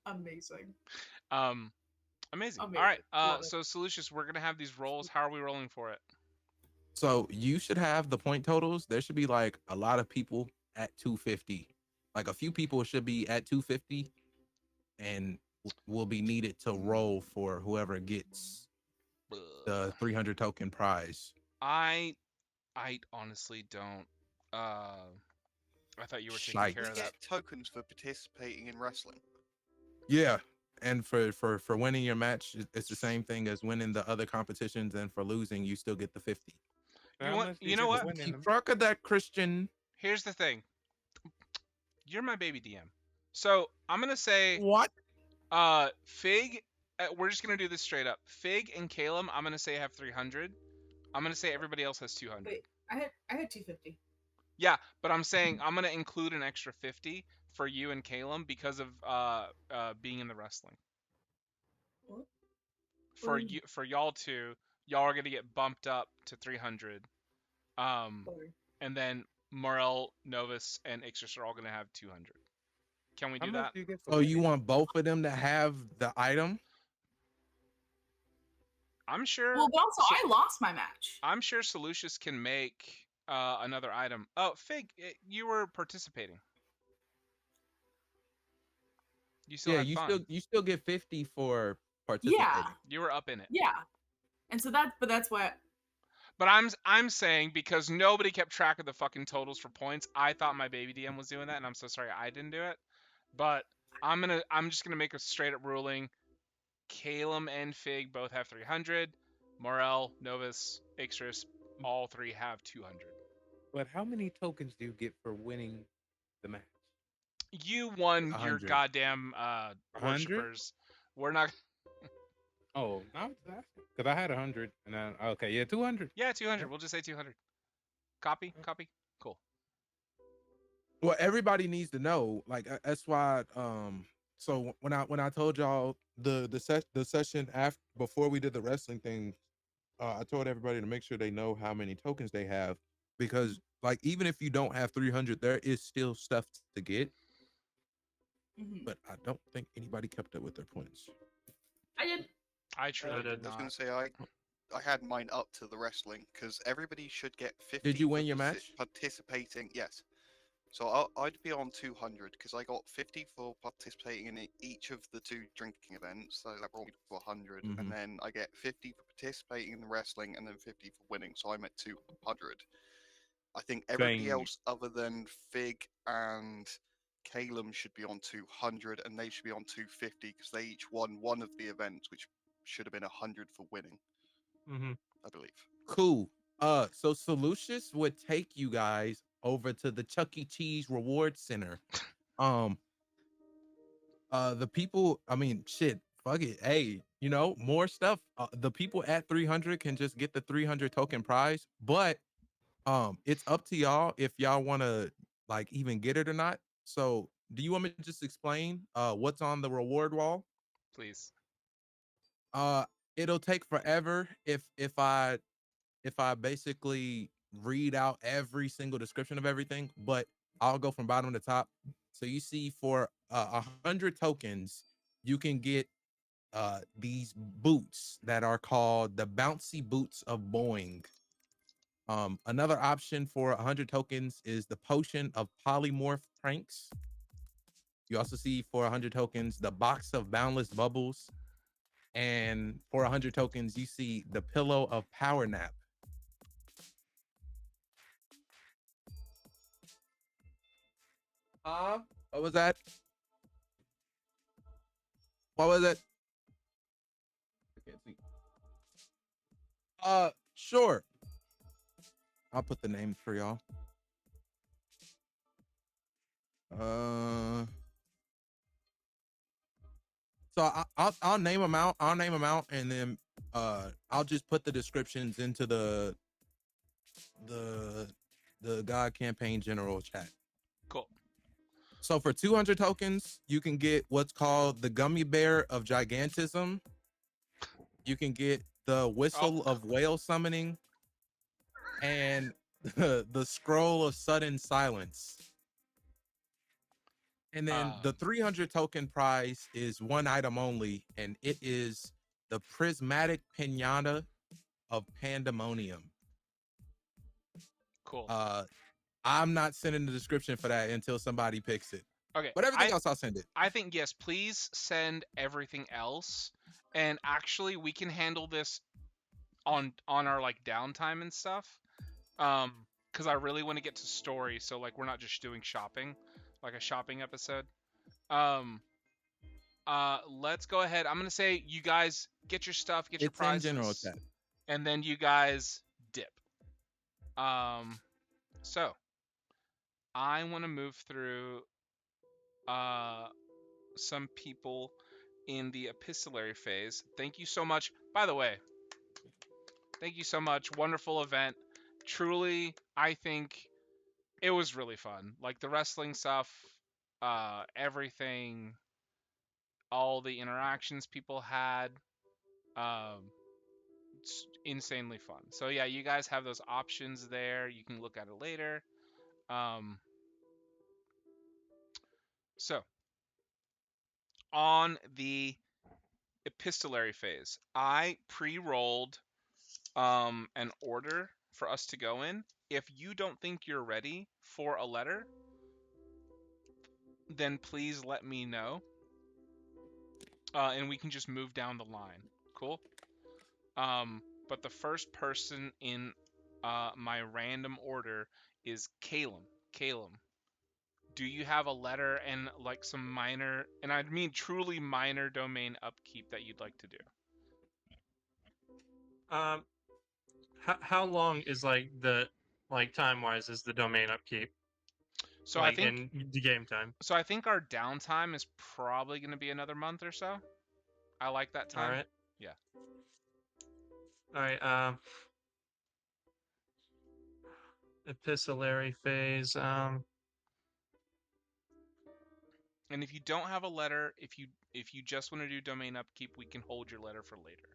Amazing. Amazing. All right. So Solutious, we're gonna have these rolls. How are we rolling for it? So you should have the point totals. There should be like a lot of people at 250. Like a few people should be at 250, and will be needed to roll for whoever gets the 300 token prize. I honestly don't. I thought you were taking care of that. Tokens for participating in wrestling. Yeah, and for winning your match, it's the same thing as winning the other competitions, and for losing, you still get the 50. You know what? Keep track of that, Christian. Here's the thing. You're my baby DM, so I'm gonna say what? Fig. We're just gonna do this straight up. Fig and Caleb, I'm gonna say have 300. I'm gonna say everybody else has 200. Wait, I had 250. Yeah, but I'm saying I'm gonna include an extra 50 for you and Caleb because of being in the wrestling. What? For y'all two, y'all are gonna get bumped up to 300. And then Mor-el, Novus, and Ixris are all gonna have 200. Can we do that? Oh, you want both of them to have the item? I'm sure. Well, but also I lost my match. I'm sure Solutious can make another item. Oh, Fig, you were participating. You still had fun. you still get 50 for participating. Yeah, you were up in it. Yeah, and so that's why. But I'm saying because nobody kept track of the fucking totals for points, I thought my baby DM was doing that, and I'm so sorry I didn't do it. But I'm just gonna make a straight up ruling. Caleb and Fig both have 300. Mor-el, Novus, Ixris, all three have 200. But how many tokens do you get for winning the match? You won 100. your goddamn worshippers. We're not. Oh, no, because I had 100, and then okay, yeah, 200. Yeah, 200. We'll just say 200. Copy. Well, everybody needs to know. Like that's why. So when I told y'all the session after before we did the wrestling thing, I told everybody to make sure they know how many tokens they have because like even if you don't have 300, there is still stuff to get. But I don't think anybody kept up with their points. I did. I truly did I was going not. to say I had mine up to the wrestling because everybody should get 50. Did you for win your match? Participating, yes. So I'd be on 200 because I got 50 for participating in each of the 2 drinking events. So that brought me to 100, Mhm. and then I get 50 for participating in the wrestling, and then 50 for winning. So I'm at 200. I think everybody Dang. else other than Fig and Calum should be on 200, and they should be on 250 because they each won one of the events, which should have been 100 for winning, Mm-hmm. I believe. Cool. So Solutious would take you guys over to the Chuck E. Cheese Reward Center. Um, the people, I mean, shit, fuck it. Hey, more stuff. The people at 300 can just get the 300 token prize, but it's up to y'all if y'all want to like even get it or not. So, do you want me to just explain what's on the reward wall? Please. Uh, it'll take forever if I basically read out every single description of everything, but I'll go from bottom to top. So you see for 100 tokens, you can get these boots that are called the bouncy boots of Boeing. Another option for 100 tokens is the potion of polymorph pranks. You also see for 100 tokens the box of boundless bubbles, and for 100 tokens you see the pillow of power nap. What was that? What was it? I can't see. Sure. I'll put the names for y'all. Uh, so I'll name them out. I'll name them out, and then I'll just put the descriptions into the God Campaign General chat. Cool. So for 200 tokens, you can get what's called the Gummy Bear of Gigantism. You can get the Whistle of Whale Summoning, and the Scroll of Sudden Silence. And then the 300 token prize is one item only, and it is the Prismatic Pinata of Pandemonium. Cool. I'm not sending the description for that until somebody picks it. Okay. But everything else, I'll send it. I think yes. Please send everything else, and actually, we can handle this on our like downtime and stuff. Because I really want to get to story, so like we're not just doing shopping, like a shopping episode. Let's go ahead. I'm gonna say you guys get your stuff, get your prizes, in general chat, and then you guys dip. So I want to move through some people in the epistolary phase. Thank you so much. By the way, thank you so much. Wonderful event. Truly, I think it was really fun. Like the wrestling stuff, everything, all the interactions people had. It's insanely fun. So yeah, you guys have those options there. You can look at it later. So on the epistolary phase, I pre-rolled an order for us to go in. If you don't think you're ready for a letter, then please let me know. And we can just move down the line. Cool? But the first person in my random order is Calum. Calum, do you have a letter and like some minor, and I mean truly minor domain upkeep that you'd like to do? How long is like the time wise is the domain upkeep? So like I think in the game time. So I think our downtime is probably going to be another month or so. I like that time. All right. Yeah. All right. Epistolary phase. And if you don't have a letter, if you just want to do domain upkeep, we can hold your letter for later.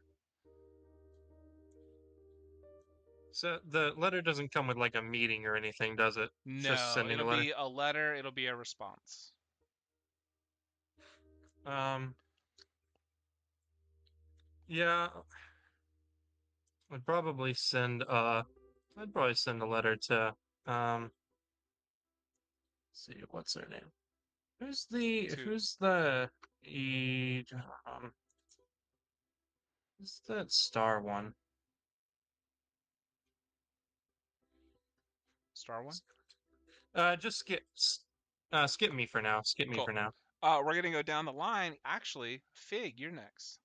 So the letter doesn't come with like a meeting or anything, does it? It's just No, sending a it'll letter. be a letter. It'll be a response. Yeah, I'd probably send a letter to let's see, what's their name? Who's the To who's the who's that star one? Star One. Just skip me for now. Skip me Cool. for now. We're gonna go down the line. Actually, Fig, you're next.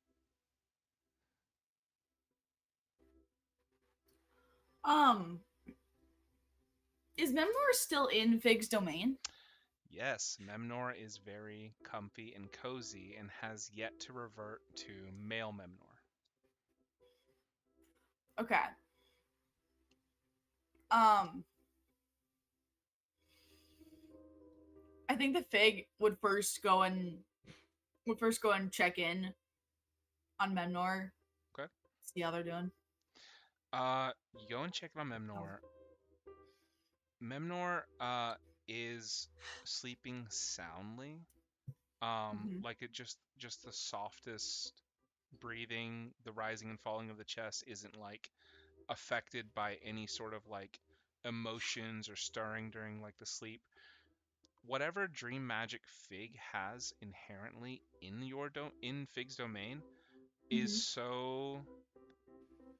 Is Memnor still in Fig's domain? Yes, Memnor is very comfy and cozy and has yet to revert to male Memnor. Okay. I think the Fig would first go and check in on Memnor. Okay. See how they're doing. You go and check on Memnor. Memnor is sleeping soundly. Like it just the softest breathing, the rising and falling of the chest isn't like affected by any sort of like emotions or stirring during like the sleep. Whatever dream magic Fig has inherently in in Fig's domain is so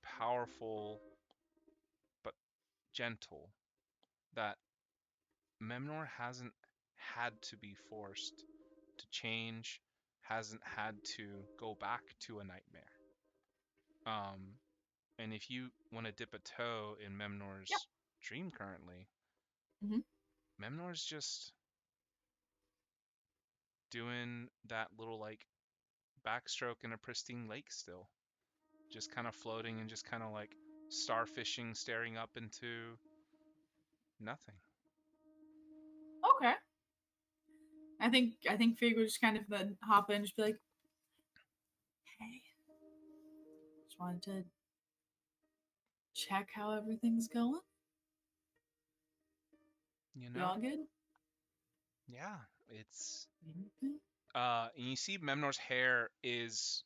powerful but gentle that Memnor hasn't had to be forced to change, hasn't had to go back to a nightmare. And if you want to dip a toe in Memnor's dream currently, Memnor's just doing that little like backstroke in a pristine lake still. Just kind of floating and just kind of like starfishing, staring up into nothing. Okay. I think Fig would just kind of then hop in and just be like, hey. Just wanted to check how everything's going. You know? You all good? Yeah, it's and you see Memnor's hair is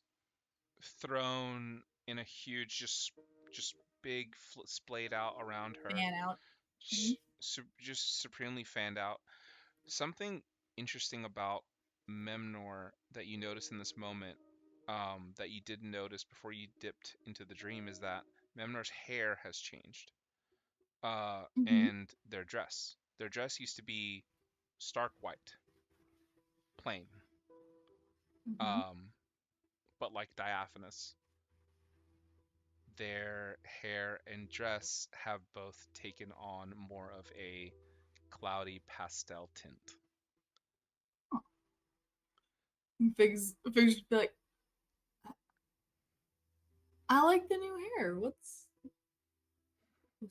thrown in a huge just big splayed out around her. Fan out. Just supremely fanned out. Something interesting about Memnor that you notice in this moment, that you didn't notice before you dipped into the dream, is that Memnor's hair has changed. And their dress. Their dress used to be stark white, plain, but like diaphanous. Their hair and dress have both taken on more of a cloudy pastel tint. Fig's just be like, I like the new hair. What's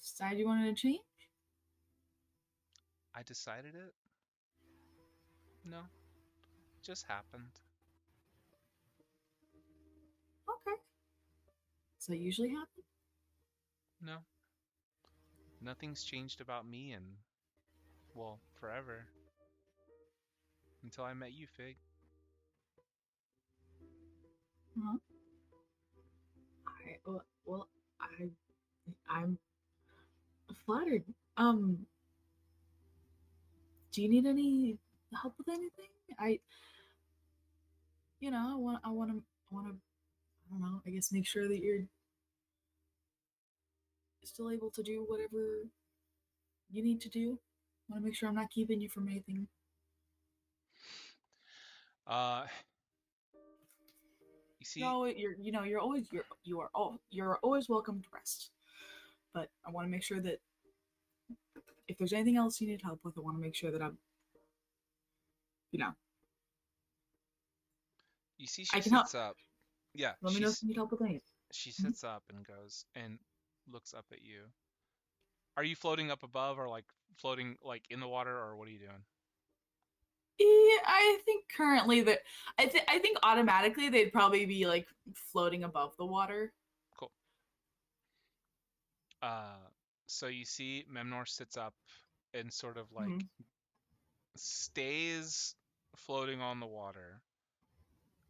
side you wanted to change? I decided it. No, just happened. Okay. Does that usually happen? No. Nothing's changed about me in, well, forever. Until I met you, Fig. Uh-huh. Well, I'm flattered. Do you need any help with anything? I want to, I don't know, I guess make sure that you're still able to do whatever you need to do. I want to make sure I'm not keeping you from anything. You see, you're always welcome to rest. But I want to make sure that if there's anything else you need help with, I want to make sure that I'm, You see, she sits up. Yeah. Let me know if you need help with anything. She sits up and goes and looks up at you. Are you floating up above, or like floating like in the water, or what are you doing? Yeah, I think currently that I think automatically they'd probably be like floating above the water. Cool. So you see Memnor sits up and sort of like stays floating on the water.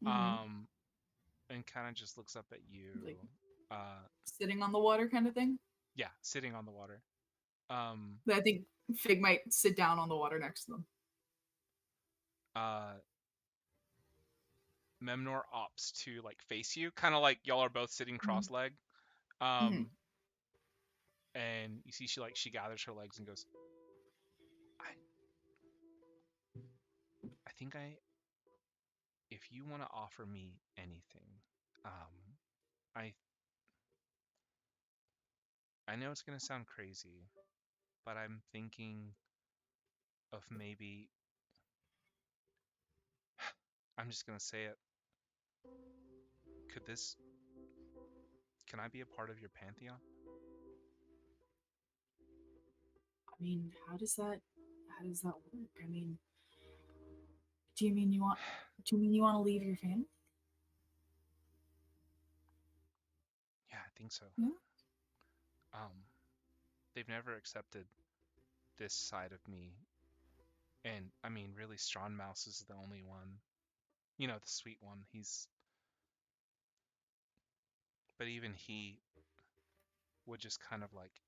Mhm. And kind of just looks up at you. Like Uh, sitting on the water kind of thing. yeah, sitting on the water. But I think Fig might sit down on the water next to them. Memnor opts to like face you, kind of like y'all are both sitting cross-legged. And you see she gathers her legs and goes, I think if you want to offer me anything, I know it's gonna sound crazy, but I'm thinking of maybe I'm just gonna say it. Can I be a part of your pantheon? I mean, how does that work? I mean, do you mean you want to leave your family? Yeah, I think so. Yeah. They've never accepted this side of me. And I mean, really, Strawn Mouse is the only one. You know, the sweet one. But even he would just kind of like,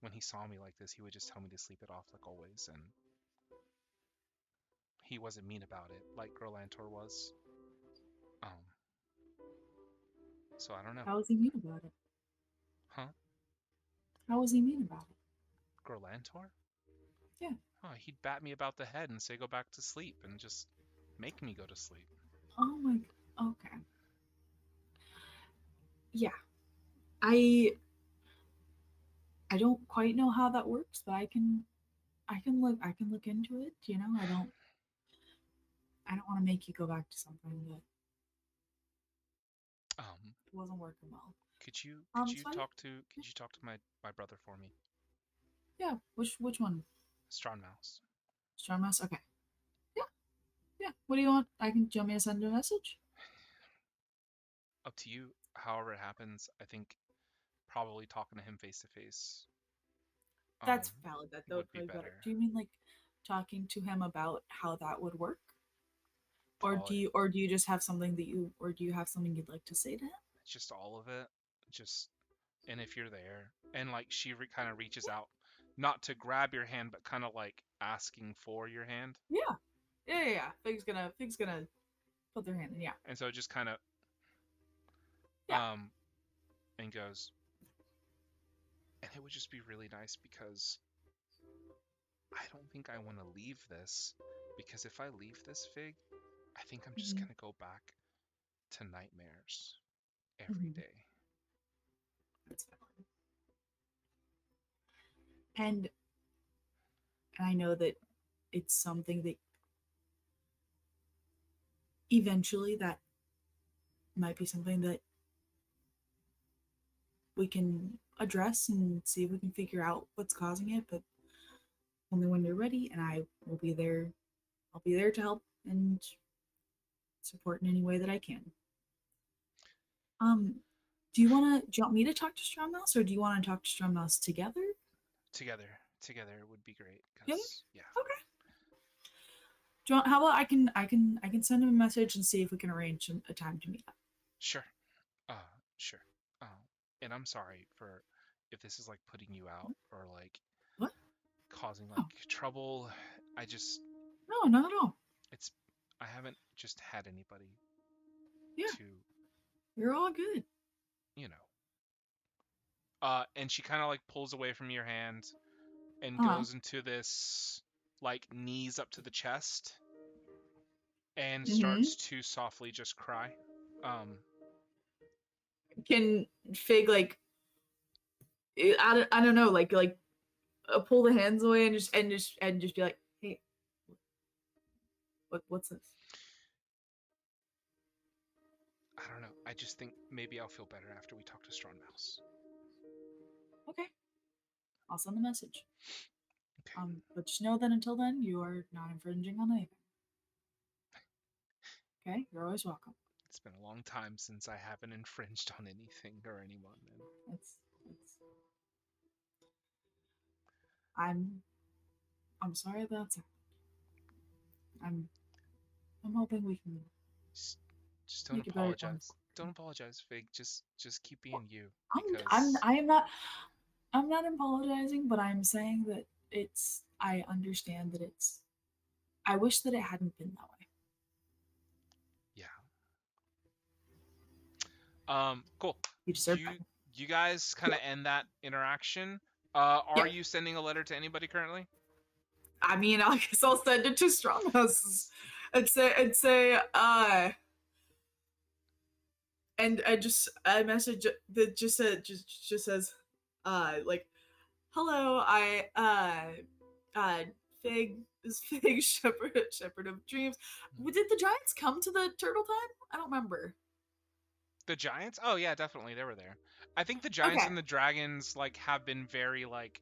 when he saw me like this, he would just tell me to sleep it off like always. And he wasn't mean about it like Grolantor was. So I don't know. How was he mean about it? Huh? How was he mean about it? Grolantor? Yeah. Oh, he'd bat me about the head and say go back to sleep and just make me go to sleep. Oh my. Okay. Yeah. I don't quite know how that works, but I can look into it. You know, I don't want to make you go back to something that wasn't working well. Could you Fine. talk to my brother for me? Yeah. Which one? Strawn Mouse. Strong Mouse. Okay. Yeah. Yeah. What do you want? Do you want me to send a message? Up to you. However it happens, I think probably talking to him face to face. That's valid. That would be probably better. Do you mean like talking to him about how that would work? Or do you just have something do you have something you'd like to say to him? Just all of it. And if you're there, and like she kind of reaches out, not to grab your hand, but kind of like asking for your hand. Yeah. Fig's gonna put their hand in. Yeah. And so just kind of, and goes, and it would just be really nice because I don't think I want to leave this, because if I leave this, Fig, I think I'm just gonna go back to nightmares every day. That's valid. And I know that it's something that eventually that might be something that we can address and see if we can figure out what's causing it, but only when you're ready, and I will be there. I'll be there to help and support in any way that I can. Do you want me to talk to Strong Mouse, or do you want to talk to Strong Mouse together? Together would be great. Yeah. Yeah. Okay. How about I can send him a message and see if we can arrange a time to meet up. Sure. Sure. And I'm sorry for if this is like putting you out or like what causing like trouble. No, not at all. I haven't just had anybody. Yeah. You're all good. You know. And she kind of like pulls away from your hand and goes into this like knees up to the chest and starts to softly just cry. Can Fig like I don't know, like pull the hands away and just be like, hey, what's this? I don't know. I just think maybe I'll feel better after we talk to Strong Mouse. Okay. I'll send the message. Okay. But just know that until then, you are not infringing on anything. Okay, you're always welcome. It's been a long time since I haven't infringed on anything or anyone. And It's I'm sorry that's happened. I'm hoping we can just don't make it better going apologize. Don't apologize, Fig. Just keep being you. forward. Because I'm not apologizing, but I'm saying that I understand that I wish that it hadn't been that way. yeah. Cool. You deserve better. You guys kind of end that interaction. Are Yeah. you sending a letter to anybody currently? I mean, I guess I'll send it to Stronghouse and say, and I message that just says, like, hello, Fig is Fig, Shepherd of Dreams. Did the Giants come to the Turtle Time? I don't remember. The Giants? Oh yeah, definitely they were there. I think the Giants Okay. and the Dragons like have been very like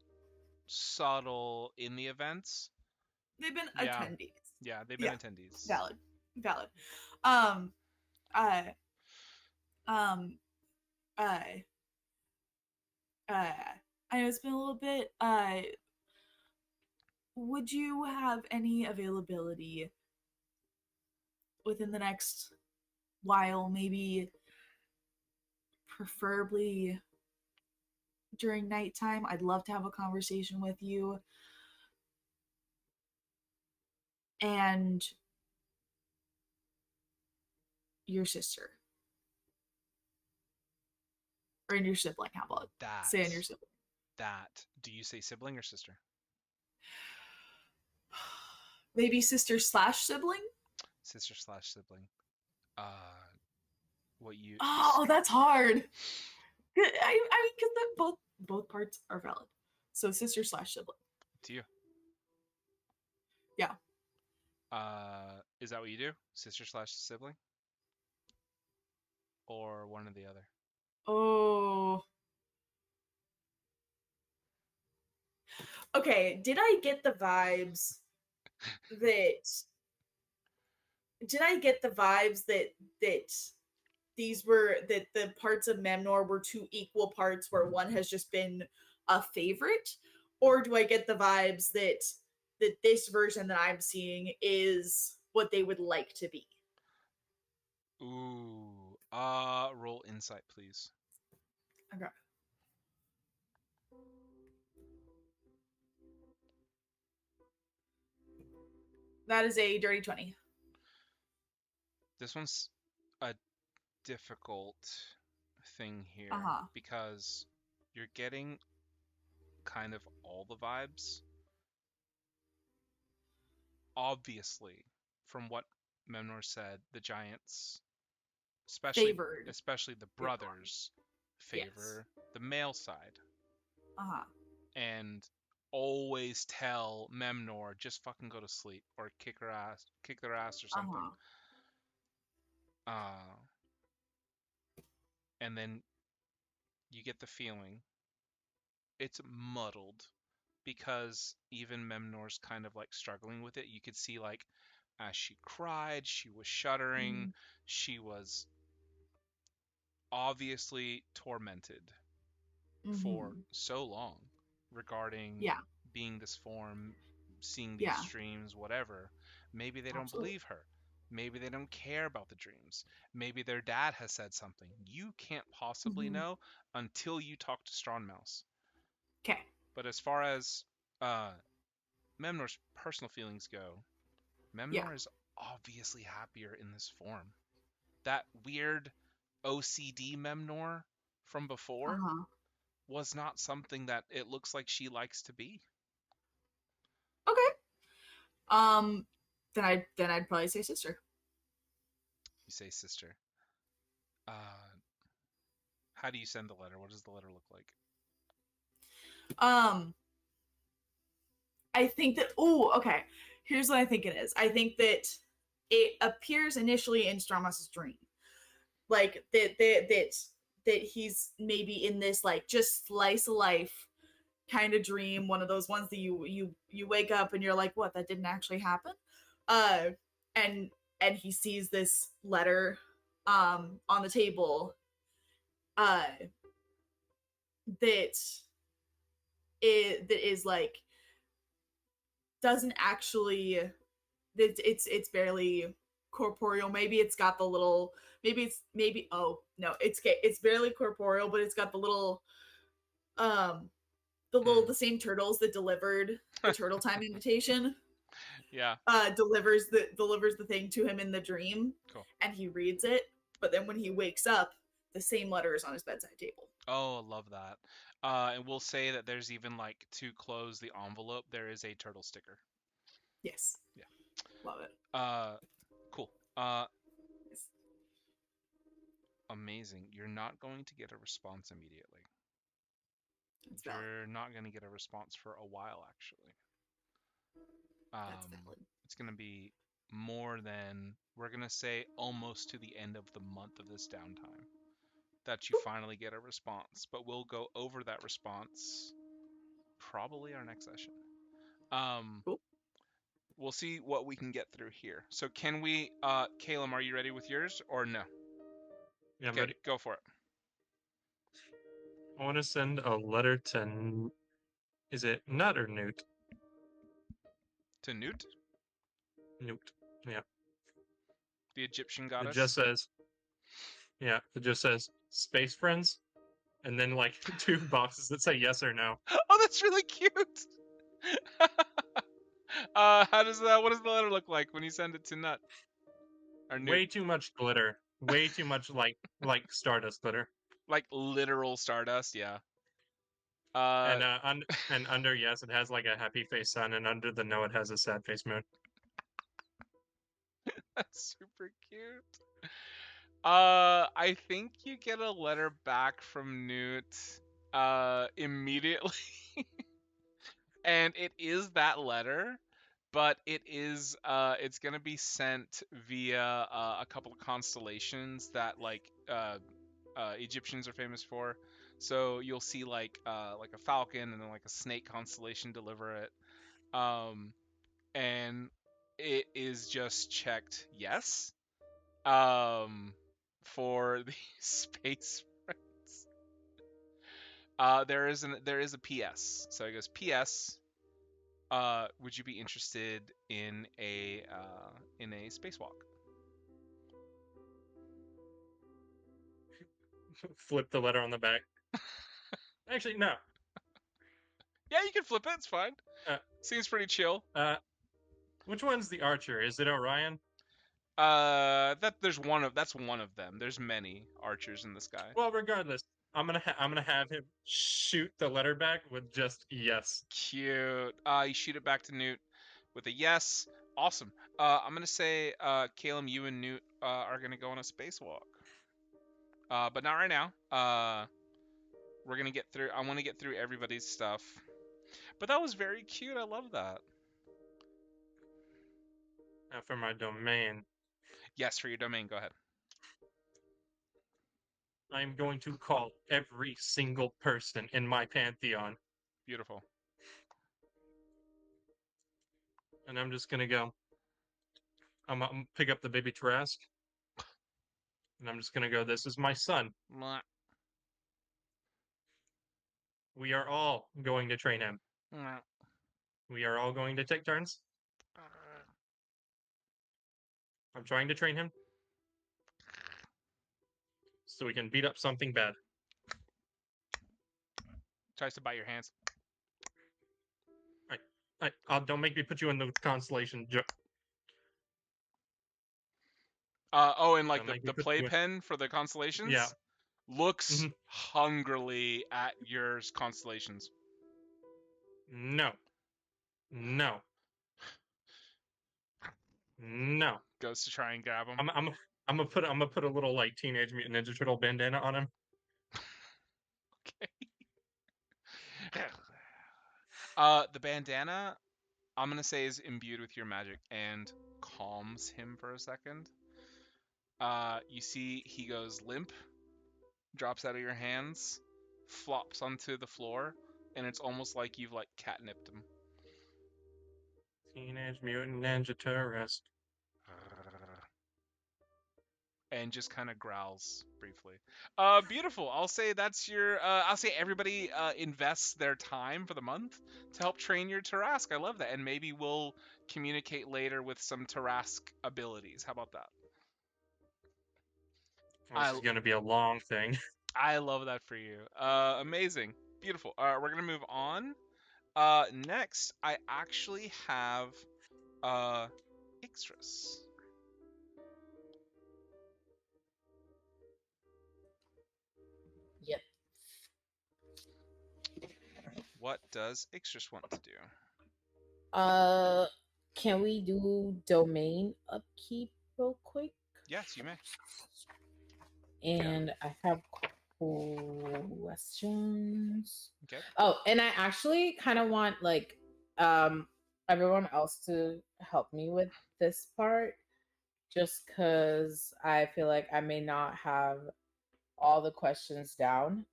subtle in the events. They've been Yeah. attendees. Yeah, they've been Yeah. attendees. Valid. I know it's been a little bit. Would you have any availability within the next while? Maybe, preferably during nighttime. I'd love to have a conversation with you. And your sister. Or in your sibling, how about That. say in your sibling? That. Do you say sibling or sister? Maybe sister/sibling? Sister/sibling. What you? Oh, that's hard. I mean, because both parts are valid. So sister/sibling. To you. Yeah. Is that what you do? Sister/sibling? Or one or the other? Oh. Okay, did I get the vibes that these were that the parts of Memnor were two equal parts where one has just been a favorite? Or do I get the vibes that this version that I'm seeing is what they would like to be? Ooh. Roll insight, please. Okay. That is a dirty 20. This one's a difficult thing here because you're getting kind of all the vibes. Obviously, from what Memnor said, the Giants, especially the brothers, favor the male side. And always tell Memnor, just fucking go to sleep or kick their ass or something. And then you get the feeling it's muddled because even Memnor's kind of like struggling with it. You could see like as she cried, she was shuddering. She was obviously tormented for so long regarding being this form, seeing these dreams, whatever. Maybe they don't believe her. Maybe they don't care about the dreams. Maybe their dad has said something. You can't possibly know until you talk to Strongmouse. Okay. But as far as Memnor's personal feelings go, Memnor is obviously happier in this form. That weird OCD Memnor from before was not something that it looks like she likes to be. Okay. Then I'd probably say sister. You say sister. How do you send the letter? What does the letter look like? I think that okay. Here's what I think it is. I think that it appears initially in Stromos's dream. Like that he's maybe in this like just slice of life kind of dream, one of those ones that you wake up and you're like, what, that didn't actually happen? And and he sees this letter on the table that is like doesn't actually it's barely corporeal. Maybe it's got the little it's barely corporeal, but it's got the little the same turtles that delivered the turtle time invitation. Yeah. Delivers the thing to him in the dream. Cool. And he reads it, but then when he wakes up, the same letter is on his bedside table. Oh, I love that. And we'll say that there's even like to close the envelope, there is a turtle sticker. Yes. Yeah. Love it. Cool. Amazing. You're not going to get a response immediately. You're not going to get a response for a while, actually. That's valid. It's going to be more than, we're going to say, almost to the end of the month of this downtime that you finally get a response. But we'll go over that response probably our next session. Cool. We'll see what we can get through here. So can we, Caleb, are you ready with yours or no? Yeah, I'm Okay, ready. go for it. I want to send a letter to. Is it Nut or Newt? To Newt, Newt. Yeah. the Egyptian It goddess. just says. Yeah. It just says space friends, and then like 2 boxes that say yes or no. Oh, that's really cute. How does that? What does the letter look like when you send it to Nut? Or Newt? Way too much glitter. Way too much like Stardust glitter. Like literal stardust, yeah. And and under yes, it has like a happy face sun, and under the no, it has a sad face moon. That's super cute. I think you get a letter back from Newt immediately. And it is that letter, but it's gonna be sent via a couple of constellations that like Egyptians are famous for. So you'll see like a falcon and then like a snake constellation deliver it. And it is just checked yes. For the space friends. There is a PS. So it goes PS. Would you be interested in a spacewalk? Flip the letter on the back. Actually, no. Yeah, you can flip it. It's fine. Seems pretty chill. Which one's the archer? Is it Orion? That's one of them. There's many archers in the sky. Well, regardless, I'm gonna have him shoot the letter back with just yes. Cute. You shoot it back to Newt with a yes. Awesome. I'm gonna say, Caleb, you and Newt are gonna go on a spacewalk. But not right now. We're gonna get through. I want to get through everybody's stuff. But that was very cute. I love that. Now for my domain. Yes, for your domain. Go ahead. I'm going to call every single person in my pantheon. Beautiful. And I'm just gonna go. I'm gonna pick up the baby Tarask. And I'm just gonna go, this is my son. Mwah. We are all going to train him. Mwah. We are all going to take turns. I'm trying to train him. So we can beat up something bad. Tries to bite your hands. Don't make me put you in the constellation. And like Don't make me the put you in- playpen for the constellations. Yeah. Looks hungrily at your constellations. No. No. No. Goes to try and grab him. I'm gonna put a little like Teenage Mutant Ninja Turtle bandana on him. Okay. The bandana, I'm gonna say, is imbued with your magic and calms him for a second. You see he goes limp, drops out of your hands, flops onto the floor, and it's almost like you've like catnipped him. Teenage Mutant Ninja Turtles. and just kind of growls briefly. Beautiful. I'll say that's your. I'll say everybody invests their time for the month to help train your Tarask. I love that, and maybe we'll communicate later with some Tarask abilities. How about that? This is going to be a long thing. I love that for you. Amazing. Beautiful. We're gonna move on. Next, I actually have Ixtras. Yep. What does Ixtras want to do? Can we do domain upkeep real quick? Yes, you may. And I have questions. Okay. Oh, and I actually kind of want like everyone else to help me with this part, just because I feel like I may not have all the questions down.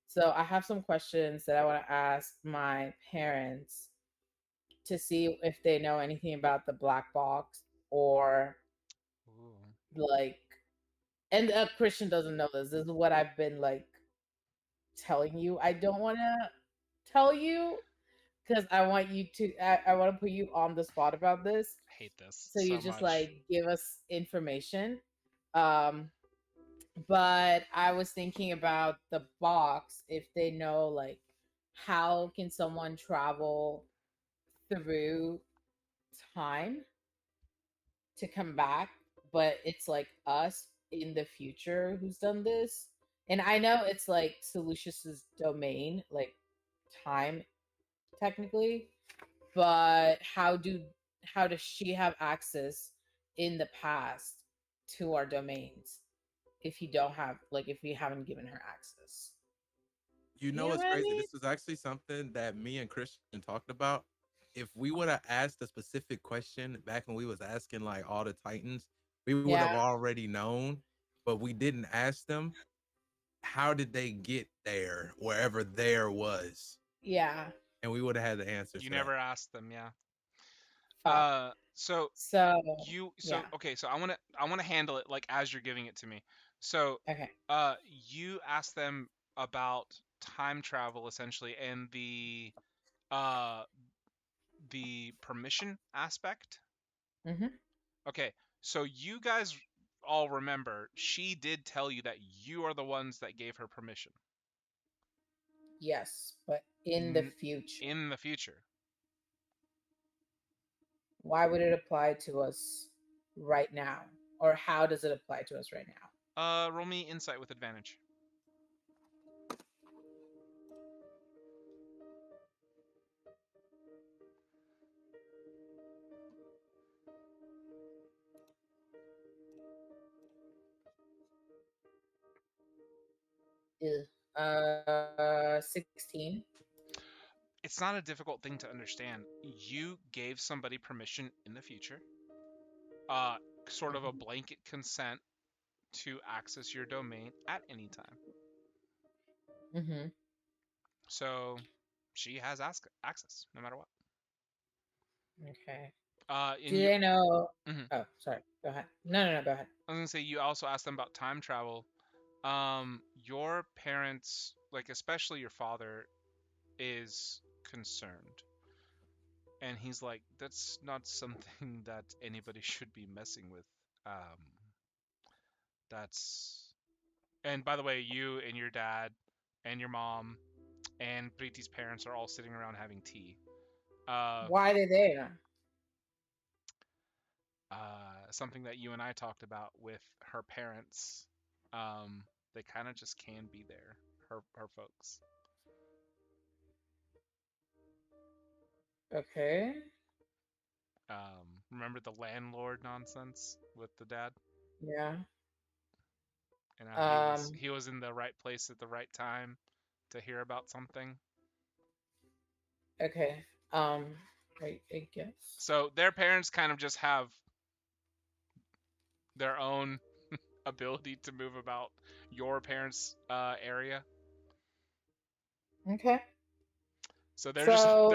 So I have some questions that I want to ask my parents to see if they know anything about the black box or like, and Christian doesn't know this. This is what I've been like telling you. I don't want to tell you because I want you to. I want to put you on the spot about this. I hate this So you so just much. like give us information. But I was thinking about the box. If they know like how can someone travel through time to come back, but it's like us in the future who's done this. And I know it's like Solutious's domain, like time technically, but how does she have access in the past to our domains if you don't have like if we haven't given her access? You know what's crazy? This was actually something that me and Christian talked about. If we would have asked a specific question back when we was asking like all the Titans, we would have already known, but we didn't ask them. How did they get there, wherever there was? Yeah. And we would have had the answer. You never asked them, yeah. So okay, so I want to handle it like as you're giving it to me. So okay. You asked them about time travel essentially and the permission aspect. Mm-hmm. Okay, so you guys all remember she did tell you that you are the ones that gave her permission. Yes, but in the future. In the future. Why would it apply to us right now? Or how does it apply to us right now? Roll me insight with advantage. Ew. 16. It's not a difficult thing to understand. You gave somebody permission in the future, sort of a blanket consent to access your domain at any time. Mm-hmm. So she has access no matter what. Okay. Do they know? Mm-hmm. Oh, sorry. Go ahead. No, go ahead. I was gonna say you also asked them about time travel. Your parents, like especially your father, is concerned, and he's like, "That's not something that anybody should be messing with." That's. And by the way, you and your dad, and your mom, and Preeti's parents are all sitting around having tea. Why did they know? Something that you and I talked about with her parents. They kind of just can be there. Her folks. Okay. Remember the landlord nonsense with the dad? Yeah. And how he was in the right place at the right time to hear about something. Okay. I guess. So their parents kind of just have their own ability to move about your parents' area. Okay. So they're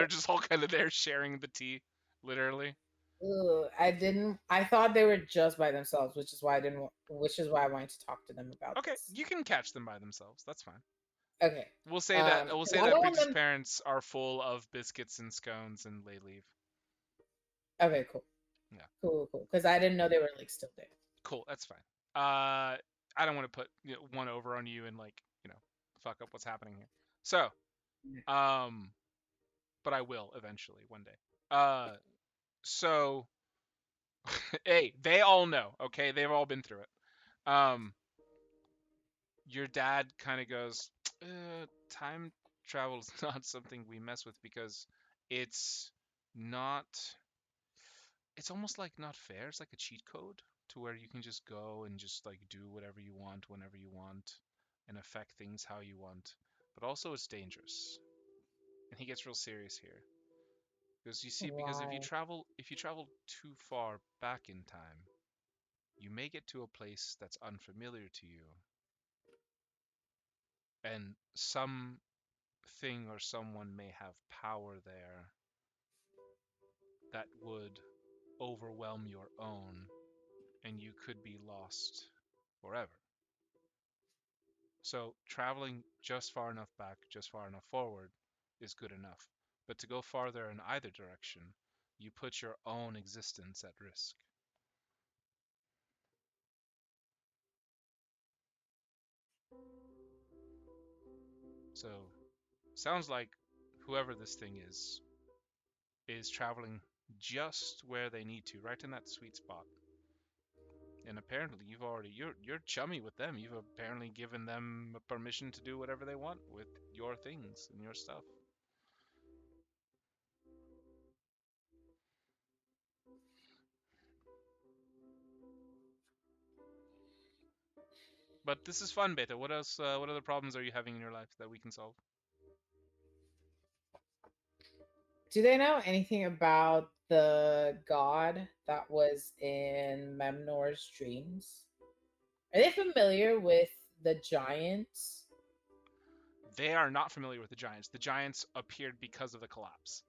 just all kind of there sharing the tea, literally. Ugh, I didn't. I thought they were just by themselves, which is why I didn't. Which is why I wanted to talk to them about Okay, this. you can catch them by themselves. That's fine. Okay. We'll say that 'Cause I don't want Biggs's them. parents are full of biscuits and scones and they leave. Okay, cool. Yeah. Cool. Because I didn't know they were like still there. Cool, that's fine. I don't want to put one over on you and fuck up what's happening here. So, but I will eventually one day. So, hey, they all know, okay? They've all been through it. Your dad kind of goes, time travel is not something we mess with because it's not. It's almost like not fair. It's like a cheat code to where you can just go and just like do whatever you want whenever you want and affect things how you want. But also it's dangerous. And he gets real serious here. Because you see, because Wow. if you travel too far back in time, you may get to a place that's unfamiliar to you. And something or someone may have power there that would overwhelm your own, and you could be lost forever. So traveling just far enough back, just far enough forward is good enough. But to go farther in either direction, you put your own existence at risk. So, sounds like whoever this thing is traveling just where they need to, right in that sweet spot. And apparently you're chummy with them. You've apparently given them permission to do whatever they want with your things and your stuff. But this is fun, Beta. What else? What other problems are you having in your life that we can solve? Do they know anything about the god that was in Memnor's dreams? Are they familiar with the giants? They are not familiar with the giants. The giants appeared because of the collapse.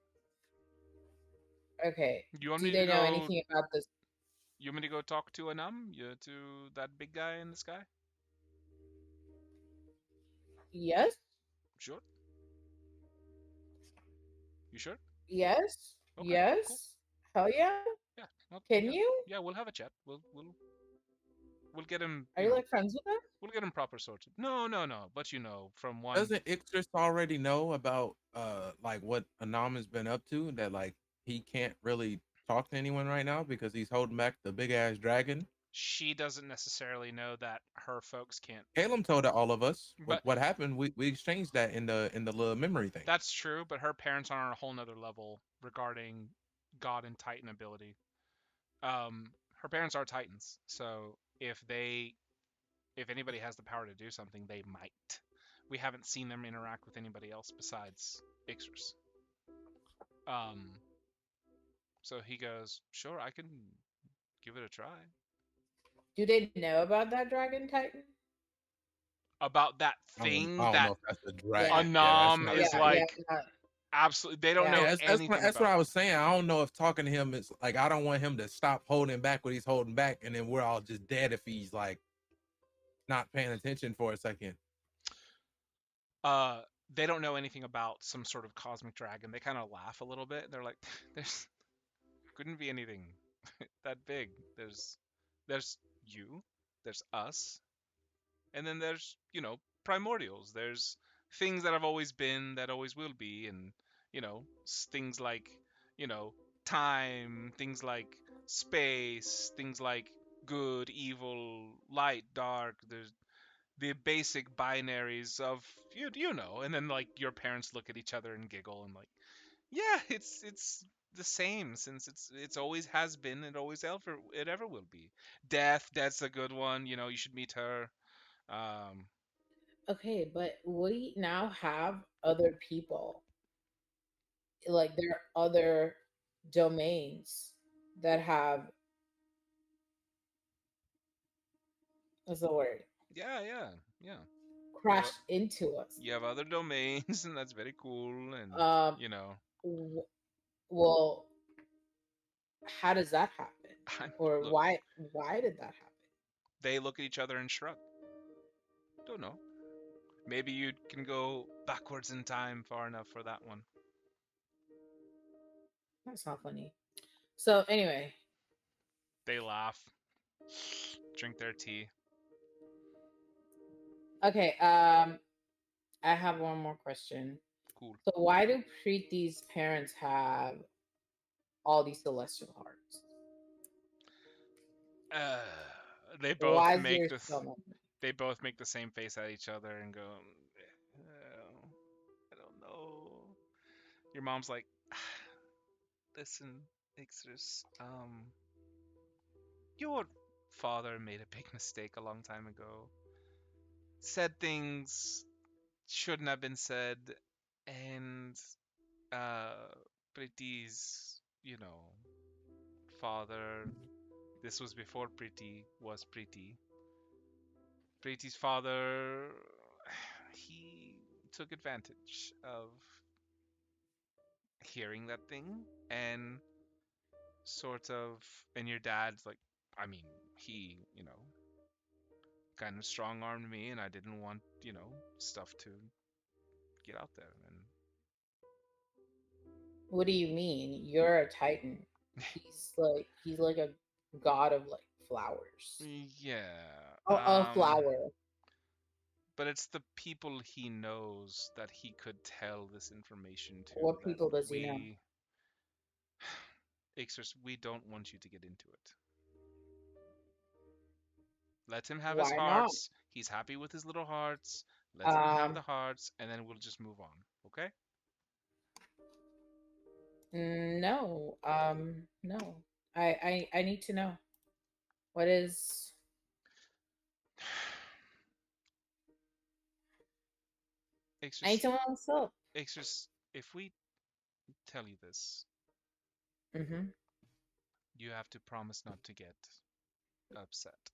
Okay. You want Do me to they know go? anything about this? You want me to go talk to Anam? To that big guy in the sky? Yes. Sure. You sure? Yes. Okay. Cool. Yes. Hell yeah. Yeah. Well, Can yeah. you? Yeah, we'll have a chat. We'll get him. Are you like friends with them? We'll get him proper sorted. No, no, no. But from one. Doesn't Ixris already know about like what Anam has been up to? That like he can't really talk to anyone right now because he's holding back the big ass dragon. She doesn't necessarily know that her folks can't. Caleb told all of us But what happened. We exchanged that in the little memory thing. that's true, but her parents are on a whole nother level regarding God and Titan ability. Her parents are Titans, so if anybody has the power to do something, they might. We haven't seen them interact with anybody else besides Ixris. Um, so he goes, "Sure, I can give it a try." Do they know about that dragon titan? About that I don't thing know that if that's the dragon. Anam Yeah, is not like yeah. absolutely. They don't Yeah. know Yeah, anything that's about what I it. was saying. I don't know if talking to him is like I don't want him to stop holding back what he's holding back, and then we're all just dead if he's like not paying attention for a second. Uh, they don't know anything about some sort of cosmic dragon. They kind of laugh a little bit. They're like, "There's couldn't be anything that big. There's you, there's us, and then there's primordials. There's things that have always been, that always will be, and things like you know time, things like space, things like good, evil, light, dark. There's the basic binaries of and then like your parents look at each other and giggle and like, yeah, it's the same since it's always has been, it ever will be. Death's a good one. You should meet her. Um, Okay, but we now have other people. Like there are other domains that have what's the word? yeah. Crashed into us. You have other domains, and that's very cool. And Um you know, w- well how does that happen? Or Look, why did that happen? they look at each other and shrug. Don't know. Maybe you can go backwards in time far enough for that one. That's not funny. So anyway, They laugh, drink their tea. okay, I have one more question. Cool. So why do Preeti's parents have all these celestial hearts? Uh, they both Why is make there this. so many? They both make the same face at each other and go, I don't know. Your mom's like, listen, Ixris, your father made a big mistake a long time ago. Said things shouldn't have been said, and uh, Preeti's, father. This was before Preeti was Preeti. Preeti's father, he took advantage of hearing that thing and sort of, and your dad's like, I mean, he, kind of strong armed me, and I didn't want, stuff to get out there. And What do you mean? You're a Titan. He's like a god of like flowers. yeah, A flower. but it's the people he knows that he could tell this information to. What That people does he know? Ixris, we don't want you to get into it. Let him have his Why not? hearts. He's happy with his little hearts. Let him have the hearts, and then we'll just move on. Okay? No. No. I need to know. What is I need Ixris, to know what's up. Ixris, if we tell you this, Mm-hmm. you have to promise not to get upset.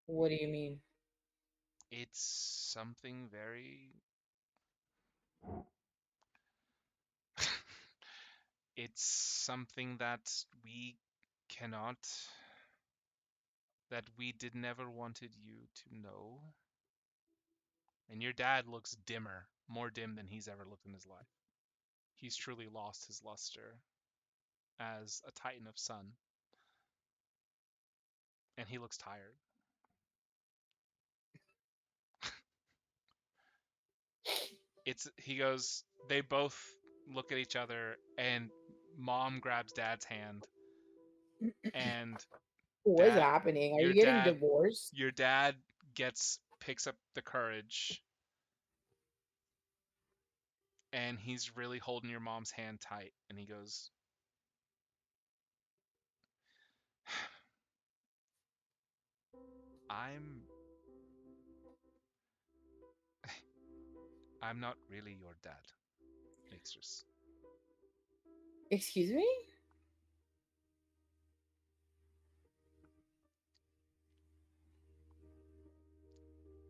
What do you mean? It's something very. It's something that we cannot. That we did never wanted you to know. And your dad looks dimmer, more dim than he's ever looked in his life. He's truly lost his luster as a Titan of Sun, and he looks tired. He goes, they both look at each other, and mom grabs dad's hand, and What is happening? Are you getting divorced? your dad picks up the courage, and he's really holding your mom's hand tight, and he goes, I'm I'm not really your dad, Ixris. Excuse me?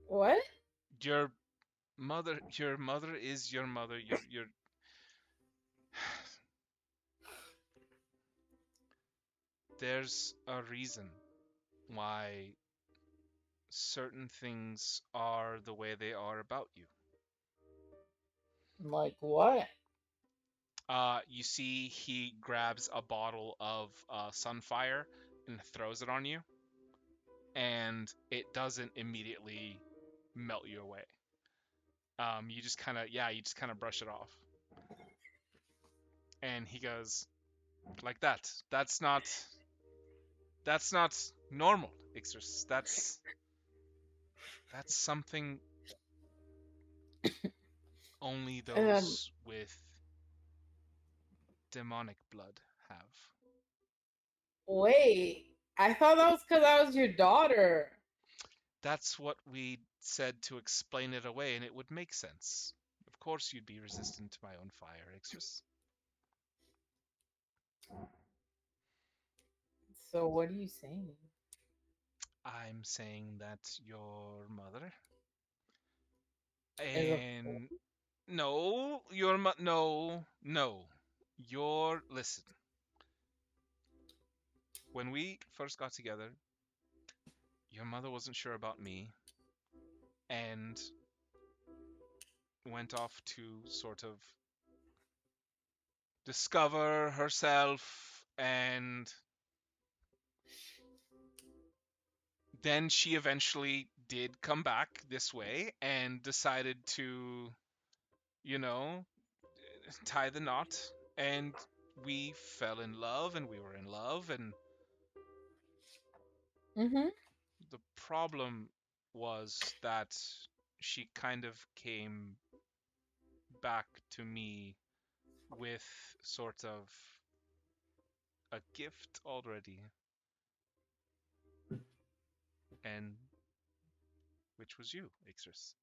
What? Your mother is your mother. Your There's a reason why certain things are the way they are about you. Like what? You see, he grabs a bottle of Sunfire and throws it on you, and it doesn't immediately melt you away. You just kind of brush it off, and he goes like that. That's not normal, Ixris. That's something only those with demonic blood have. Wait. I thought that was because I was your daughter. That's what we said to explain it away, and it would make sense. Of course you'd be resistant to my own fire, Ixris. So what are you saying? I'm saying that your mother And no, listen. When we first got together, your mother wasn't sure about me and went off to sort of discover herself, and then she eventually did come back this way and decided to, you know, tie the knot, and we fell in love and we were in love, and Mm-hmm. the problem was that she kind of came back to me with sort of a gift already, and which was you, Ixris.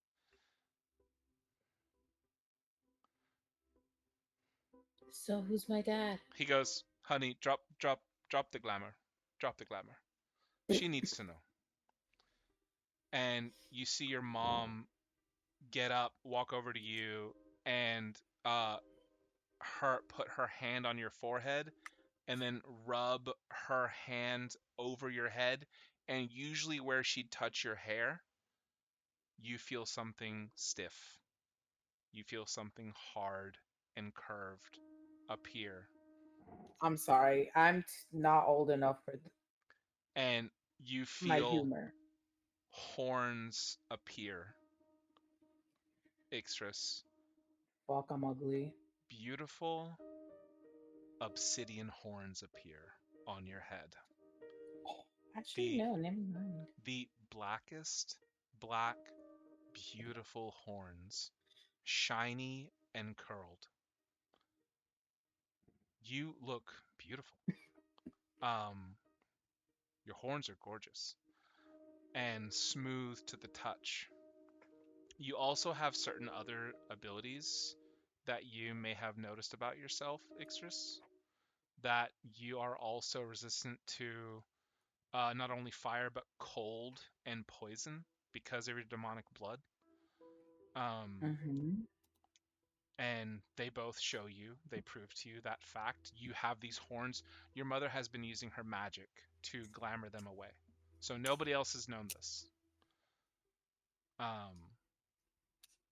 So who's my dad? He goes, honey, drop the glamour. Drop the glamour. She needs to know. And you see your mom get up, walk over to you, and her put her hand on your forehead and then rub her hand over your head, and usually where she'd touch your hair, you feel something stiff. You feel something hard and curved appear. I'm sorry. I'm not old enough for And you my feel humor. horns appear. Ixtris. Fuck, I'm ugly. Beautiful obsidian horns appear on your head. Actually, The no, never mind. the blackest black, beautiful horns, shiny and curled. You look beautiful. Um, your horns are gorgeous and smooth to the touch. You also have certain other abilities that you may have noticed about yourself, Ixtris, that you are also resistant to not only fire but cold and poison because of your demonic blood. Mm-hmm. And they both show you, they prove to you that fact. You have these horns. Your mother has been using her magic to glamour them away. So nobody else has known this.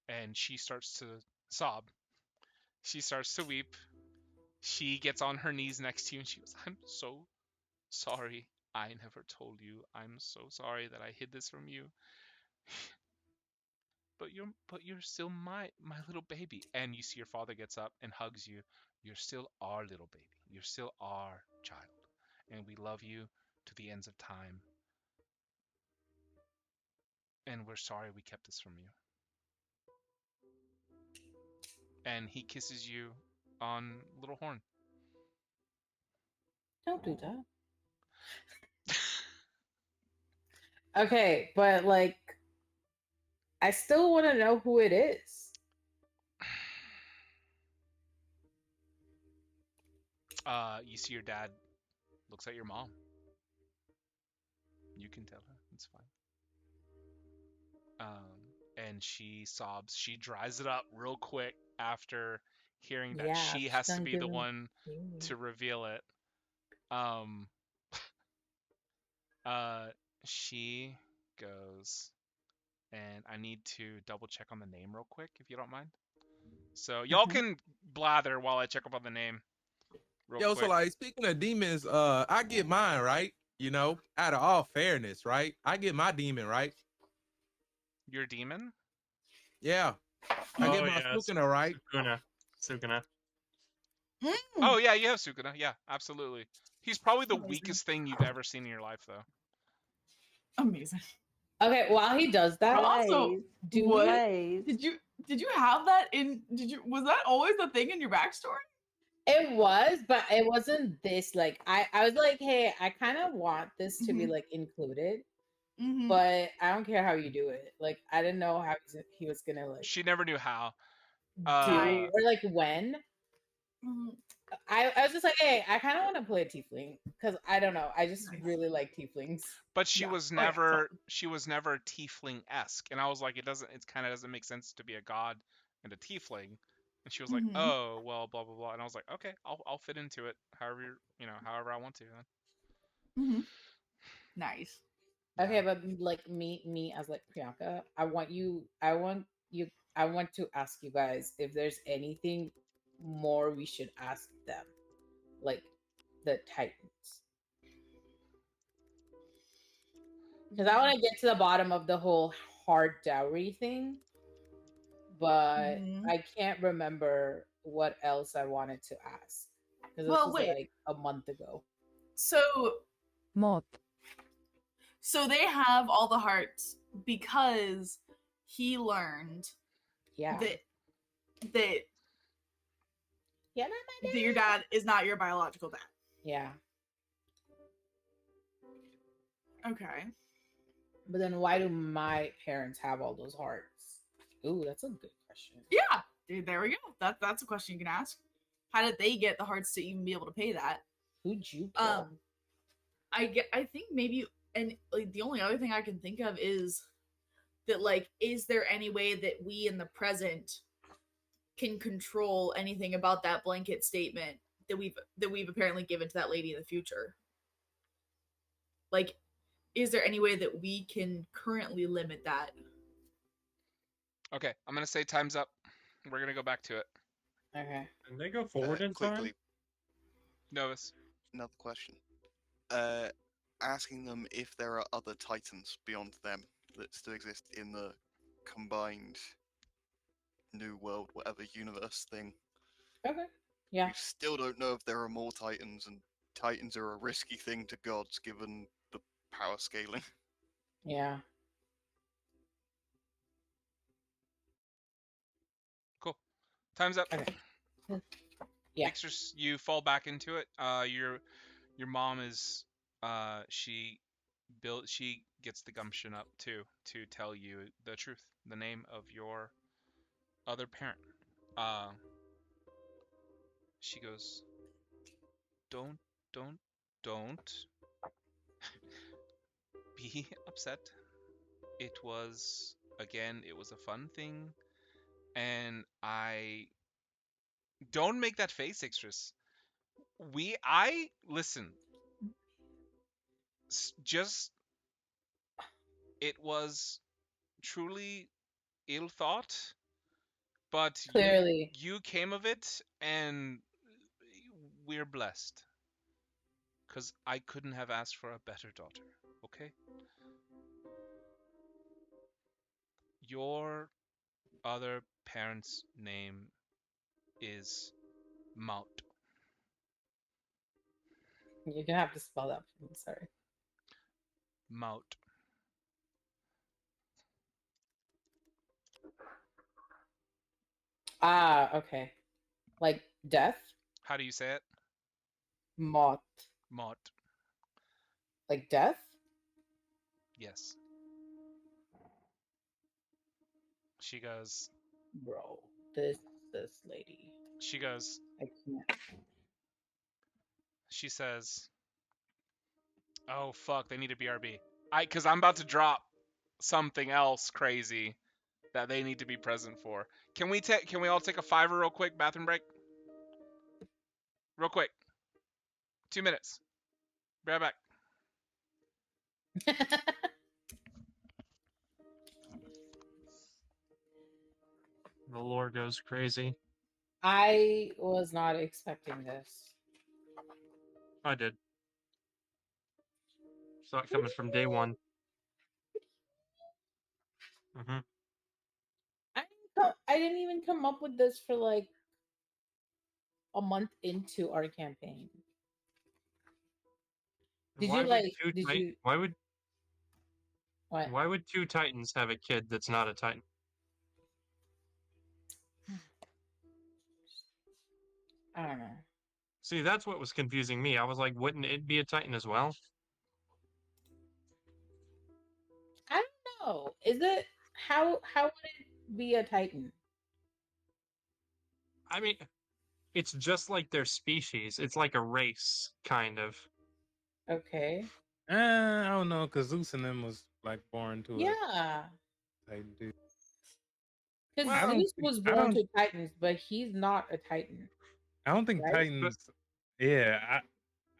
And she starts to sob. She starts to weep. She gets on her knees next to you and she goes, I'm so sorry. I never told you. I'm so sorry that I hid this from you. But you're still my little baby. And you see your father gets up and hugs you. You're still our little baby. You're still our child. And we love you to the ends of time. And we're sorry we kept this from you. And he kisses you on little horn. Don't do that. Okay, but like, I still want to know who it is. You see your dad looks at your mom. You can tell her. It's fine. And she sobs. She dries it up real quick after hearing that she has to be the one to reveal it. She goes, and I need to double check on the name real quick, if you don't mind. So y'all can blather while I check up on the name. Yo, so like speaking of demons, I get mine, right? You know, out of all fairness, right? I get my demon, right? Your demon? Yeah. I get my Sukuna, right? Sukuna. Oh yeah, you have Sukuna. Yeah, absolutely. He's probably the weakest thing you've ever seen in your life, though. Amazing. Okay, while he does that, also, did you have that in? Was that always the thing in your backstory? It was, but it wasn't this. Like, I was like, hey, I kind of want this to be like included, but I don't care how you do it. Like, I didn't know how he was gonna like. She never knew how. Do or like when. I was just like, hey, I kind of want to play a tiefling because I don't know. I just really like tieflings. But she Yeah. was Oh, yeah, never tiefling-esque, and I was like, it kind of doesn't make sense to be a god and a tiefling. And she was like, Mhm. oh well, blah blah blah, and I was like, okay, I'll fit into it however however I want to. Then. Nice. Okay, but like me as like Priyanka, I want to ask you guys if there's anything more we should ask them, like the Titans, because I want to get to the bottom of the whole hard dowry thing, but I can't remember what else I wanted to ask because this was like a month ago. So Mort. So they have all the hearts because he learned that that your dad is not your biological dad. Yeah. Okay. But then why do my parents have all those hearts? Ooh, that's a good question. Yeah. Dude, there we go. That's a question you can ask. How did they get the hearts to even be able to pay that? Who'd you kill? I think maybe, and like the only other thing I can think of is that, like, is there any way that we in the present can control anything about that blanket statement that we've apparently given to that lady in the future? Like, is there any way that we can currently limit that? Okay, I'm gonna say time's up. We're gonna go back to it. Okay. Can they go forward in quickly, time? Novus. Another question. Asking them if there are other Titans beyond them that still exist in the combined new world, whatever universe thing. Okay. Yeah. We still don't know if there are more Titans, and Titans are a risky thing to gods given the power scaling. Yeah. Cool. Time's up. Okay. Yeah. Ixtris, you fall back into it. Your mom is she gets the gumption up too to tell you the truth, the name of your other parent. She goes, don't be upset. It was a fun thing, and I don't make that face, Ixtris. Listen. Just it was truly ill thought, but clearly you came of it, and we're blessed because I couldn't have asked for a better daughter. Okay, your other parent's name is Maut. You're gonna have to spell that for me. Sorry. Maut. Ah, okay. Like death? How do you say it? Mot. Maut. Like death? Yes. She goes, bro, this lady. She goes, I can't. She says, oh fuck, they need a BRB. Cause I'm about to drop something else crazy that they need to be present for. Can we all take a $5 real quick bathroom break? Real quick. 2 minutes. Be right back. The lore goes crazy. I was not expecting this. I did. Saw it coming from day one. Mm-hmm. I didn't even come up with this for like a month into our campaign. Why would two Titans have a kid that's not a Titan? I don't know. See, that's what was confusing me. I was like, wouldn't it be a Titan as well? I don't know. Is it how would it be a Titan? I mean, It's just like their species. It's like a race, kind of. Okay. I don't know, because Zeus and them was like born to Yeah. a Titan dude. Because I don't Zeus think was I born don't to Titans, but he's not a Titan, I don't think right? Titans. Yeah,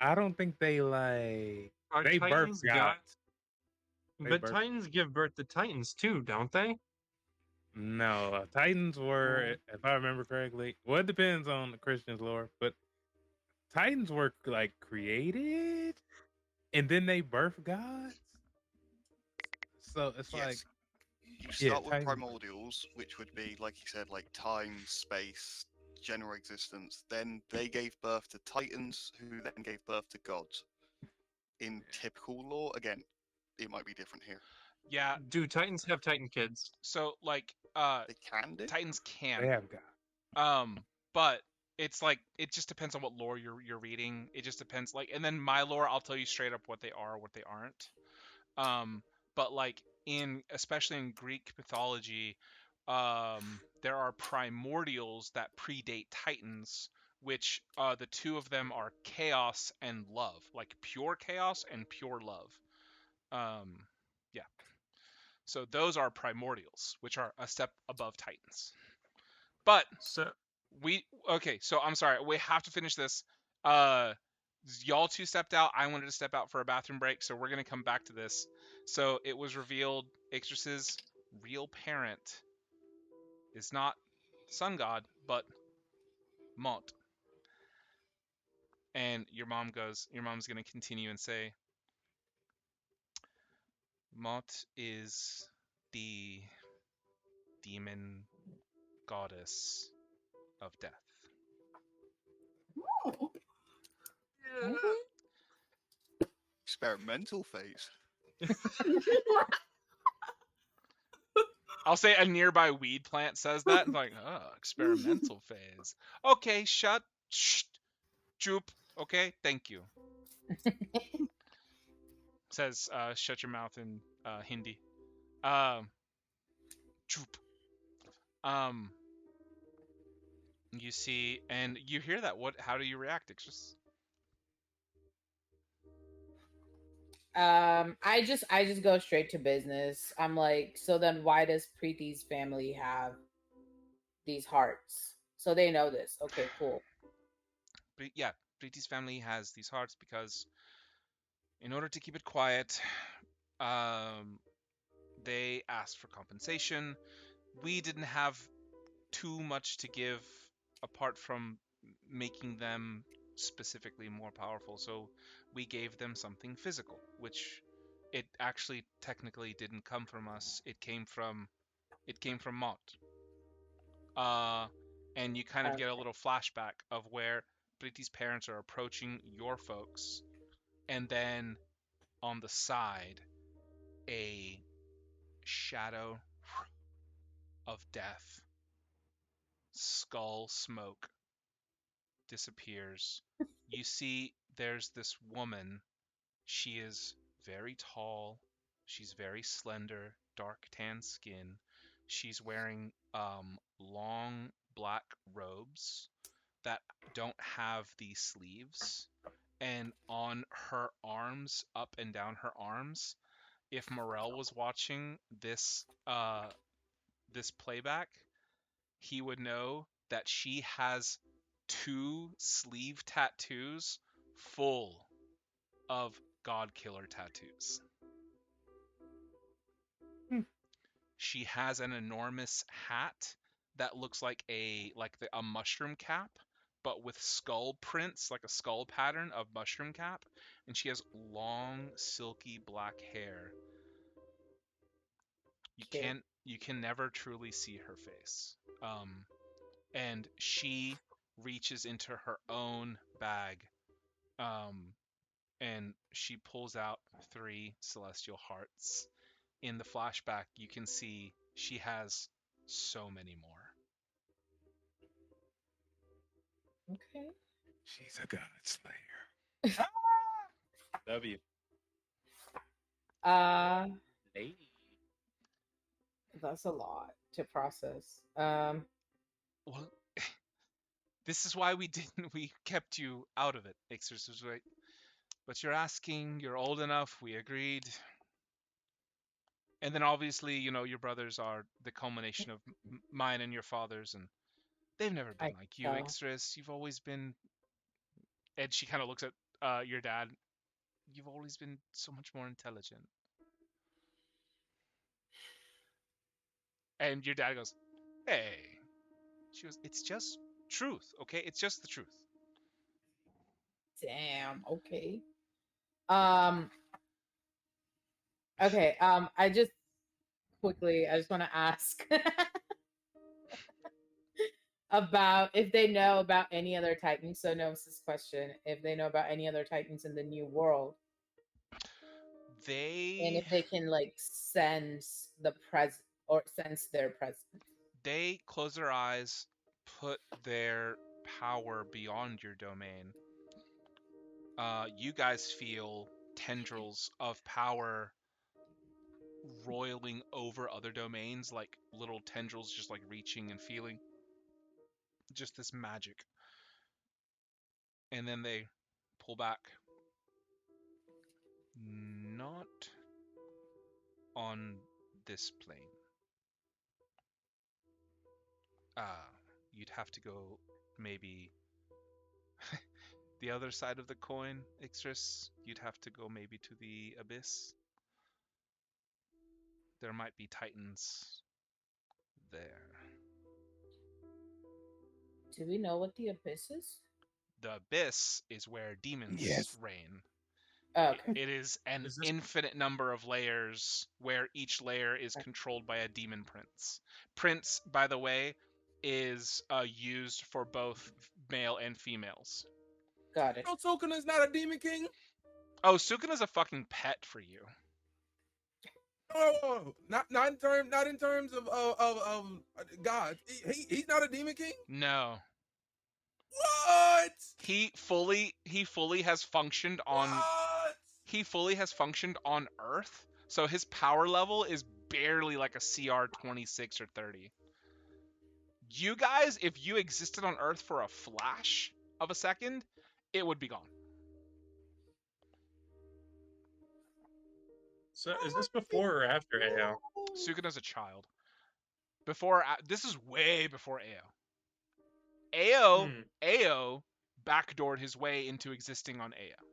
I don't think they like Are they birth Titans gods. They But birth. Titans give birth to Titans too, don't they? No, Titans were, if I remember correctly. Well, it depends on the Christian's lore, but Titans were like created, and then they birth gods. So it's like, Yes. You yeah, start with Titans. primordials, which would be, like you said, like time, space, general existence. Then they gave birth to titans, who then gave birth to gods. In typical lore, again, it might be different here. Yeah. Do Titans have Titan kids? So like They can do. Titans can. They have gods. But it's like it just depends on what lore you're reading. It just depends. Like, and then my lore, I'll tell you straight up what they are, what they aren't. But like especially in Greek mythology, there are primordials that predate Titans, which the two of them are chaos and love, like pure chaos and pure love. Yeah. So those are primordials, which are a step above Titans. But So so I'm sorry, we have to finish this. Y'all two stepped out. I wanted to step out for a bathroom break, so we're gonna come back to this. So it was revealed Ixtras's real parent is not the sun god, but Mot. And your mom's gonna continue and say, Mot is the demon goddess of death. Experimental phase. I'll say a nearby weed plant says that. Like, experimental phase. Okay, shh, Droop. Okay, thank you. Says, shut your mouth in Hindi. Droop. You see, and you hear that. How do you react? It's just... I just go straight to business. I'm like, so then why does Preeti's family have these hearts? So they know this. Okay, cool. Yeah, Preeti's family has these hearts because in order to keep it quiet, they asked for compensation. We didn't have too much to give apart from making them specifically more powerful, so we gave them something physical, which it actually technically didn't come from us. It came from Mott. And you kind of get a little flashback of where Preeti's parents are approaching your folks, and then on the side, a shadow of death, skull smoke disappears. You see there's this woman. She is very tall. She's very slender, dark tan skin. She's wearing long black robes that don't have these sleeves. And on her arms, up and down her arms, if Mor-el was watching this playback, he would know that she has 2 sleeve tattoos full of God Killer tattoos. She has an enormous hat that looks like a mushroom cap, but with skull prints, like a skull pattern of mushroom cap, and she has long, silky black hair. You can never truly see her face. And she reaches into her own bag, and she pulls out 3 celestial hearts. In the flashback, you can see she has so many more. Okay. She's a god slayer. W. Lady. That's a lot to process. Well, This is why we didn't. We kept you out of it. Ixers was right. But you're asking. You're old enough. We agreed. And then obviously, your brothers are the culmination of mine and your father's, and they've never been I like you, tell. Ixris. You've always been. And she kind of looks at your dad. You've always been so much more intelligent. And your dad goes, "Hey." She goes, "It's just truth, okay? It's just the truth." Damn. Okay. Um. Okay. I just want to ask about if they know about any other Titans. So, Gnosis' question: if they know about any other Titans in the New World, and if they can like sense the present or sense their presence. They close their eyes, put their power beyond your domain. You guys feel tendrils of power roiling over other domains, like little tendrils just like reaching and feeling. Just this magic. And then they pull back. Not on this plane. You'd have to go maybe the other side of the coin, Ixris. You'd have to go maybe to the abyss. There might be titans there. Do we know what the abyss is? The abyss is where demons reign. Okay. It is an infinite number of layers where each layer is controlled by a demon prince. Prince, by the way, is used for both male and females. Got it. No, Sukuna's not a demon king. Oh, Sukuna's a fucking pet for you. Oh, not in terms of God. He's not a demon king. No. What? He fully has functioned on. What? He fully has functioned on Earth, so his power level is barely like a CR 26 or 30. You guys, if you existed on Earth for a flash of a second, it would be gone. So is this before or after AO? Sukuna's a child. This is way before AO. AO backdoored his way into existing on AO.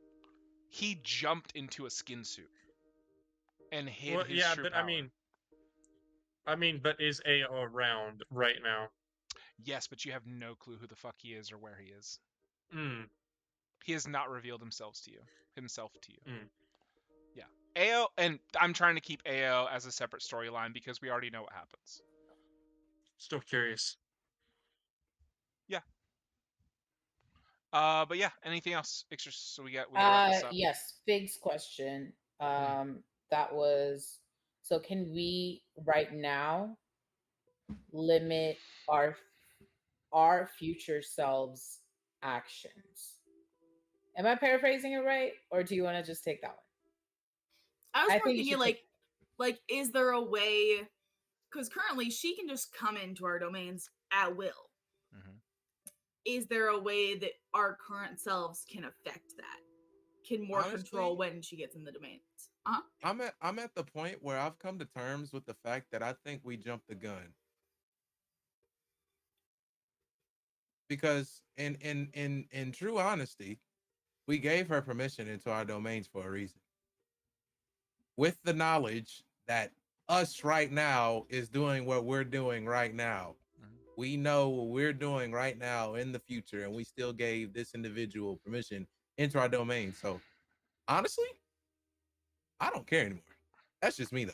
He jumped into a skin suit and hid his true power. But is AO around right now? Yes, but you have no clue who the fuck he is or where he is. Hmm. He has not revealed himself to you. Mm. Yeah. AO, and I'm trying to keep AO as a separate storyline because we already know what happens. Still curious. Yeah. But yeah, anything else? Extra, so we gotta wrap this up. Yes, Fig's question. That was, so can we right now limit our future selves' actions? Am I paraphrasing it right, or do you want to just take that one? I was more thinking like, is there a way? Because currently she can just come into our domains at will. Mm-hmm. Is there a way that our current selves can affect that? Can more control when she gets in the domains? I'm at the point where I've come to terms with the fact that I think we jumped the gun. Because in true honesty, we gave her permission into our domains for a reason. With the knowledge that us right now is doing what we're doing right now. Mm-hmm. We know what we're doing right now in the future, and we still gave this individual permission into our domain. So honestly, I don't care anymore. That's just me though.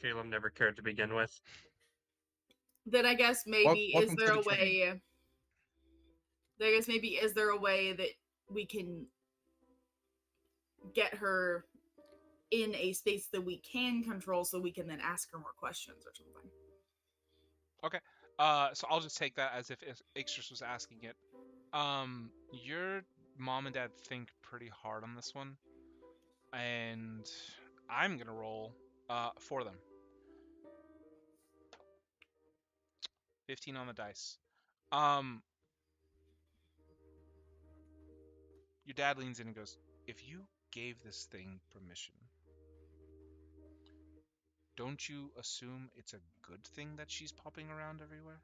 Caleb never cared to begin with. Then I guess maybe is there a way that we can get her in a space that we can control so we can then ask her more questions or something. Okay. So I'll just take that as if Ixris was asking it. Your mom and dad think pretty hard on this one, and I'm gonna roll for them. 15 on the dice. Your dad leans in and goes, "If you gave this thing permission, don't you assume it's a good thing that she's popping around everywhere?"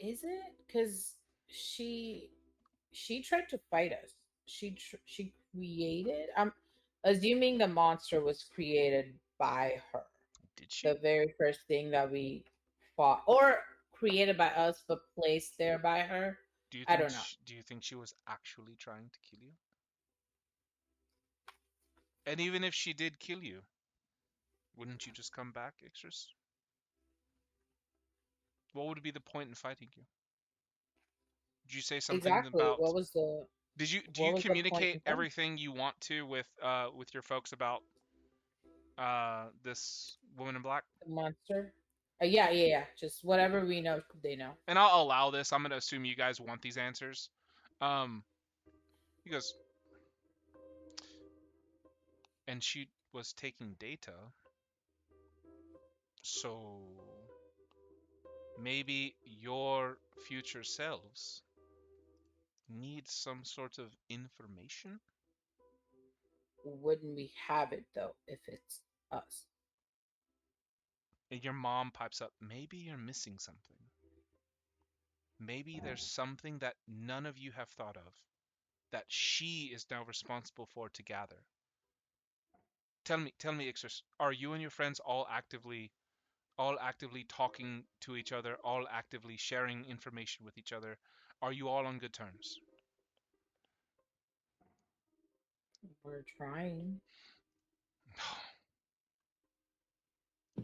Is it? Because she tried to fight us. She created. I'm assuming the monster was created by her. Did she? The very first thing that we fought, or created by us, but placed there by her. Do you I think don't know. do you think she was actually trying to kill you? And even if she did kill you, wouldn't you just come back, Ixris? What would be the point in fighting you? Did you say something Exactly. about? What was the Do what you was the point communicate in time? everything you want to with your folks about this woman in black? The monster? Yeah. Just whatever we know, they know. And I'll allow this. I'm gonna assume you guys want these answers. He goes, and she was taking data, so maybe your future selves need some sort of information. Wouldn't we have it though if it's us? And your mom pipes up, maybe you're missing something. Maybe there's something that none of you have thought of that she is now responsible for to gather. Tell me, Ixus, are you and your friends all actively talking to each other, all actively sharing information with each other? Are you all on good terms? We're trying.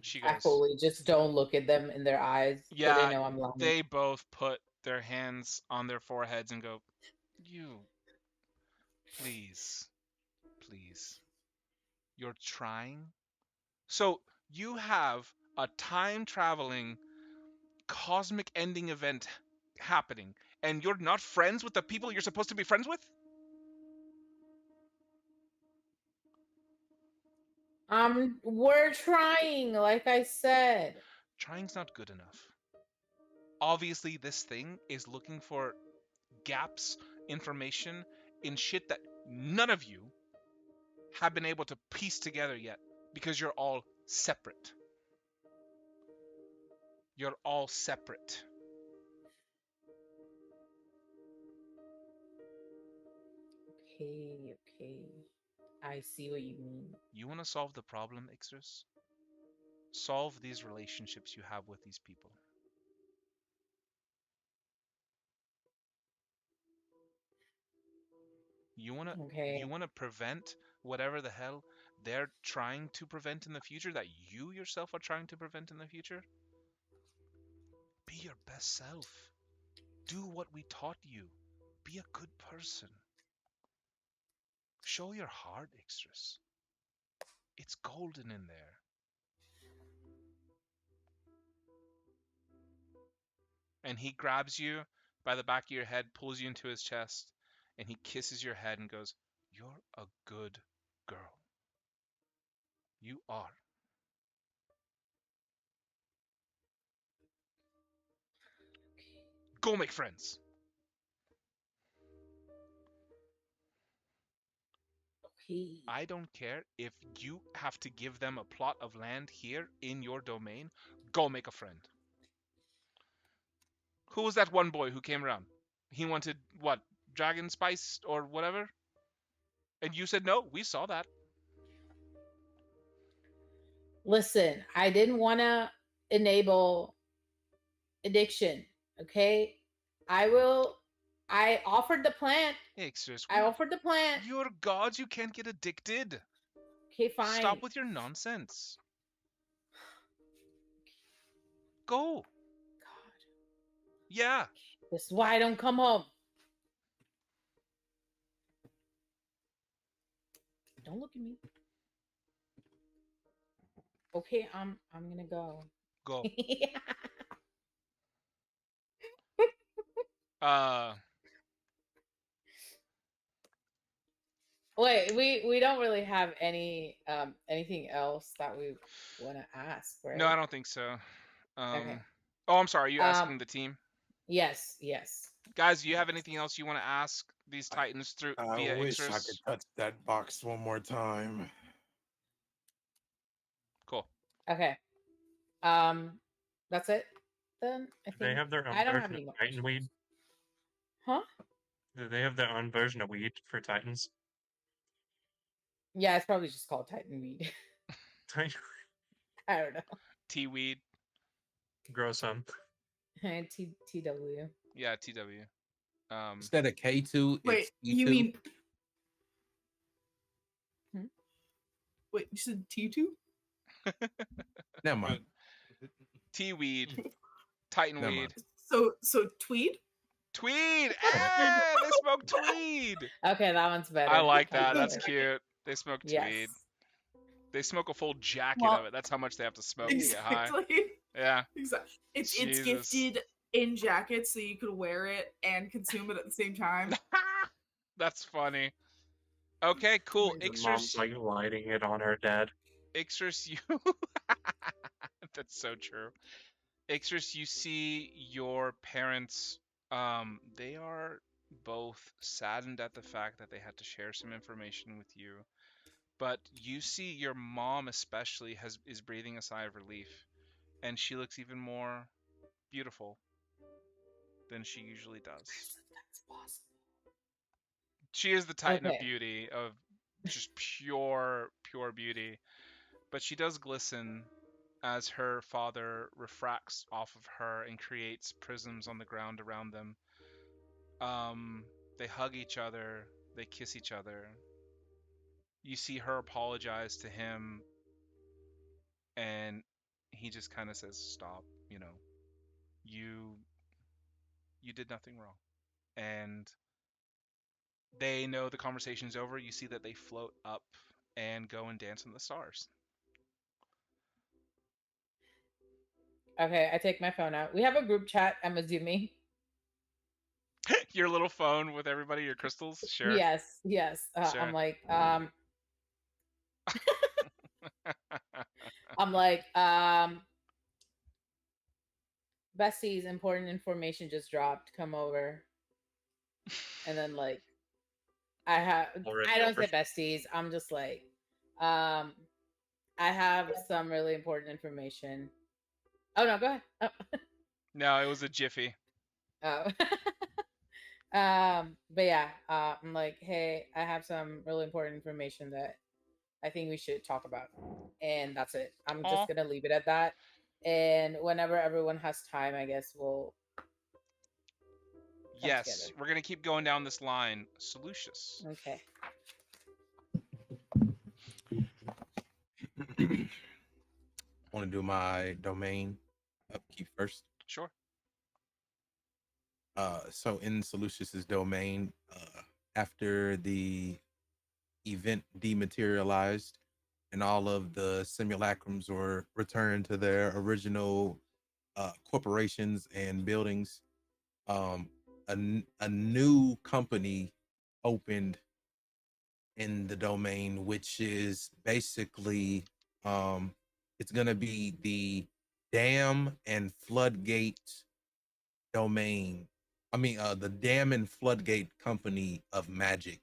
She I goes, fully just don't look at them in their eyes, so they yeah, know I'm lying. they both put their hands on their foreheads and go, you, please, please, you're trying? So you have a time traveling cosmic ending event happening, and you're not friends with the people you're supposed to be friends with? We're trying, like I said. Trying's not good enough. Obviously, this thing is looking for gaps, information in shit that none of you have been able to piece together yet because you're all separate. You're all separate. Okay. I see what you mean. You want to solve the problem, Ixris? Solve these relationships you have with these people. You want to prevent whatever the hell they're trying to prevent in the future, that you yourself are trying to prevent in the future? Be your best self. Do what we taught you. Be a good person. Show your heart, Ixris. It's golden in there. And he grabs you by the back of your head, pulls you into his chest, and he kisses your head and goes, "You're a good girl. You are." Go make friends. Okay. I don't care if you have to give them a plot of land here in your domain. Go make a friend. Who was that one boy who came around? He wanted what? Dragon spice or whatever? And you said no. We saw that. Listen, I didn't want to enable addiction, okay? I offered the plant. Hey, sis, I offered the plant. you're gods. You can't get addicted. Okay, fine. Stop with your nonsense. Go. God. Yeah. This is why I don't come home. Don't look at me. Okay, I'm gonna go. Go. uh Wait, we don't really have anything else that we want to ask, right? No, I don't think so. Okay. Oh, I'm sorry. Are you Um, asking the team? Yes, yes. Guys, do you have anything else you want to ask these Titans through I via wish I Ixris? could touch that box one more time. Cool. Okay. That's it. Then I Do they think have their own I don't have version any of more. Titan weed? Huh? Do they have their own version of weed for Titans? Yeah, it's probably just called Titan Weed. I don't know. T weed. Grow some. TW. Yeah, TW. Instead of K2, Wait, it's you E2. mean? Hmm? Wait, you said T2? Never mind. T weed. Titan Never weed. mind. So tweed? Tweed. Ah, they smoke tweed. Okay, that one's better. I like that. That's That's better. cute. They smoke tweed. Yes. They smoke a full jacket Well, of it. That's how much they have to smoke to get high. Exactly. Yeah. Exactly. It's Jesus. gifted in jackets, so you could wear it and consume it at the same time. That's funny. Okay, cool. The mom's Ixris, like lighting it on her dad. Ixris, you. That's so true. Ixris, you see your parents. They are both saddened at the fact that they had to share some information with you, but you see your mom especially is breathing a sigh of relief, and she looks even more beautiful than she usually does. That's possible. She is the Titan of Okay. beauty, of just pure beauty. But she does glisten as her father refracts off of her and creates prisms on the ground around them. They hug each other, they kiss each other. You see her apologize to him, and he just kind of says, "Stop, you did nothing wrong." And they know the conversation's over. You see that they float up and go and dance in the stars. Okay, I take my phone out. We have a group chat, I'm assuming. Your little phone with everybody, your crystals? Sure. Yes, yes. Sure. I'm like, Bessie's important information just dropped. Come over. And then like I don't say besties. I'm just like, I have some really important information. Oh no, go ahead. Oh. No, it was a jiffy. Oh. But yeah, I'm like, hey, I have some really important information that I think we should talk about. And that's it. I'm just gonna leave it at that. And whenever everyone has time, I guess we'll Yes, together. we're gonna keep going down this line. Solutious. Okay. Want to do my domain upkeep first? Sure. So in Solutious's domain, after the event dematerialized and all of the simulacrums were returned to their original corporations and buildings, a new company opened in the domain, which is basically it's going to be the dam and floodgate domain. I mean, the dam and floodgate company of magic,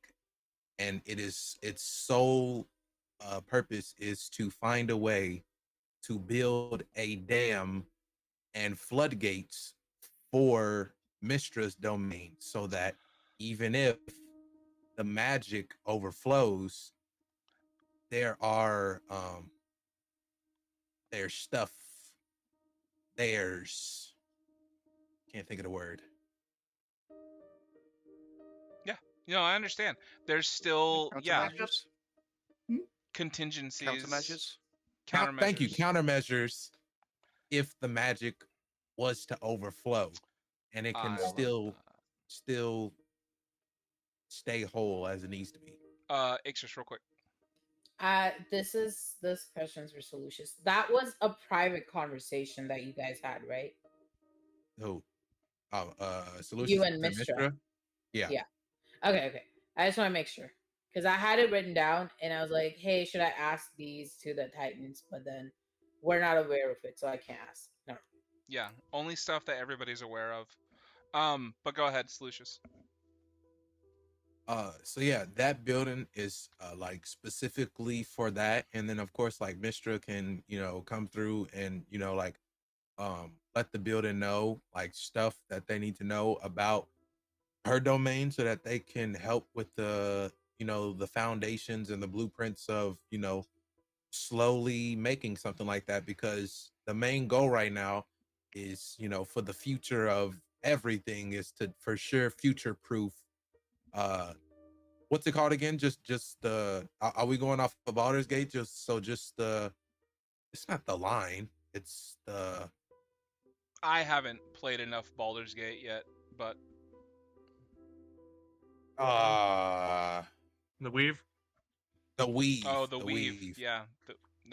and its sole purpose is to find a way to build a dam and floodgates for Mistra's domain, so that even if the magic overflows, there's stuff. Can't think of the word. Yeah, I understand. There's still Countermeasures? contingencies. Countermeasures? Thank you. Countermeasures if the magic was to overflow, and it can still stay whole as it needs to be. Ixris, real quick. This question's for Solutious. That was a private conversation that you guys had, right? Who? Oh, Solutious You and Mistra. Yeah. Okay. I just want to make sure. because I had it written down and I was like, hey, should I ask these to the Titans? But then we're not aware of it, so I can't ask. No. Yeah, only stuff that everybody's aware of. But go ahead, Solutious. So yeah, that building is like specifically for that, and then of course like Mistra can come through and like let the building know like stuff that they need to know about her domain so that they can help with the the foundations and the blueprints of slowly making something like that, because the main goal right now is for the future of everything is to for sure future proof what's it called again? Just the are we going off of Baldur's Gate? Just the it's not the line. It's the I haven't played enough Baldur's Gate yet, but The weave. the weave. oh, the weave. Yeah,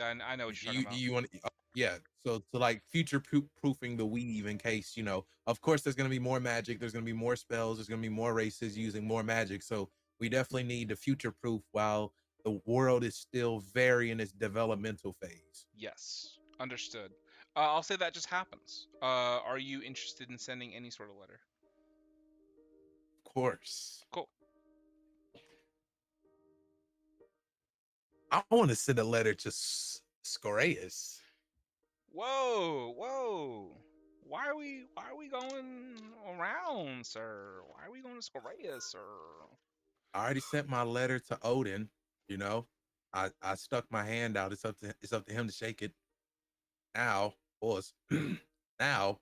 I know what you're talking about. You want yeah. So to like future proofing the weave in case Of course, there's gonna be more magic. There's gonna be more spells. There's gonna be more races using more magic. So we definitely need to future proof while the world is still very in its developmental phase. Yes, understood. I'll say that just happens. Are you interested in sending any sort of letter? Of course. Cool. I want to send a letter to Scoreus. Whoa. Why are we going around, sir? Why are we going to Scoreus, sir? I already sent my letter to Odin. I stuck my hand out. It's up to him to shake it. Now, boys, now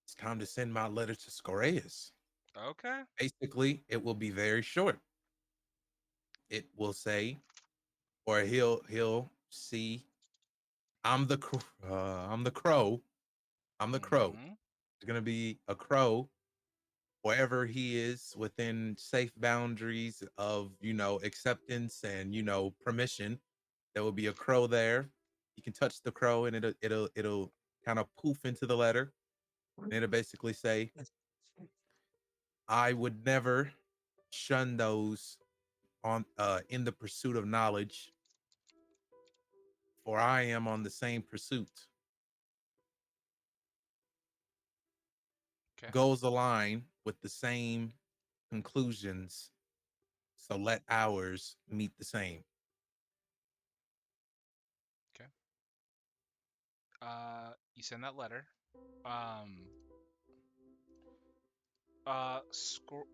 it's time to send my letter to Scoreus. Okay. Basically, it will be very short. It will say, or he'll see, I'm the crow. I'm the crow. Mhm. There's gonna be a crow wherever he is within safe boundaries of acceptance and permission. There will be a crow there. You can touch the crow and it'll kind of poof into the letter, and it'll basically say, I would never shun those on in the pursuit of knowledge, for I am on the same pursuit. Okay. Goals align with the same conclusions, so let ours meet the same. Okay. You send that letter.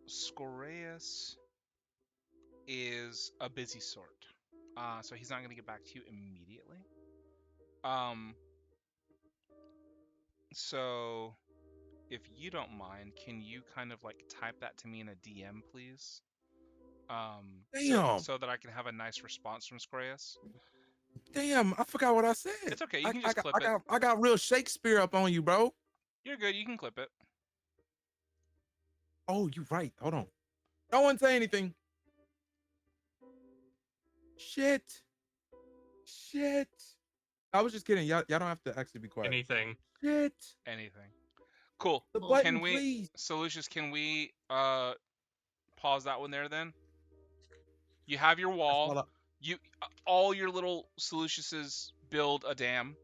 Scoreus is a busy sort. So he's not going to get back to you immediately. So if you don't mind, can you kind of like type that to me in a DM, please? Damn. So that I can have a nice response from Scoreus. Damn, I forgot what I said. It's okay. You can just clip it. I got real Shakespeare up on you, bro. You're good. You can clip it. Oh, you right. Hold on. No one say anything. Shit. I was just kidding. Y'all don't have to actually be quiet. Anything. Shit. Anything. Cool. The button, Can we, please. Solutious, can we pause that one there then? You have your wall. All your little Solutiouses build a dam.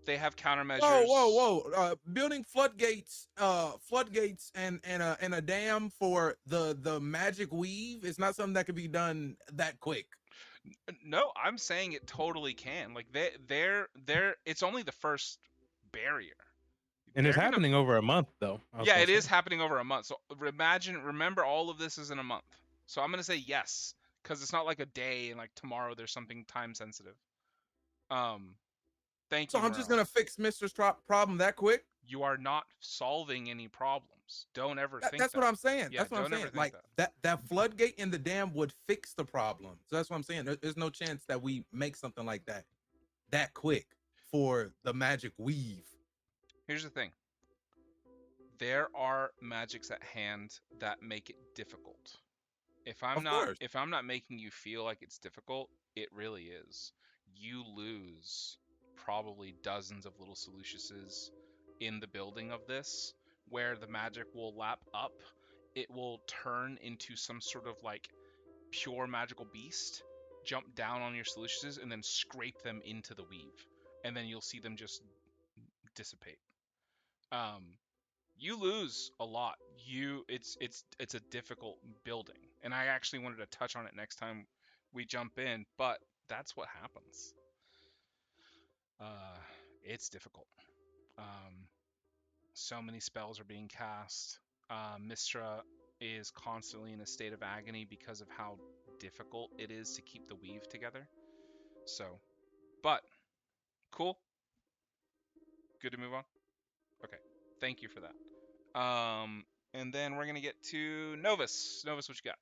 They have countermeasures. Whoa. Building floodgates and a dam for the magic weave is not something that can be done that quick. No, I'm saying it totally can. Like they're it's only the first barrier. And it's happening over a month, though. Yeah, it is happening over a month. So remember, all of this is in a month. So I'm gonna say yes, because it's not like a day and like tomorrow there's something time sensitive. Thank you. So I'm just gonna fix Mr.'s problem that quick? You are not solving any problems. Don't ever think that's that. what I'm saying. Yeah, that's what I'm saying. Like that. that floodgate in the dam would fix the problem. So that's what I'm saying. There's no chance that we make something like that quick for the magic weave. Here's the thing. There are magics at hand that make it difficult. If I'm not making you feel like it's difficult, it really is. You lose probably dozens of little Solutiouses in the building of this, where the magic will lap up it will turn into some sort of like pure magical beast, jump down on your Solutiouses, and then scrape them into the weave, and then you'll see them just dissipate. You lose a lot. It's a difficult building, and I actually wanted to touch on it next time we jump in, but that's what happens. It's difficult. So many spells are being cast. Mistra is constantly in a state of agony because of how difficult it is to keep the weave together. So, but cool. Good to move on. Okay, thank you for that. And then we're gonna get to Novus. Novus, what you got?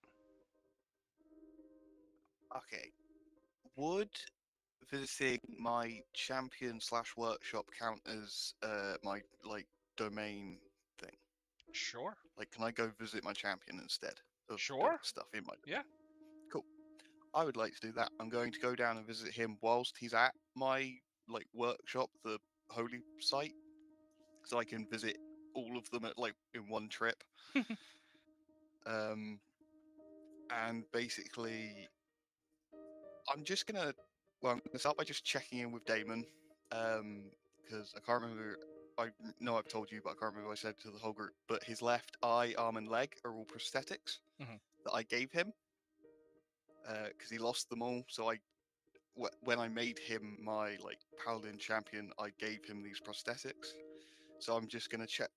Okay. Would visiting my champion / workshop count as my like domain thing? Sure. Like, can I go visit my champion instead of Sure. doing stuff in my Yeah. Cool. I would like to do that. I'm going to go down and visit him whilst he's at my like workshop, the holy site, so I can visit all of them at like in one trip. And basically, I'm just gonna. Well, I'm gonna start by just checking in with Damon, because I can't remember. I know I've told you, but I can't remember what I said to the whole group. But his left eye, arm, and leg are all prosthetics that I gave him, because he lost them all. So when I made him my like paladin champion, I gave him these prosthetics. So I'm just gonna check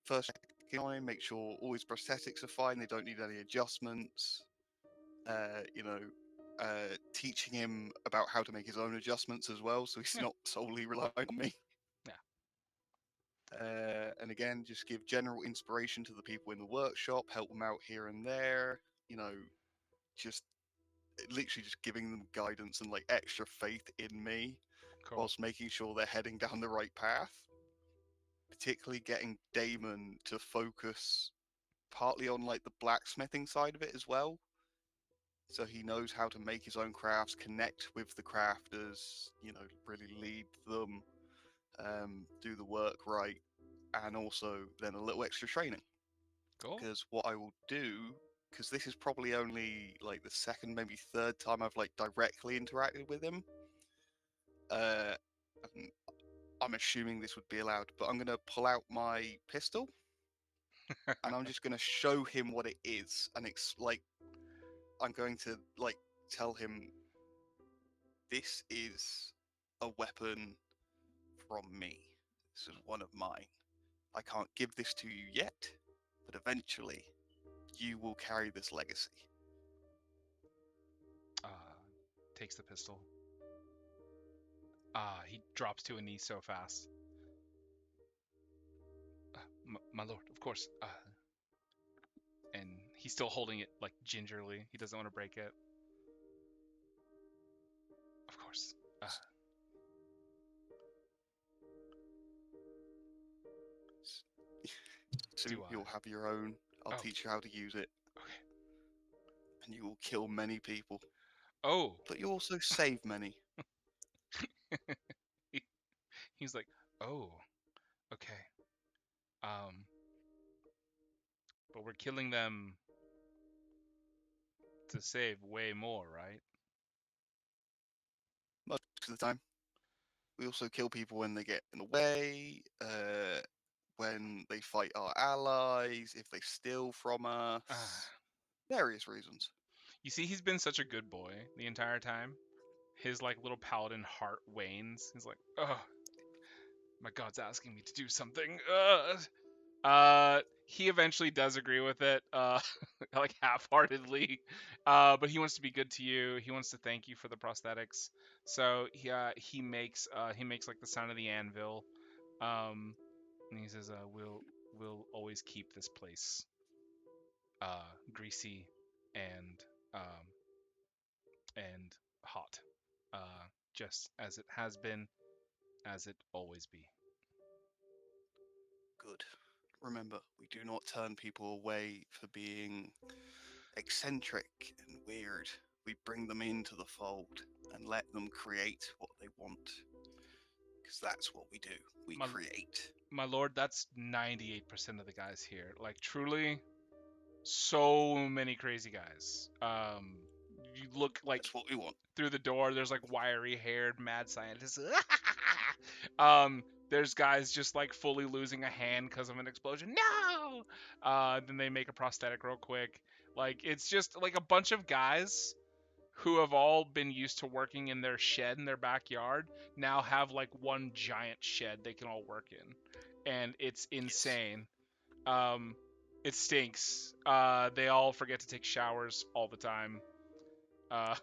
on him, make sure all his prosthetics are fine. They don't need any adjustments. Teaching him about how to make his own adjustments as well, so he's not solely relying on me. Yeah. And again, just give general inspiration to the people in the workshop, help them out here and there. Just literally just giving them guidance and like extra faith in me, Cool. whilst making sure they're heading down the right path. Particularly getting Damon to focus partly on like the blacksmithing side of it as well. So he knows how to make his own crafts, connect with the crafters, really lead them, do the work right, and also then a little extra training. Cool. Because what I will do, because this is probably only like the second, maybe third time I've like directly interacted with him. I'm assuming this would be allowed, but I'm gonna pull out my pistol, and I'm just gonna show him what it is, and I'm going to like tell him this is a weapon from me. This is one of mine. I can't give this to you yet, but eventually you will carry this legacy. Takes the pistol. He drops to a knee so fast. My lord, of course. And he's still holding it like gingerly. He doesn't want to break it. Of course. Soon you'll have your own. I'll teach you how to use it. Okay. And you will kill many people. Oh. But you also save many. He's like, oh, okay. But we're killing them to save way more, right? Most of the time. We also kill people when they get in the way, when they fight our allies, if they steal from us. Various reasons. You see, he's been such a good boy the entire time. His like little paladin heart wanes. He's like, oh, my god's asking me to do something. He eventually does agree with it, like half-heartedly. But he wants to be good to you. He wants to thank you for the prosthetics. So he makes like the sound of the anvil. And he says, we'll always keep this place greasy and hot, just as it has been, as it always be. Good. Remember, we do not turn people away for being eccentric and weird. We bring them into the fold and let them create what they want. Because that's what we do. We create. My lord, that's 98% of the guys here. Like, truly, So many crazy guys. You look like That's what we want. through the door. There's like wiry-haired mad scientists. There's guys just like fully losing a hand because of an explosion. No. Then they make a prosthetic real quick. Like it's just like a bunch of guys who have all been used to working in their shed in their backyard now have like one giant shed they can all work in, and it's insane. It stinks. They all forget to take showers all the time. Uh,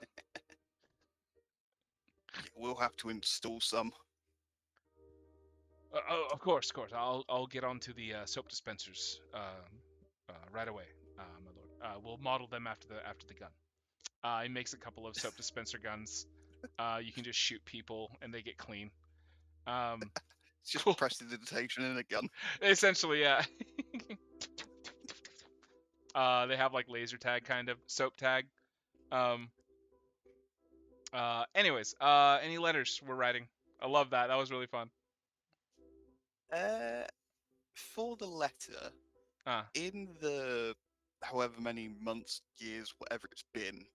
Yeah, we'll have to install some. of course. I'll get onto the soap dispensers right away, my lord. We'll model them after the gun. He makes a couple of soap dispenser guns. You can just shoot people and they get clean. It's just Cool. prestidigitation in a gun. Essentially, yeah. They have like laser tag kind of soap tag. Anyways, any letters we're writing? I love that. That was really fun. For the letter, Ah. in the however many months, years, whatever it's been,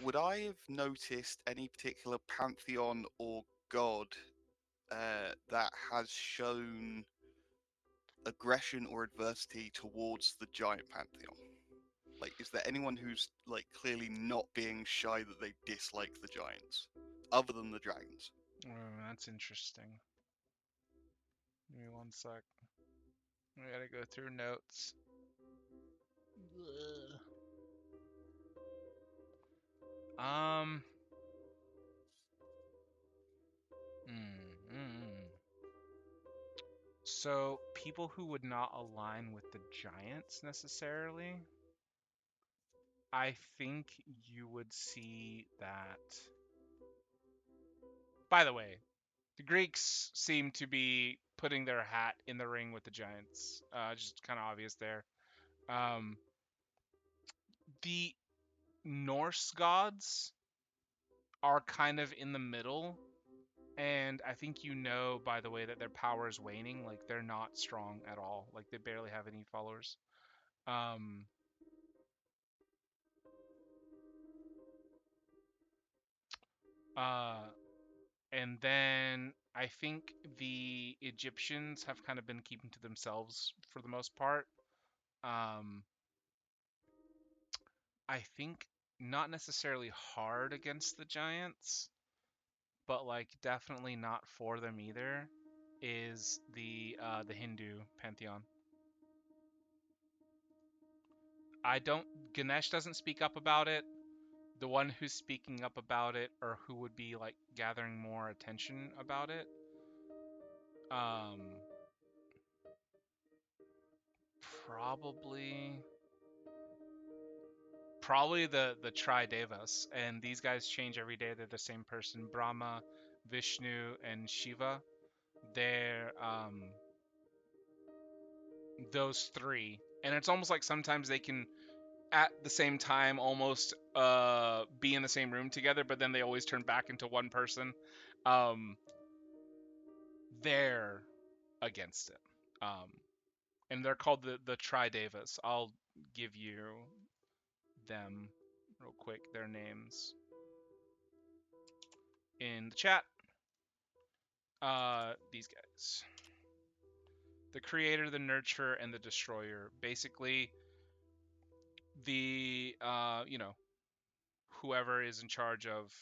would I have noticed any particular pantheon or god that has shown aggression or adversity towards the giant pantheon? Like, is there anyone who's like clearly not being shy that they dislike the giants, other than the dragons? Oh, that's interesting. Give me one sec. I gotta go through notes. So people who would not align with the giants necessarily, I think you would see that. By the way, the Greeks seem to be putting their hat in the ring with the giants. Just kind of obvious there. The Norse gods are kind of in the middle, and I think you know by the way that their power is waning. Like they're not strong at all. Like they barely have any followers. And then I think the Egyptians have kind of been keeping to themselves for the most part. I think not necessarily hard against the giants, but like definitely not for them either, is the Hindu pantheon. Ganesh doesn't speak up about it. The one who's speaking up about it, or who would be like gathering more attention about it, probably the Tridevas, and these guys change every day. They're the same person: Brahma, Vishnu, and Shiva. They're those three, and it's almost like sometimes they can at the same time almost be in the same room together, but then they always turn back into one person. They're against it, and they're called the Tridevas. I'll give you them real quick, their names in the chat. These guys: the creator, the nurturer, and the destroyer. Basically, the whoever is in charge of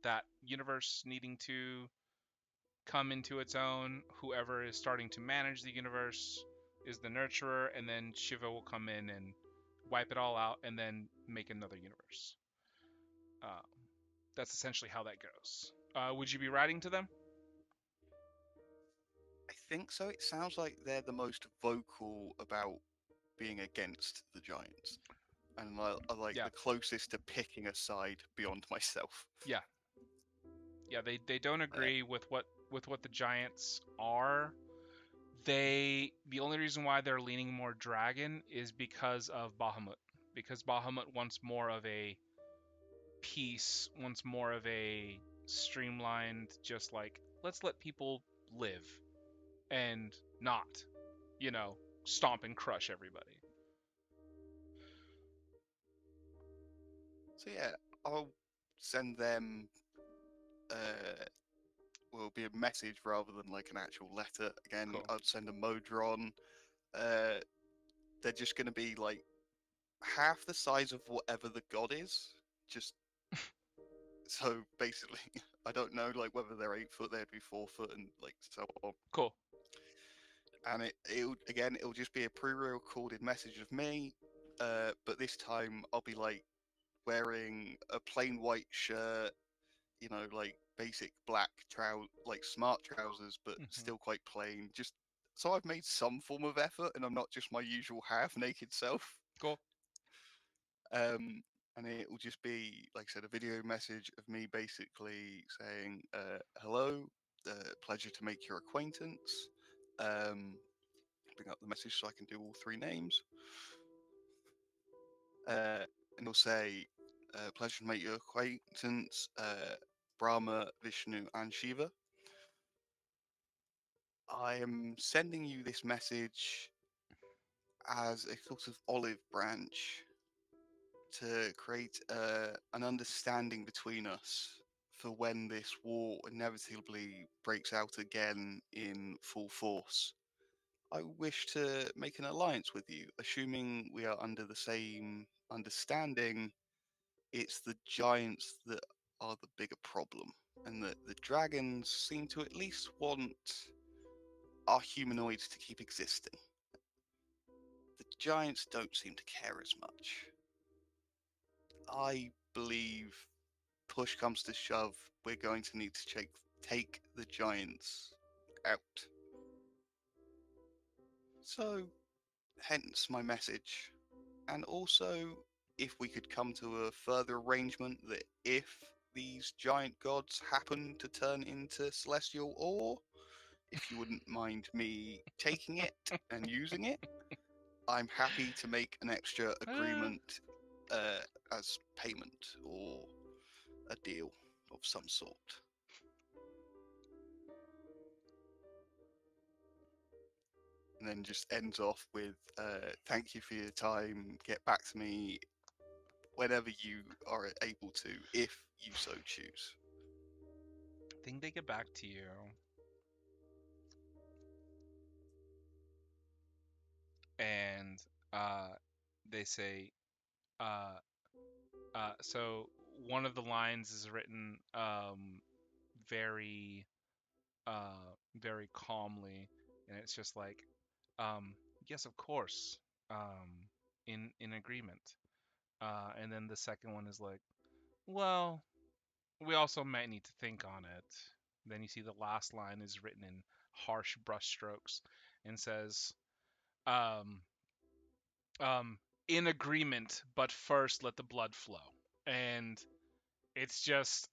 that universe needing to come into its own, whoever is starting to manage the universe is the nurturer, and then Shiva will come in and wipe it all out and then make another universe. That's essentially how that goes. Would you be writing to them? I think so. It sounds like they're the most vocal about being against the giants, and are like Yeah. the closest to picking a side beyond myself. Yeah, they don't agree with what the giants are. The only reason why they're leaning more dragon is because of Bahamut. Because Bahamut wants more of a peace, wants more of a streamlined, just like, let's let people live and not, stomp and crush everybody. So yeah, I'll send them. Will be a message rather than like an actual letter. Again, Cool. I'd send a Modron. They're just going to be like half the size of whatever the god is. Just so basically, I don't know like whether they're 8 foot, they'd be 4 foot, and like so on. Cool. And it'll just be a pre-recorded message of me, but this time I'll be like wearing a plain white shirt, you know, like basic black like smart trousers, but still quite plain. Just so I've made some form of effort, and I'm not just my usual half-naked self. Cool. And it will just be, like I said, a video message of me basically saying, "Hello, pleasure to make your acquaintance." Bring up the message so I can do all three names. And it'll say, "Pleasure to make your acquaintance, Brahma, Vishnu, and Shiva. I am sending you this message as a sort of olive branch to create an understanding between us for when this war inevitably breaks out again in full force. I wish to make an alliance with you, assuming we are under the same understanding. It's the giants that are the bigger problem, and the dragons seem to at least want our humanoids to keep existing. The giants don't seem to care as much. I believe, push comes to shove, we're going to need to take the giants out. So, hence my message. And also, if we could come to a further arrangement that if these giant gods happen to turn into celestial ore, if you wouldn't mind me taking it and using it, I'm happy to make an extra agreement as payment or a deal of some sort. And then just ends off with, "Thank you for your time. Get back to me whenever you are able to, if you so choose." I think they get back to you. And they say, so one of the lines is written very, very calmly, and it's just like, yes, of course, in agreement. And then the second one is like, well, we also might need to think on it. Then you see the last line is written in harsh brushstrokes and says, um, in agreement, but first let the blood flow. And it's just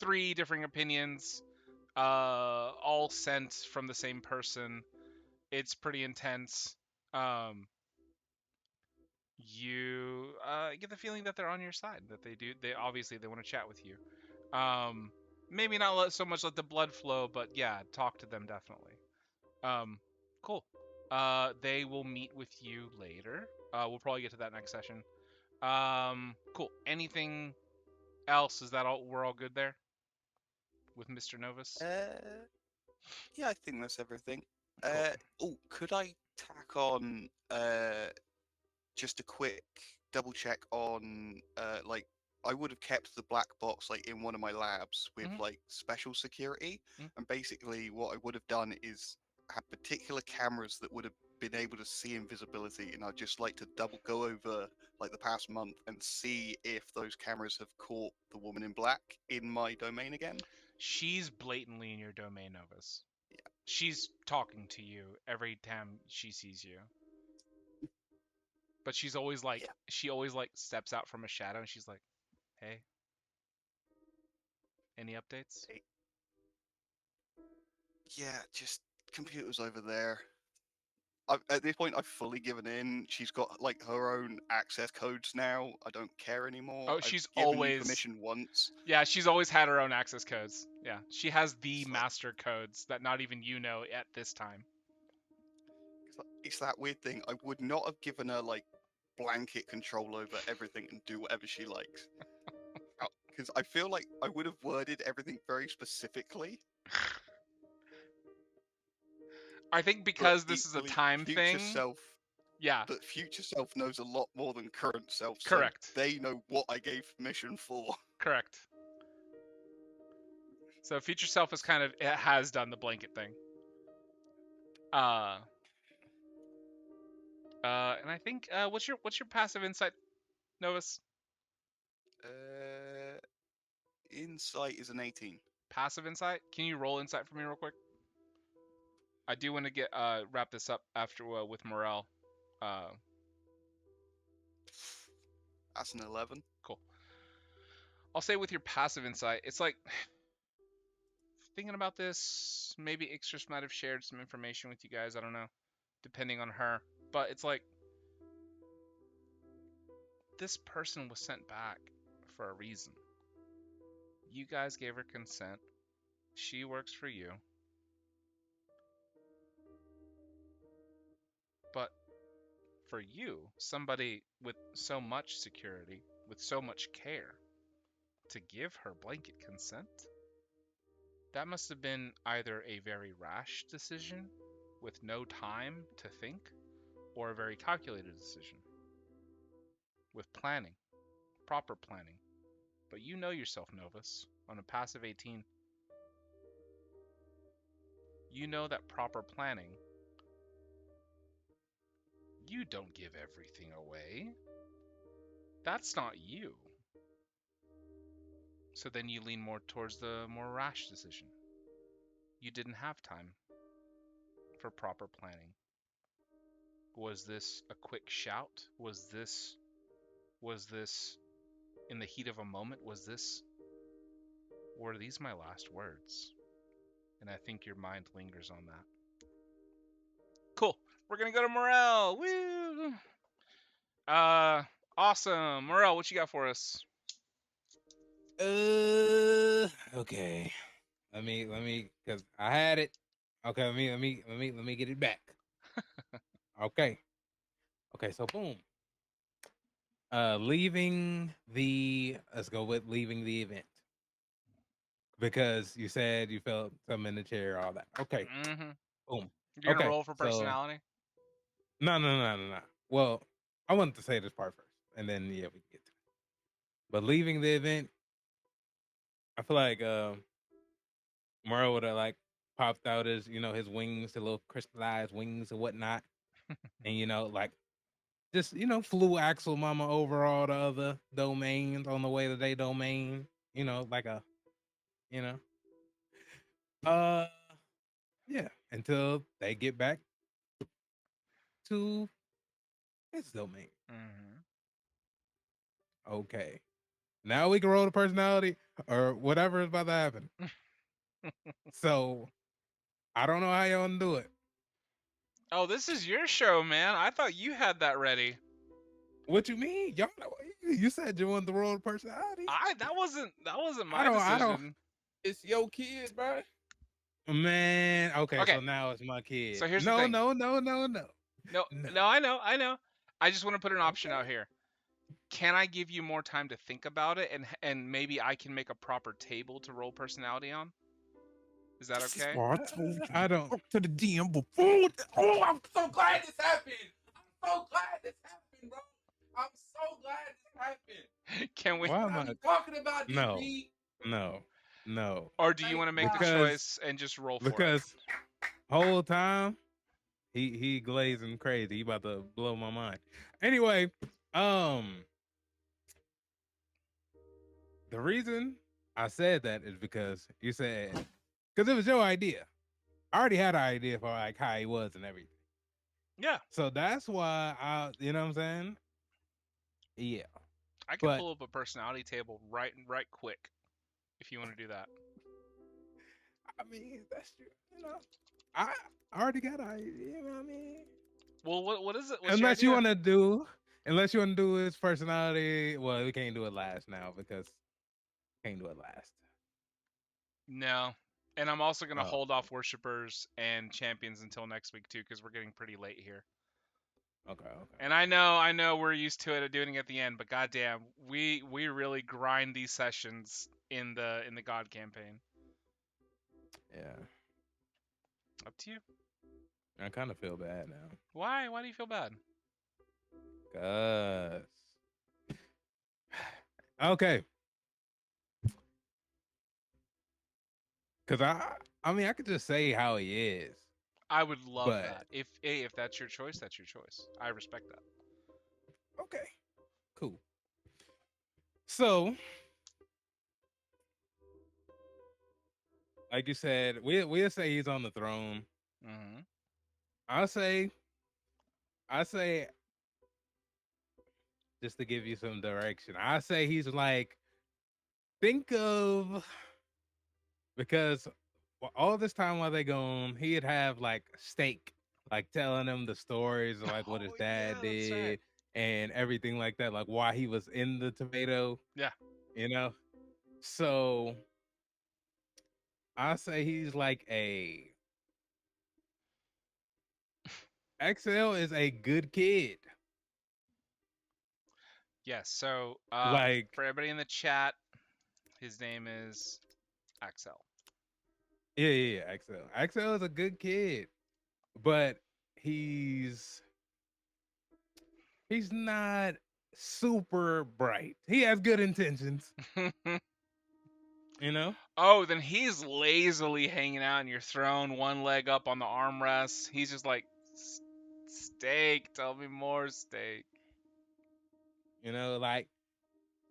three different opinions, all sent from the same person. It's pretty intense. You get the feeling that they're on your side, that they obviously they want to chat with you. Maybe not so much let the blood flow, but yeah, talk to them definitely. Cool. They will meet with you later. We'll probably get to that next session. Cool. Anything else? Is that all? We're all good there with Mr. Novus? Yeah, I think that's everything. Cool. Could I tack on just a quick double check on like, I would have kept the black box like in one of my labs with like special security, and basically what I would have done is have particular cameras that would have been able to see invisibility, and I'd just like to double go over like the past month and see if those cameras have caught the woman in black in my domain again. She's blatantly in your domain, Novus. Yeah. She's talking to you every time she sees you. But she's always like, she always like steps out from a shadow and she's like, hey, any updates? Hey. Yeah, just computers over there. At this point, I've fully given in. She's got like her own access codes now. I don't care anymore. Oh, she's I've given always you permission once. Yeah, she's always had her own access codes. Yeah, she has the master codes that not even you know at this time. It's that weird thing. I would not have given her like blanket control over everything and do whatever she likes. Because I feel like I would have worded everything very specifically. I think but because this is a equally, time future thing. self, Yeah, but future self knows a lot more than current self. Correct. So they know what I gave permission for. correct. So future self is kind of it has done the blanket thing. And I think what's your passive insight, Novus? Insight is an 18. Passive insight? Can you roll insight for me real quick? I do want to get wrap this up after with Mor-el. That's an 11. Cool. I'll say with your passive insight, it's like thinking about this. Maybe Ixtris might have shared some information with you guys. I don't know, depending on her. But it's like this person was sent back for a reason. You guys gave her consent. She works for you. But for you, somebody with so much security, with so much care, to give her blanket consent, that must have been either a very rash decision with no time to think, or a very calculated decision with planning, proper planning. But you know yourself, Novus, on a passive 18. You know that proper planning, you don't give everything away. That's not you. So then you lean more towards the more rash decision. You didn't have time for proper planning. Was this a quick shout? Was this in the heat of a moment? Were these my last words? And I think your mind lingers on that. Cool. We're gonna go to Mor-el. Woo! Awesome. Mor-el, what you got for us? Okay. Let me, cause I had it. Okay, let me get it back. Okay. So boom. Let's go with leaving the event. Because you said you felt something in the chair, all that. Okay. Mm-hmm. Boom. You're gonna Okay, roll for so- personality? No. Well, I wanted to say this part first, and then yeah, we can get to it. But leaving the event, I feel like Mor-el would have like popped out his, his wings, the little crystallized wings and whatnot, and like just flew Axel Mama over all the other domains on the way to their domain, like a, yeah, until they get back to his domain. Mm-hmm. Okay. Now we can roll the personality or whatever is about to happen. So I don't know how you want to do it. Oh, this is your show, man. I thought you had that ready. What you mean? Y'all know, you said you wanted to roll the personality. That wasn't my I decision. don't. It's your kids, bro. Man, okay, Okay. so now it's my kid. So here's no, the thing. no. No, I know. I just want to put an option out here. Can I give you more time to think about it, and maybe I can make a proper table to roll personality on? Is that okay? I told you. I don't. Talk to the DM before. Oh, I'm so glad this happened. bro. I'm so glad this happened. Can we? Why What am are I? you talking about, No. DB? No. Or do you want to make the Because- choice and just roll for Because it? whole time he glazing crazy. He about to blow my mind. Anyway, the reason I said that is because you said because it was your idea. I already had an idea for like how he was and everything. Yeah, So that's why you know what I'm saying? Yeah. I can But- pull up a personality table right quick if you want to do that. I mean, that's true. I already got an idea. You know what I mean? Well, what is it? What's your Unless you idea? want to do his personality. Well, we can't do it last now because can't do it last. No. And I'm also going to Oh. hold off worshippers and champions until next week too, because we're getting pretty late here. Okay. And I know we're used to it doing it at the end, but goddamn, we really grind these sessions in the God campaign. Yeah. Up to you. I kind of feel bad now. Why? Why do you feel bad? Cause. Okay. Cause I mean I could just say how he is. I would love But- that. If that's your choice, that's your choice. I respect that. Okay. Cool. So, like you said, we'll say he's on the throne. Mm-hmm. I say, just to give you some direction, I say he's like, think of, because all this time while they gone, he'd have like steak, like telling him the stories of like what his dad yeah, that's did right. and everything like that, like why he was in the tomato. Yeah. You know? So I say he's like a XL is a good kid. Yes. So, Like, for everybody in the chat, his name is Axel. yeah, XL. XL is a good kid, but he's not super bright. He has good intentions, you know? Oh, then he's lazily hanging out in your throne, one leg up on the armrest. He's just like, steak, tell me more, steak. You know, like,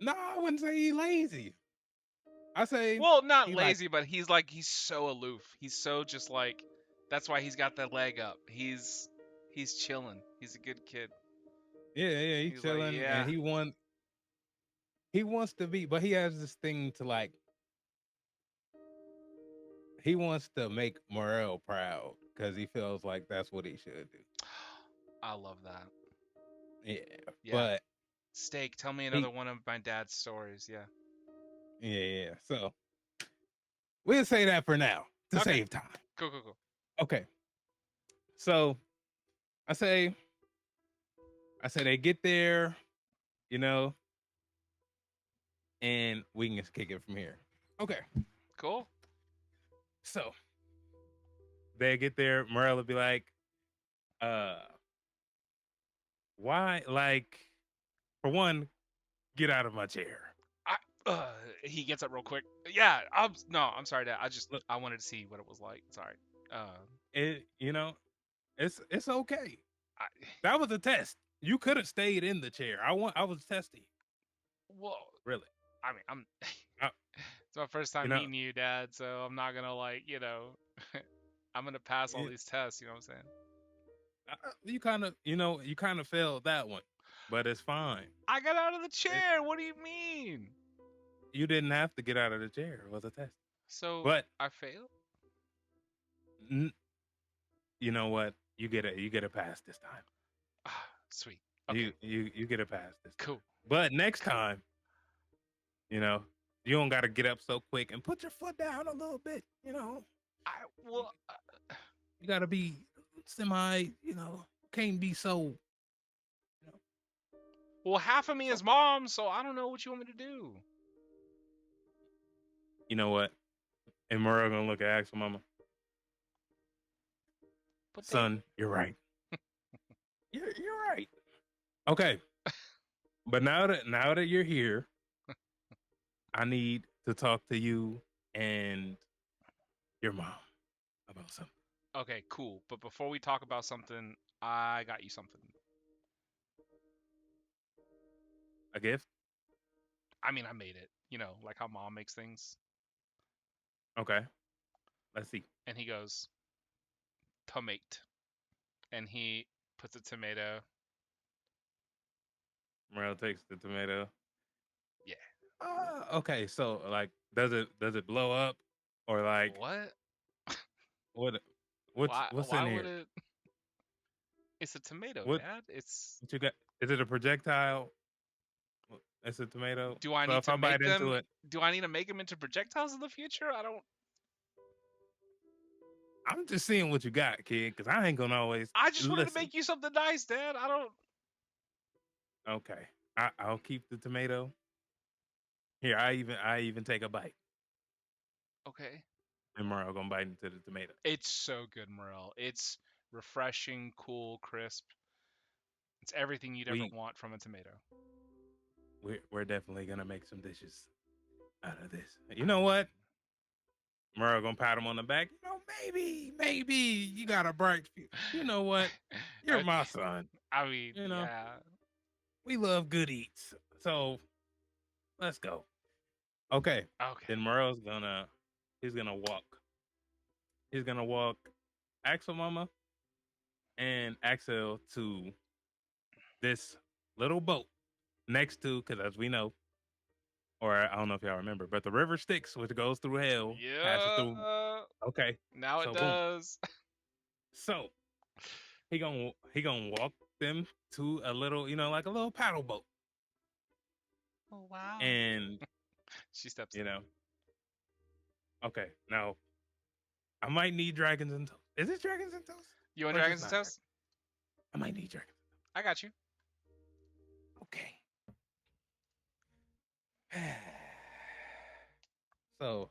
no, I wouldn't say he's lazy. I say, Well, not he lazy, but he's so aloof. He's so just like, that's why he's got that leg up. He's chilling. He's a good kid. yeah, he's He's like, chilling, yeah. and he wants to be, but he has this thing to like, he wants to make Mor-el proud because he feels like that's what he should do. I love that. Yeah, Yeah. but Steak, tell me another one of my dad's stories. Yeah. yeah. So we'll say that for now to Okay. save time. Cool. Okay. So I say they get there, you know, and we can just kick it from here. Okay. Cool. So they get there, Mor-el will be like, why, like, for one, get out of my chair. He gets up real quick. Yeah, I'm sorry, Dad. Look. I wanted to see what it was like. Sorry. You know, it's okay. I, That was a test. You could have stayed in the chair. I was testing. Whoa. Really? I mean, Uh, it's my first time you know- meeting you, Dad. So I'm not gonna I'm gonna pass all these tests. You know what I'm saying? You kind of failed that one, but it's fine. I got out of the chair. What do you mean? You didn't have to get out of the chair. It was a test. So, But I failed. You know what? You get a pass this time. Sweet. Okay. You get a pass this time. Cool. But next time, you don't got to get up so quick and put your foot down a little bit. You got to be semi. Can't be so. Well, half of me is mom, so I don't know what you want me to do. You know what? And Mor-el gonna look at Axel Mama. Son, you're right. you're right. Okay. But now that you're here, I need to talk to you and your mom about something. Okay, cool. But before we talk about something, I got you something. A gift? I mean, I made it. Like how mom makes things. Okay. Let's see. And he goes, tomate. And he puts a tomato. Mor-el takes the tomato. Yeah. Okay. So, like, does it blow up, or like What? What's why in would here? it? It's a tomato, What- Dad. It's. What you got? Is it a projectile? It's a tomato. Do I So need if to I make bite them? into it, Do I need to make them into projectiles in the future? I don't. I'm just seeing what you got, kid, because I ain't gonna always I just wanted to listen. make you something nice, Dad. I don't. Okay, I'll keep the tomato. Here, I even take a bite, Okay. and Mario gonna bite into the tomato. It's so good, Mor-el. It's refreshing, cool, crisp. It's everything you'd ever We want from a tomato. we're definitely gonna make some dishes out of this. You know what? Mario gonna pat him on the back. You know, maybe you got a bright future. You know what? You're I, my son. I mean, You know, yeah. we love good eats. So let's go. Okay. Okay. Then Mario's he's gonna walk. He's gonna walk Axel Mama and Axel to this little boat next to, because as we know, or I don't know if y'all remember, but the river Styx, which goes through hell, passes through. Yeah. Okay. Now So it boom. does. So he gonna walk them to a little, like a little paddle boat. Oh wow. And She steps you in. know, okay, now I might need dragons and toast. Is this dragons and toast? You want Or dragons just and not toast? I might need dragons. I got you. Okay. So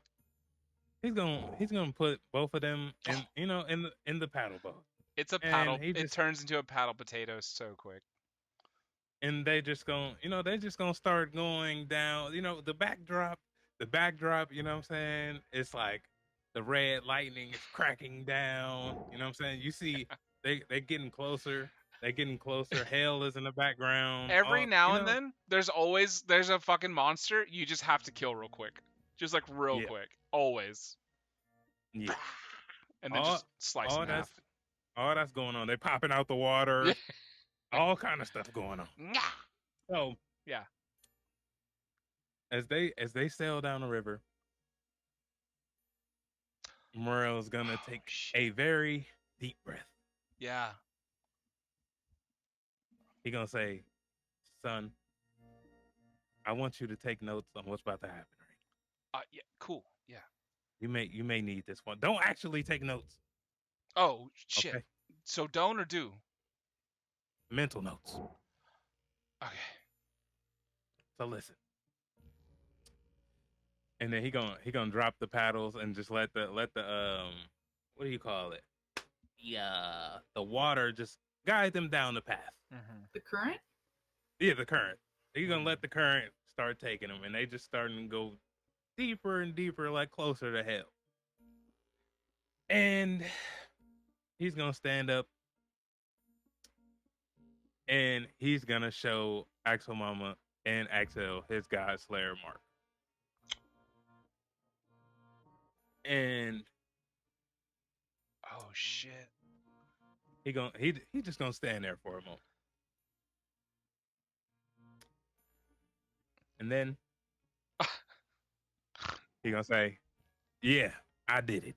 he's gonna put both of them in the paddle boat. It's a And paddle. he It just turns into a paddle potato so quick. and they just gonna they're just gonna start going down. The backdrop, you know what I'm saying? It's like the red lightning is cracking down. You know what I'm saying? You see they getting closer. They're getting closer. Hell is in the background. Every now and then, there's a fucking monster you just have to kill real quick. Just like real Yeah. quick. Always. Yeah. And then just slice in half. All that's going on. They're popping out the water. All kind of stuff going on. So yeah. As they sail down the river, Mor-el's gonna take a very deep breath. Yeah. He gonna say, "Son, I want you to take notes on what's about to happen. Right? Yeah. Cool. Yeah. You may need this one. Don't actually take notes. Oh shit. Okay? So don't or do? Mental notes. Okay. So listen." And then he gonna drop the paddles and just let the what do you call it? Yeah, the water just guide them down the path. Mm-hmm. The current? Yeah, the current. He's gonna let the current start taking them, and they just starting to go deeper and deeper, like closer to hell. And he's gonna stand up, and he's gonna show Axel Mama and Axel his God Slayer mark. And oh shit, he just gonna stand there for a moment, and then he gonna say, "Yeah, I did it.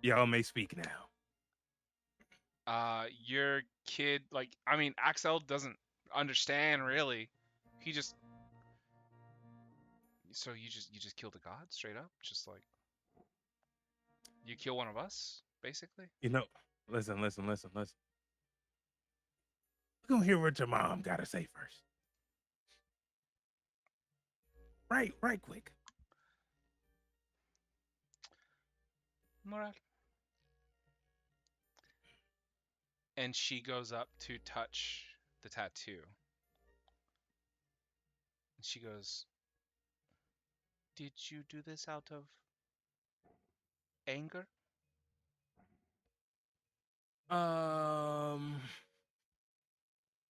Y'all may speak now." Your kid, Axel doesn't understand really. He just So you just killed a god straight up, just like you kill one of us, basically. Listen. We're gonna hear what your mom gotta say first. Right quick. Mor-el. And she goes up to touch the tattoo. And she goes, "Did you do this out of anger?"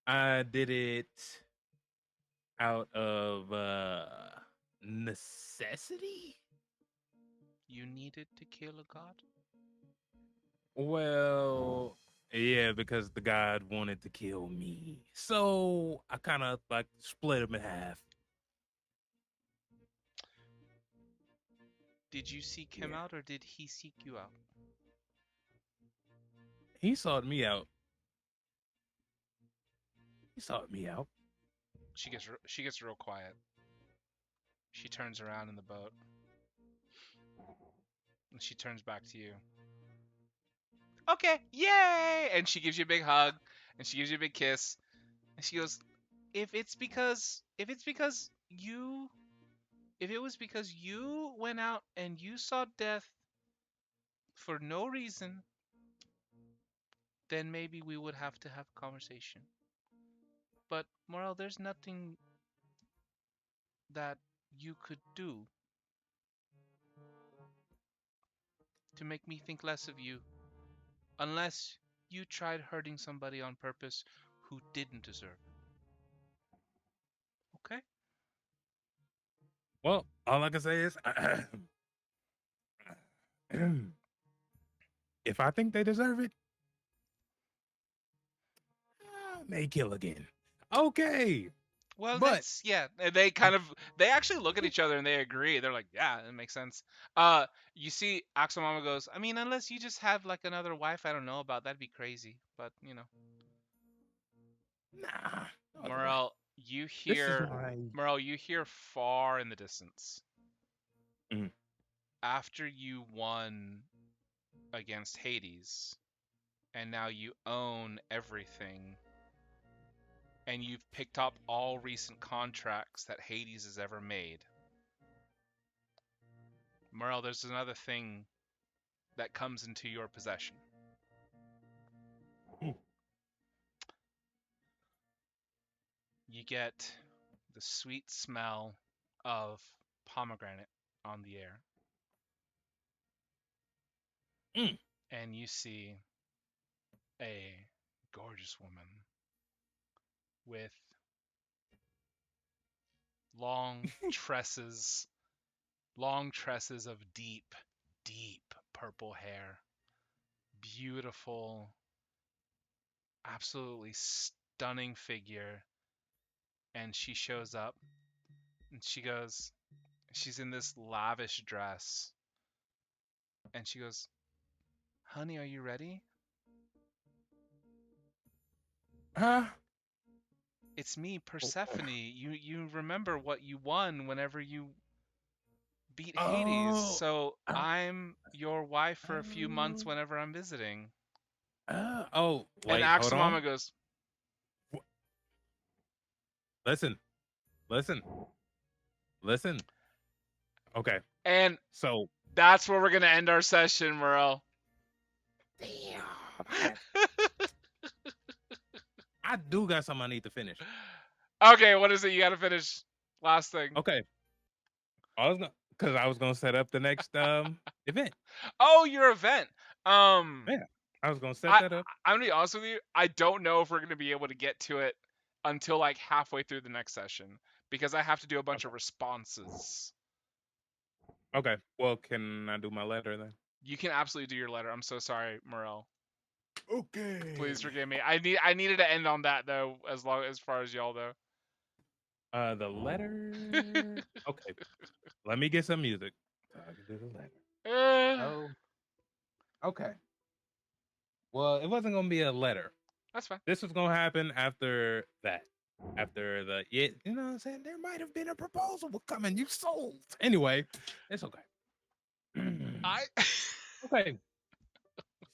I did it out of necessity. You needed to kill a god? Well, yeah, because the god wanted to kill me. So I kind of like split him in half. Did you seek him out, or did he seek you out? He sought me out. She gets real quiet. She turns around in the boat. And she turns back to you. Okay, yay! And she gives you a big hug, and she gives you a big kiss, and she goes, if it was because you went out and you saw death for no reason, then maybe we would have to have a conversation. But Mor-el, there's nothing that you could do to make me think less of you, unless you tried hurting somebody on purpose who didn't deserve it. Okay? Well, all I can say is, if I think they deserve it, I may kill again. Okay, Well, but and they actually look at each other and they agree. They're like, yeah, it makes sense. You see, Axelmama goes, I mean, unless you just have like another wife I don't know about, that'd be crazy. But nah. Mor-el, you hear far in the distance. Mhm. After you won against Hades, and now you own everything, and you've picked up all recent contracts that Hades has ever made. Mor-el, there's another thing that comes into your possession. You get the sweet smell of pomegranate on the air. And you see a gorgeous woman with long tresses of deep, deep purple hair. Beautiful, absolutely stunning figure. And she shows up and she's in this lavish dress. And she goes, honey, are you ready? Huh? It's me, Persephone. You remember what you won whenever you beat Hades. So I'm your wife for a few months whenever I'm visiting. Wait, and hold on. Axelmama goes, Listen. Okay. And so that's where we're gonna end our session, Mor-el. Damn. I do got something I need to finish. Okay, what is it you gotta finish? Last thing. Okay. I was gonna set up the next event. Oh, your event. Yeah. I was gonna set that up. I'm gonna be honest with you. I don't know if we're gonna be able to get to it until like halfway through the next session because I have to do a bunch of responses. Okay. Well, can I do my letter then? You can absolutely do your letter. I'm so sorry, Mor-el. Okay. Please forgive me. I needed to end on that though, as far as y'all though. The letter. Okay. Let me get some music. I can do the letter. Oh. Okay. Well, it wasn't gonna be a letter. That's fine. This was gonna happen after that. After the you know what I'm saying? There might have been a proposal coming. You sold. Anyway, it's okay. Okay.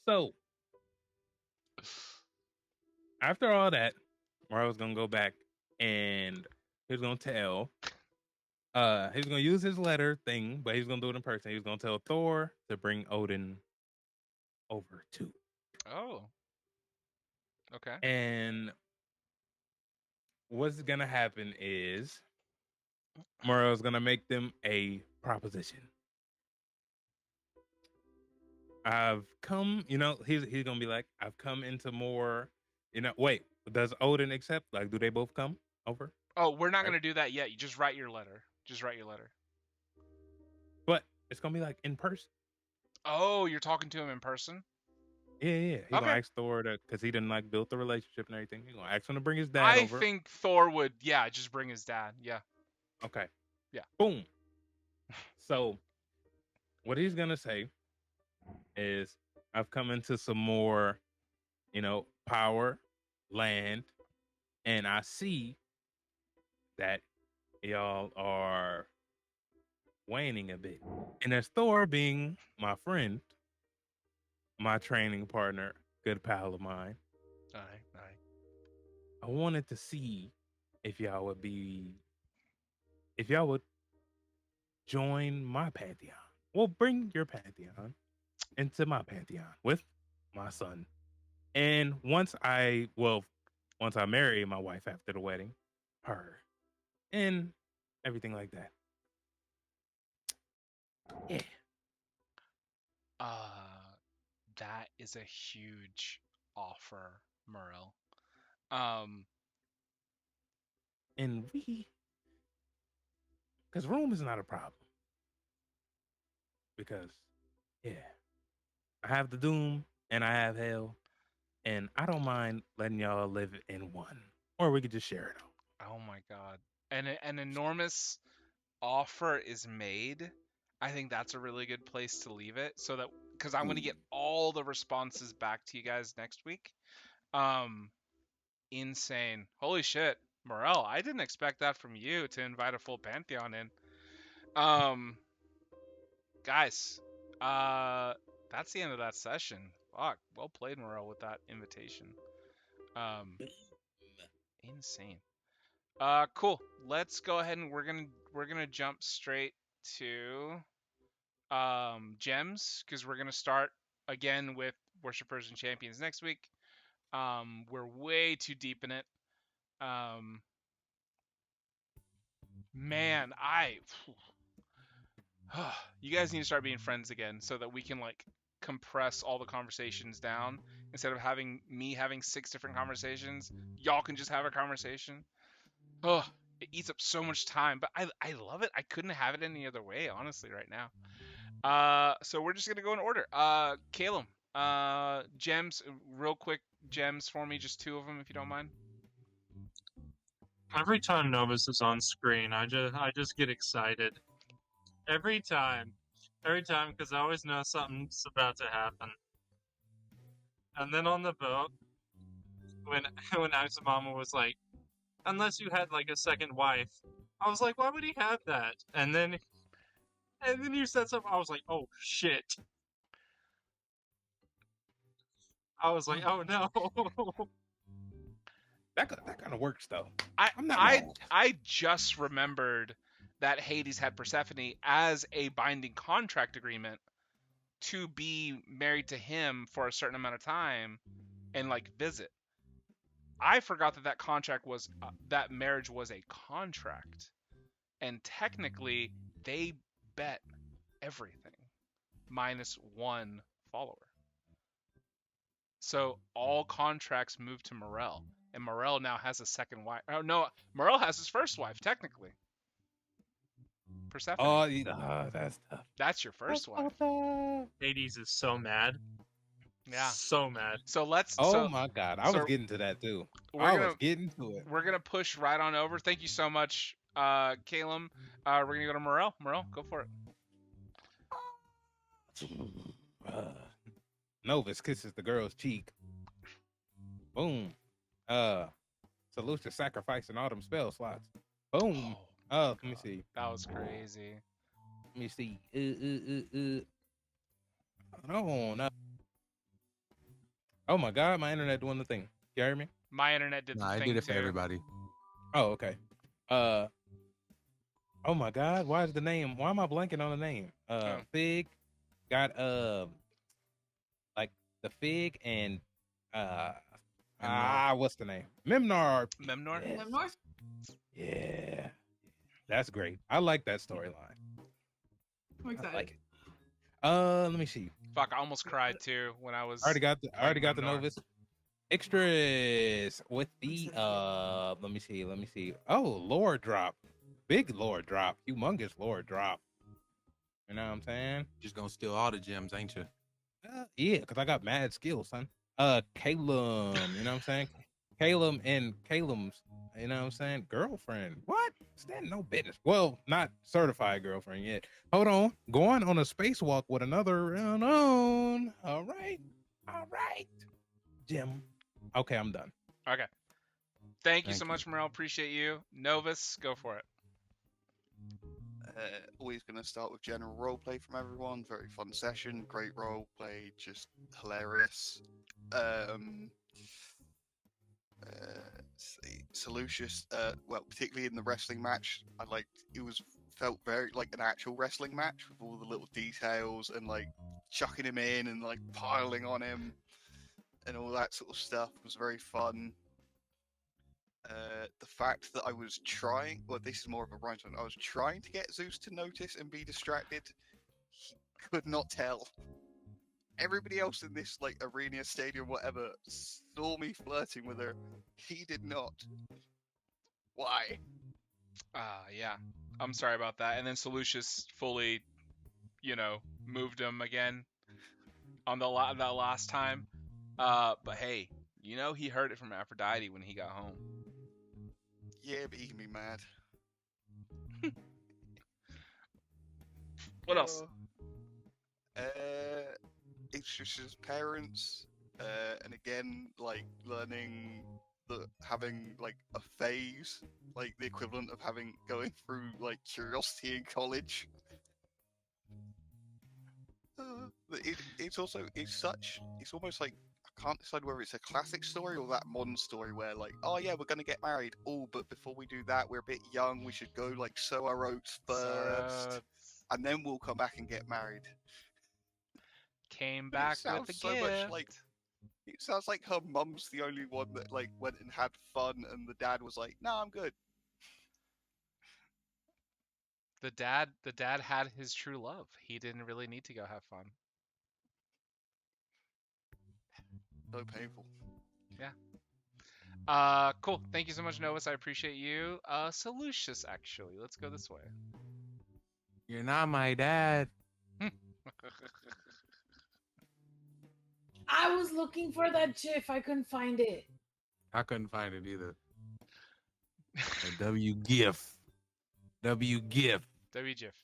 So after all that, Mor-el was gonna go back and he was gonna tell he was gonna use his letter thing, but he's gonna do it in person. He was gonna tell Thor to bring Odin over too. Oh. Okay. And what's gonna happen is Mor-el's gonna make them a proposition. I've come, he's gonna be like, I've come into more, wait, does Odin accept? Like, do they both come over? Oh, we're not gonna do that yet. You just write your letter. But it's gonna be like in person. Oh, you're talking to him in person? Yeah. He's gonna ask Thor because he didn't like build the relationship and everything. He's gonna ask him to bring his dad over. I think Thor would, just bring his dad. Yeah. Okay. Yeah. Boom. So, what he's gonna say is, I've come into some more, power, land, and I see that y'all are waning a bit. And as Thor being my friend, my training partner, good pal of mine, All right. I wanted to see if y'all would join my pantheon. Well, bring your pantheon into my pantheon with my son. And once I marry my wife after the wedding, her, and everything like that. Yeah. That is a huge offer, Mor-el. And because room is not a problem. Because, yeah, I have the doom and I have hell, and I don't mind letting y'all live in one, or we could just share it all. Oh my God. And an enormous offer is made. I think that's a really good place to leave it, so that because I'm going to get all the responses back to you guys next week. Insane. Holy shit, Mor-el, I didn't expect that from you to invite a full pantheon in. Guys, that's the end of that session. Fuck, well played, Mor-el, with that invitation. Insane. Cool. Let's go ahead and we're gonna jump straight to gems, because we're gonna start again with Worshippers and Champions next week. We're way too deep in it. Man, you guys need to start being friends again, so that we can like compress all the conversations down. Instead of me having 6 different conversations, y'all can just have a conversation. Oh, it eats up so much time, but I love it. I couldn't have it any other way, honestly, right now. So we're just gonna go in order. Caleb, gems, real quick, gems for me, just 2 of them, if you don't mind. Every time Novus is on screen, I just get excited. Every time, because I always know something's about to happen. And then on the boat, when Axamama was like, unless you had like a second wife, I was like, why would he have that? And then you said something, I was like, oh shit. I was like, oh no. That kind of works though. I just remembered that Hades had Persephone as a binding contract agreement to be married to him for a certain amount of time and like visit. I forgot that contract was that marriage was a contract, and technically they bet everything minus 1 follower. So all contracts moved to Mor-el, and Mor-el now has a second wife. Oh no, Mor-el has his first wife technically. Persephone. Oh, that's tough. That's your first wife. Hades is so mad. Yeah. So mad. So let's. Oh my God, I was getting to that too. Was getting to it. We're gonna push right on over. Thank you so much, Caleb. We're gonna go to Mor-el. Mor-el, go for it. Novus kisses the girl's cheek. Boom. Solutious sacrificing all them spell slots. Boom. Let me see. That was crazy. Let me see. No. Oh my God, my internet doing the thing. You hear me? My internet did the thing I did it for too. everybody. Oh, okay. Oh my God, why am I blanking on the name? Fig got like the Fig and what's the name? Memnor. Memnor? Yes. Memnor? Yeah. That's great. I like that storyline. I'm excited. I like it. Let me see. Fuck, I almost cried too when I was. I already got the Memnor. Novus. Extras with the let me see. Oh, lore drop. Big lore drop. Humongous lore drop. You know what I'm saying? Just gonna steal all the gems, ain't you? Yeah, because I got mad skills, son. Caleb, you know what I'm saying? Caleb and Caleb's, you know what I'm saying? Girlfriend. What? Stand no business. Well, not certified girlfriend yet. Hold on. Going on a spacewalk with another unknown. All right. Jim. Okay, I'm done. Okay. Thank you so much, Mor-el. Appreciate you. Novus, go for it. Always is going to start with general roleplay from everyone. Very fun session, great roleplay, just hilarious. Let's see, Solutious, well, particularly in the wrestling match, I liked it felt very like an actual wrestling match with all the little details and like chucking him in and like piling on him and all that sort of stuff was very fun. The fact that I was trying, well, this is more of a rhyme. I was trying to get Zeus to notice and be distracted. He could not tell. Everybody else in this like arena, stadium, whatever, saw me flirting with her. He did not. Why? Yeah. I'm sorry about that. And then Solutious fully, moved him again on that last time. But hey, he heard it from Aphrodite when he got home. Yeah, but he can be mad. What else? It's just his parents, and again, like learning that having like a phase, like the equivalent of going through like curiosity in college. It's almost like I can't decide whether it's a classic story or that modern story where like, oh yeah, we're gonna get married. Oh, but before we do that, we're a bit young. We should go like sow our oats first, and then we'll come back and get married. Came back with a so gift. much like it sounds like her mum's the only one that like went and had fun, and the dad was like, "No, I'm good." The dad had his true love. He didn't really need to go have fun. So painful. Yeah. Cool. Thank you so much, Novus. I appreciate you. Solutious, actually. Let's go this way. You're not my dad. I was looking for that GIF. I couldn't find it. I couldn't find it either. W GIF. W GIF. W GIF.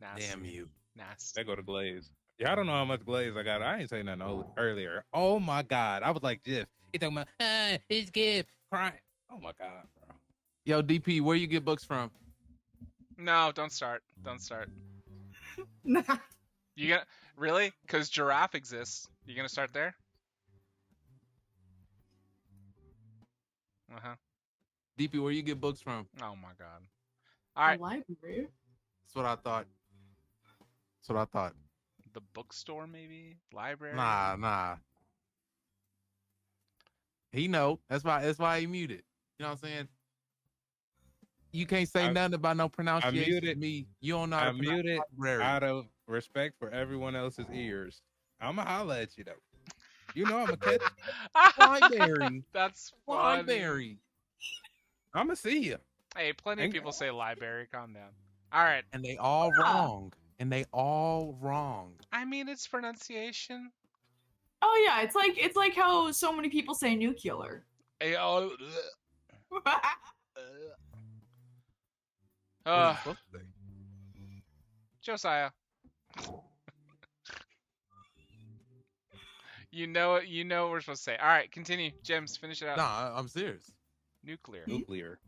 Nasty. Damn you. Nasty. They go to Glaze. Yeah, I don't know how much Glaze I got. I ain't saying nothing earlier. Oh my God. I was like, GIF. He talking about, it's GIF. Crying. Oh my God, bro. Yo, DP, where you get books from? No, don't start. Don't start. Nah. You gonna really? Because Giraffe exists. You gonna start there? DP, where you get books from? Oh my God. All right. A library. That's what I thought. That's what I thought. The bookstore, maybe? Library? Nah. He know. That's why he muted. You know what I'm saying? You can't say nothing about no pronunciation. I muted me. You don't know how to pronounce muted library. out of respect for everyone else's ears. I'ma holla at you though. You know I'ma catch Library. That's funny. Library. I'ma see you. Hey, plenty of people say library. Calm down. All right. And they all wrong. I mean, it's pronunciation. Oh yeah, it's like how so many people say nuclear. Hey, What is it supposed to say? Josiah. You know what we're supposed to say. All right, continue. Gems, finish it out. Nah, I'm serious. Nuclear. Nuclear.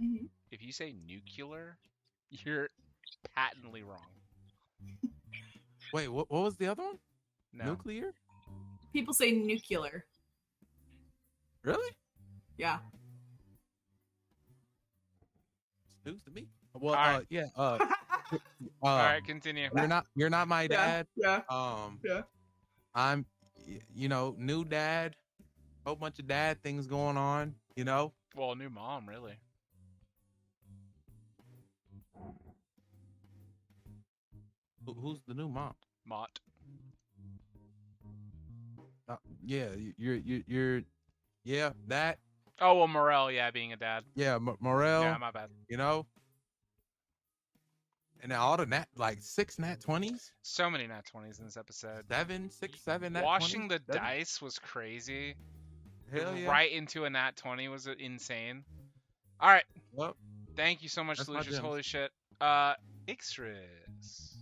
Mm-hmm. If you say nuclear, you're patently wrong. Wait, what was the other one? No. Nuclear? People say nuclear. Really? Yeah. It's news to me. Well, All right. yeah. All right, continue. You're not my dad. Yeah. Yeah. I'm, new dad. Whole bunch of dad things going on. Well, new mom, really. Who's the new mom? Mott. Yeah, you're. Yeah, that. Oh well, Mor-el, yeah, being a dad. Yeah, Mor-el. Yeah, my bad. And then all the 6 nat 20s. So many nat 20s in this episode. 7 nat 20s. Washing the dice was crazy. Hell yeah. Right into a nat 20 was insane. All right. Well, thank you so much, that's my Solutious. gems. Holy shit. Ixris.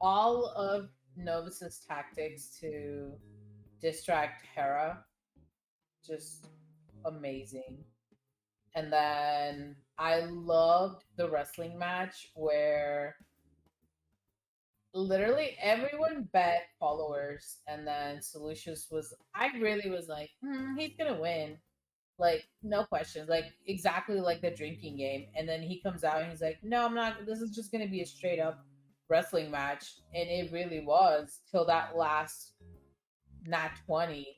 All of Novus's tactics to distract Hera. Just amazing. And then I loved the wrestling match where literally everyone bet followers, and then Solutious was. I really was like, he's gonna win, like no questions, like exactly like the drinking game. And then he comes out and he's like, "No, I'm not. This is just gonna be a straight up wrestling match," and it really was till that last Nat 20.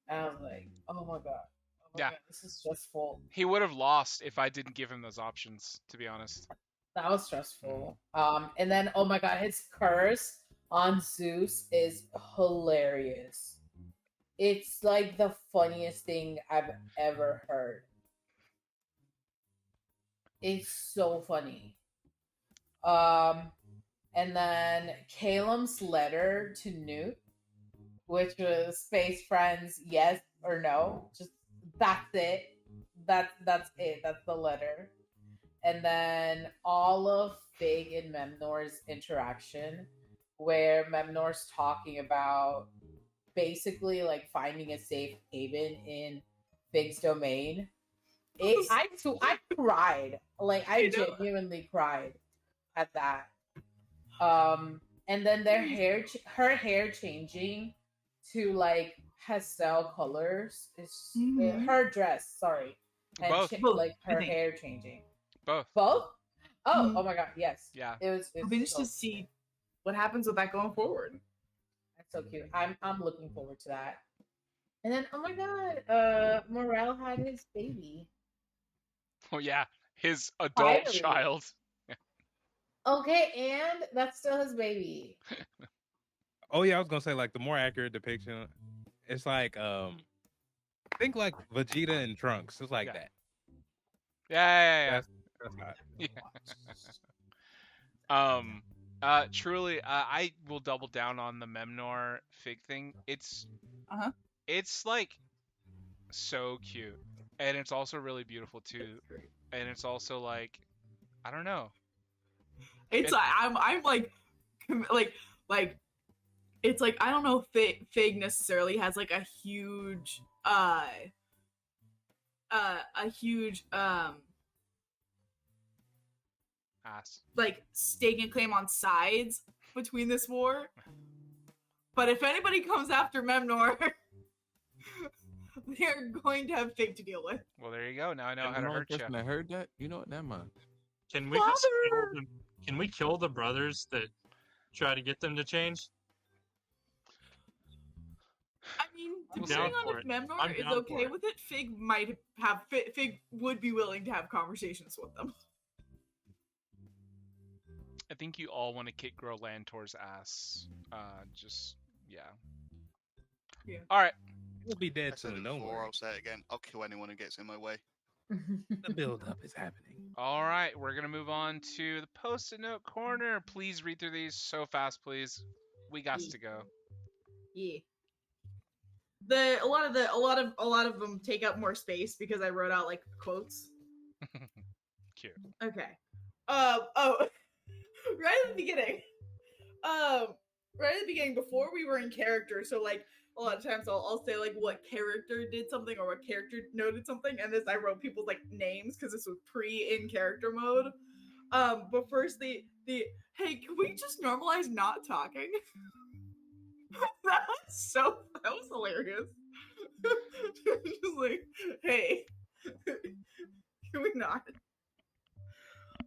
And I was like, "Oh my god." Yeah. God, this is stressful. He would have lost if I didn't give him those options, to be honest. That was stressful. And then oh my god, his curse on Zeus is hilarious. It's like the funniest thing I've ever heard. It's so funny. And then Calum's letter to Newt, which was space friends, yes or no. Just that's it. That's it. That's the letter. And then all of Fig and Memnor's interaction, where Memnor's talking about basically like finding a safe haven in Fig's domain. I cried. Like I genuinely cried at that. And then her hair changing to like pastel colors is her dress. Sorry, and Both. like her hair changing. Both. Oh my god, yes. Yeah. It's I'm interested to see what happens with that going forward. That's so cute. I'm looking forward to that. And then oh my god, Mor-el had his baby. Oh yeah, his adult Finally. child. Okay, and that's still his baby. Oh yeah, I was gonna say like the more accurate depiction. It's like think like Vegeta and Trunks. It's like that. Yeah. That's hot. Truly, I will double down on the Memnor Fig thing. It's like so cute, and it's also really beautiful too, and it's also like I don't know. It's I'm like it's like I don't know if Fig necessarily has like a huge ass like stake and claim on sides between this war. But if anybody comes after Memnor, they're going to have Fig to deal with. Well, there you go. Now I know how to hurt you. I heard that. You know what? Never mind. Can we just kill them? Can we kill the brothers that try to get them to change? I mean, depending on if Memnor is okay with it, Fig would be willing to have conversations with them. I think you all want to kick Grolantor's ass. Yeah. All right. We'll be dead I said soon. it Don't before, worry. I'll say it again. I'll kill anyone who gets in my way. The build up is happening. All right, we're gonna move on to the post-it note corner. Please read through these so fast, please. We got to go. Yeah. A lot of them take up more space because I wrote out like quotes. Cute. Okay. Right at the beginning, before we were in character, so like a lot of times I'll say like what character did something or what character noted something, and this I wrote people's like names because this was in character mode. But first the hey, can we just normalize not talking? that was hilarious. Just like, hey, can we not?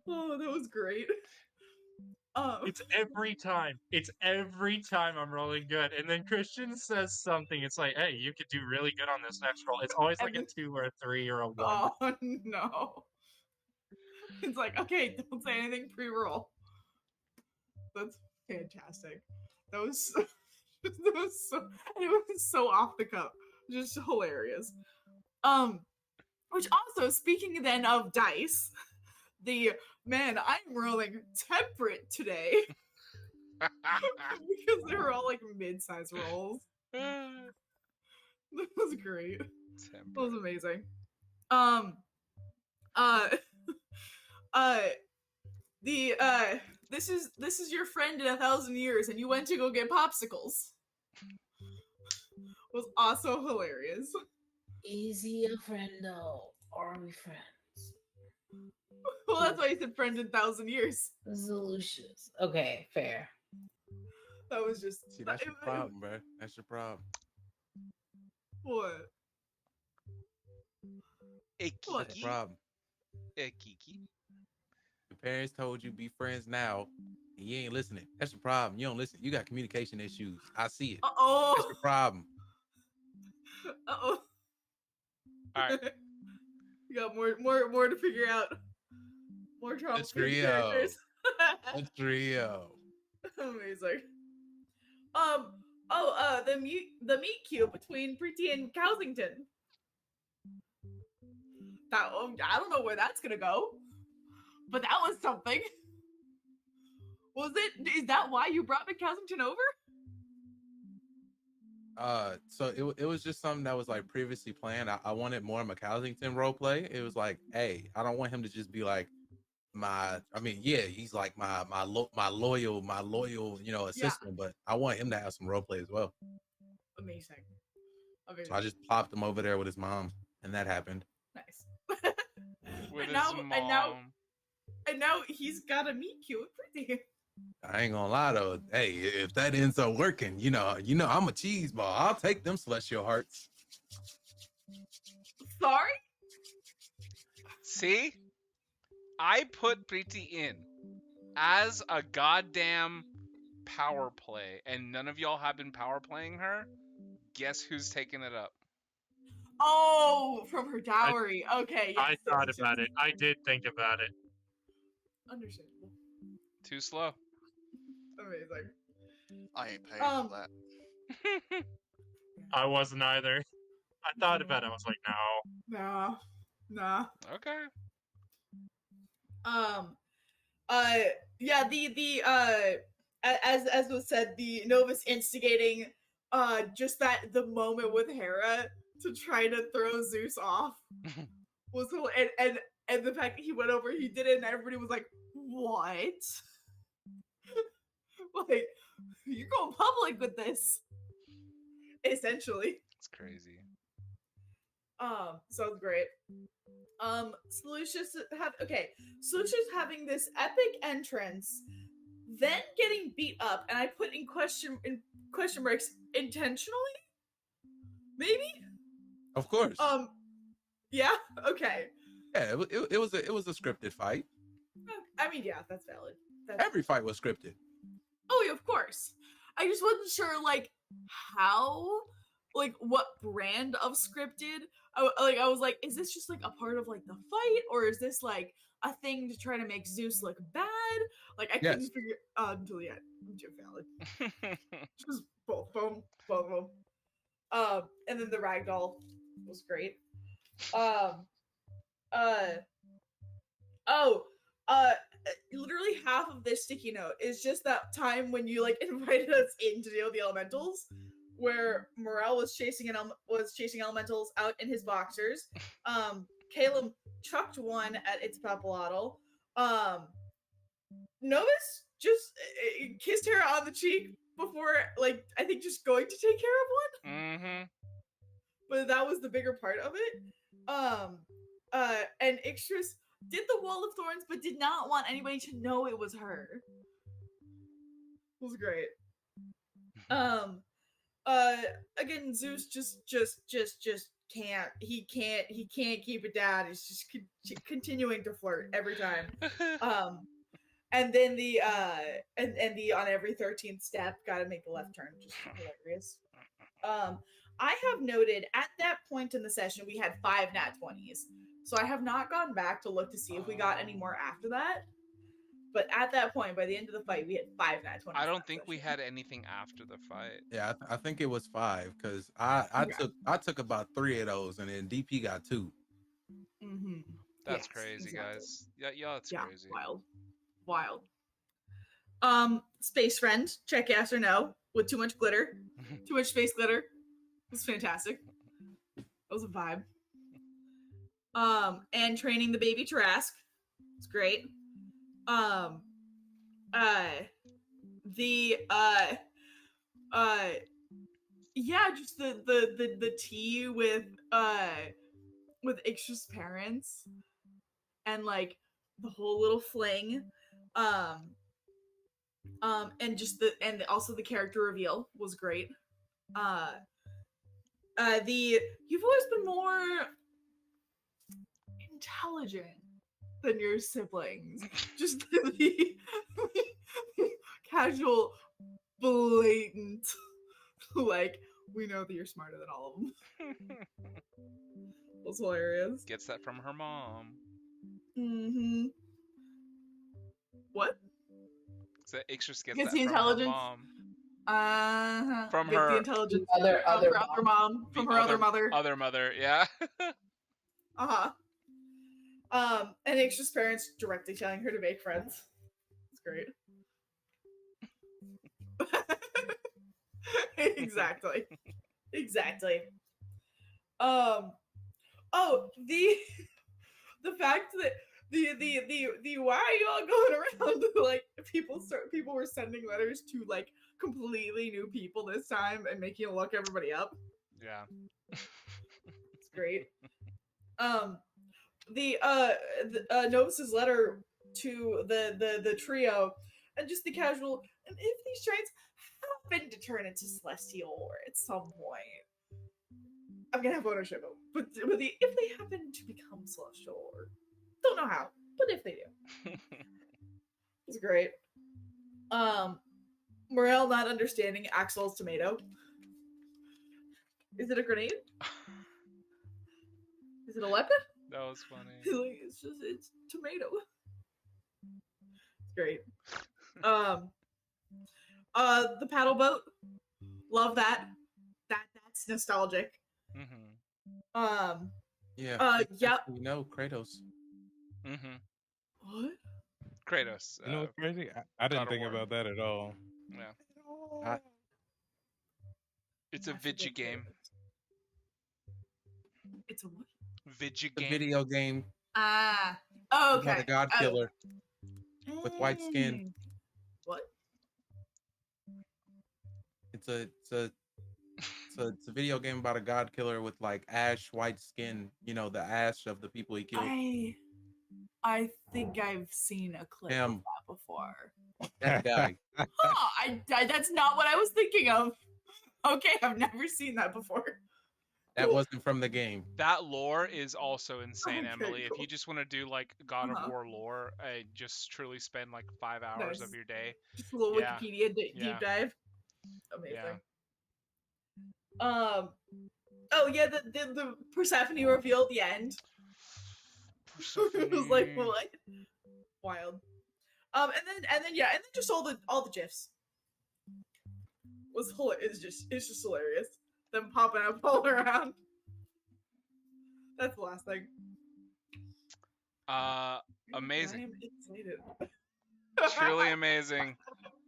Oh, that was great. It's every time. It's every time I'm rolling good. And then Christian says something. It's like, hey, you could do really good on this next roll. It's always like a 2 or a 3 or a 1. Oh, no. It's like, okay, don't say anything pre-roll. That's fantastic. That was so off the cuff. Just hilarious. Which also, speaking then of dice, I'm rolling temperate today. Because they were all like mid-size rolls. That was great. Temperate. That was amazing. This is your friend in 1,000 years and you went to go get popsicles. was also hilarious. Is he a friendo? Or are we friends? Well, that's why he said friend in 1,000 years. Solutious. Okay, fair. That was just. See, that's your problem, bro. That's your problem. What? That's your problem. Kiki. Your parents told you be friends now, and you ain't listening. That's your problem. You don't listen. You got communication issues. I see it. Uh-oh. That's your problem. Uh-oh. All right. You got more to figure out. More trauma It's trio. characters. It's trio. Amazing. The meet cute between Pretty and Cousington. That I don't know where that's gonna go, but that was something. Was it? Is that why you brought McCousington over? So it was just something that was like previously planned. I wanted more McCousington role play. It was like, hey, I don't want him to just be like he's like my loyal, assistant, but I want him to have some role play as well. Amazing. So I just plopped him over there with his mom, and that happened. Nice. With his now, mom. And now he's got a meet cute with Pretty. I ain't gonna lie though. Hey, if that ends up working, you know, I'm a cheese ball. I'll take them celestial hearts. Sorry? See? I put Preeti in as a goddamn power play, and none of y'all have been power playing her. Guess who's taking it up? Oh, from her dowry. Okay. Yes, I thought about it. I did think about it. Understandable. Too slow. Amazing. I ain't paying for that. I wasn't either. I thought about it. I was like, no. Nah. Okay. Yeah, as was said, the Novus instigating just the moment with Hera to try to throw Zeus off was and the fact that he went over, he did it, and everybody was like, what? Like, you're going public with this, essentially. It's crazy. So great. Solutious having this epic entrance, then getting beat up, and I put in question marks intentionally? Maybe? Of course. Yeah? Okay. Yeah, it was a scripted fight. I mean, yeah, that's valid. Every fight was scripted. Oh, yeah, of course. I just wasn't sure, like, how, like, what brand of scripted. I was like, is this just, like, a part of, like, the fight? Or is this, like, a thing to try to make Zeus look bad? Like, I couldn't figure until the end. Valid. Just boom. And then the ragdoll was great. Literally half of this sticky note is just that time when you, like, invited us in to deal with the elementals, where Mor-el was chasing elementals out in his boxers. Caleb chucked one at its papalotl. Novus just kissed her on the cheek before, like, I think just going to take care of one. Mm-hmm. But that was the bigger part of it. And Ixtris did the Wall of Thorns, but did not want anybody to know it was her. It was great. Again, Zeus just can't. He can't keep it down. He's just continuing to flirt every time. And then the on every 13th step, gotta make the left turn. Just hilarious. I have noted at that point in the session we had 5 nat 20s. So I have not gone back to look to see if we got any more after that. But at that point, by the end of the fight, we had 5 nat 20s. I don't think we had anything after the fight. Yeah, I think it was 5 because I took about 3 of those, and then DP got 2. Mm-hmm. That's crazy, guys. Yeah, it's crazy. Wild. Space Friend, check yes or no, with too much glitter. Too much space glitter. It was fantastic. That was a vibe. And training the baby Tarask. It's great. Yeah, just the tea with Ixtra's parents and like the whole little fling. And just and also the character reveal was great. You've always been more intelligent than your siblings. Just the casual, blatant, like, we know that you're smarter than all of them. Was hilarious. Gets that from her mom. Mm-hmm. What? So Ixtras gets Gets that the from her intelligence. mom. From her the intelligence other her other mom, The from her other mother. Other mother, yeah. And Ixtra's parents directly telling her to make friends. It's great. Exactly. Oh, the fact that the why are you all going around like people were sending letters to like completely new people this time and making it look everybody up. Yeah. It's great. Novus's letter to the trio and just the casual, and if these trains happen to turn into celestial at some point, I'm gonna have ownership of them. But if they happen to become celestial, don't know how, but if they do, it's great. Mor-el not understanding Axel's tomato. Is it a grenade? Is it a weapon? That was funny. It's tomato. It's great. The paddle boat. Love that. That's nostalgic. Mm-hmm. Yeah. Yep. You know, Kratos. Mm-hmm. What? Kratos. You know what's crazy? I didn't think War. about that at all. Yeah. It's a video game. It's a what? Video The game. video game. Oh, okay. About a god killer with white skin. What? It's a video game about a god killer with like ash white skin. You know, the ash of the people he killed. I think I've seen a clip of that before. That guy. That's not what I was thinking of. Okay, I've never seen that before. That wasn't from the game. That lore is also insane, Okay, Emily. cool. If you just want to do like God of War lore, just truly spend like 5 hours of your day. Just a little Wikipedia deep dive. Amazing. Yeah. Oh yeah, the Persephone reveal at the end. It was like what? Wild. And then just all the gifs. It's just hilarious. Them popping up all around. That's the last thing. Amazing. I am excited. Truly amazing.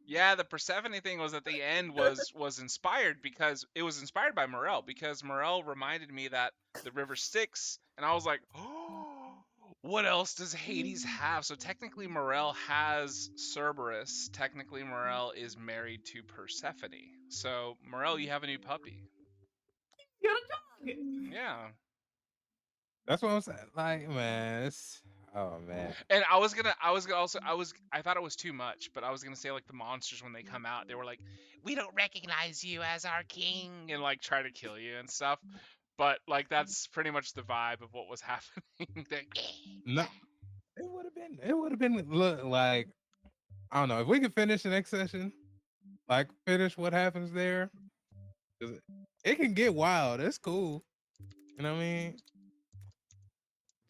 Yeah, the Persephone thing was at the end was inspired because it was inspired by Mor-el, because Mor-el reminded me that the river Styx, and I was like, oh, what else does Hades have? So technically Mor-el has Cerberus. Technically Mor-el is married to Persephone. So Mor-el, you have a new puppy. You got a dog. Yeah. That's what I'm saying. Like, man, oh man. And I thought it was too much, but I was gonna say like the monsters when they come out, they were like, we don't recognize you as our king, and like try to kill you and stuff. But like that's pretty much the vibe of what was happening. No, it would have been like, I don't know, if we could finish the next session, like finish what happens there, 'cause it can get wild. It's cool. You know what I mean?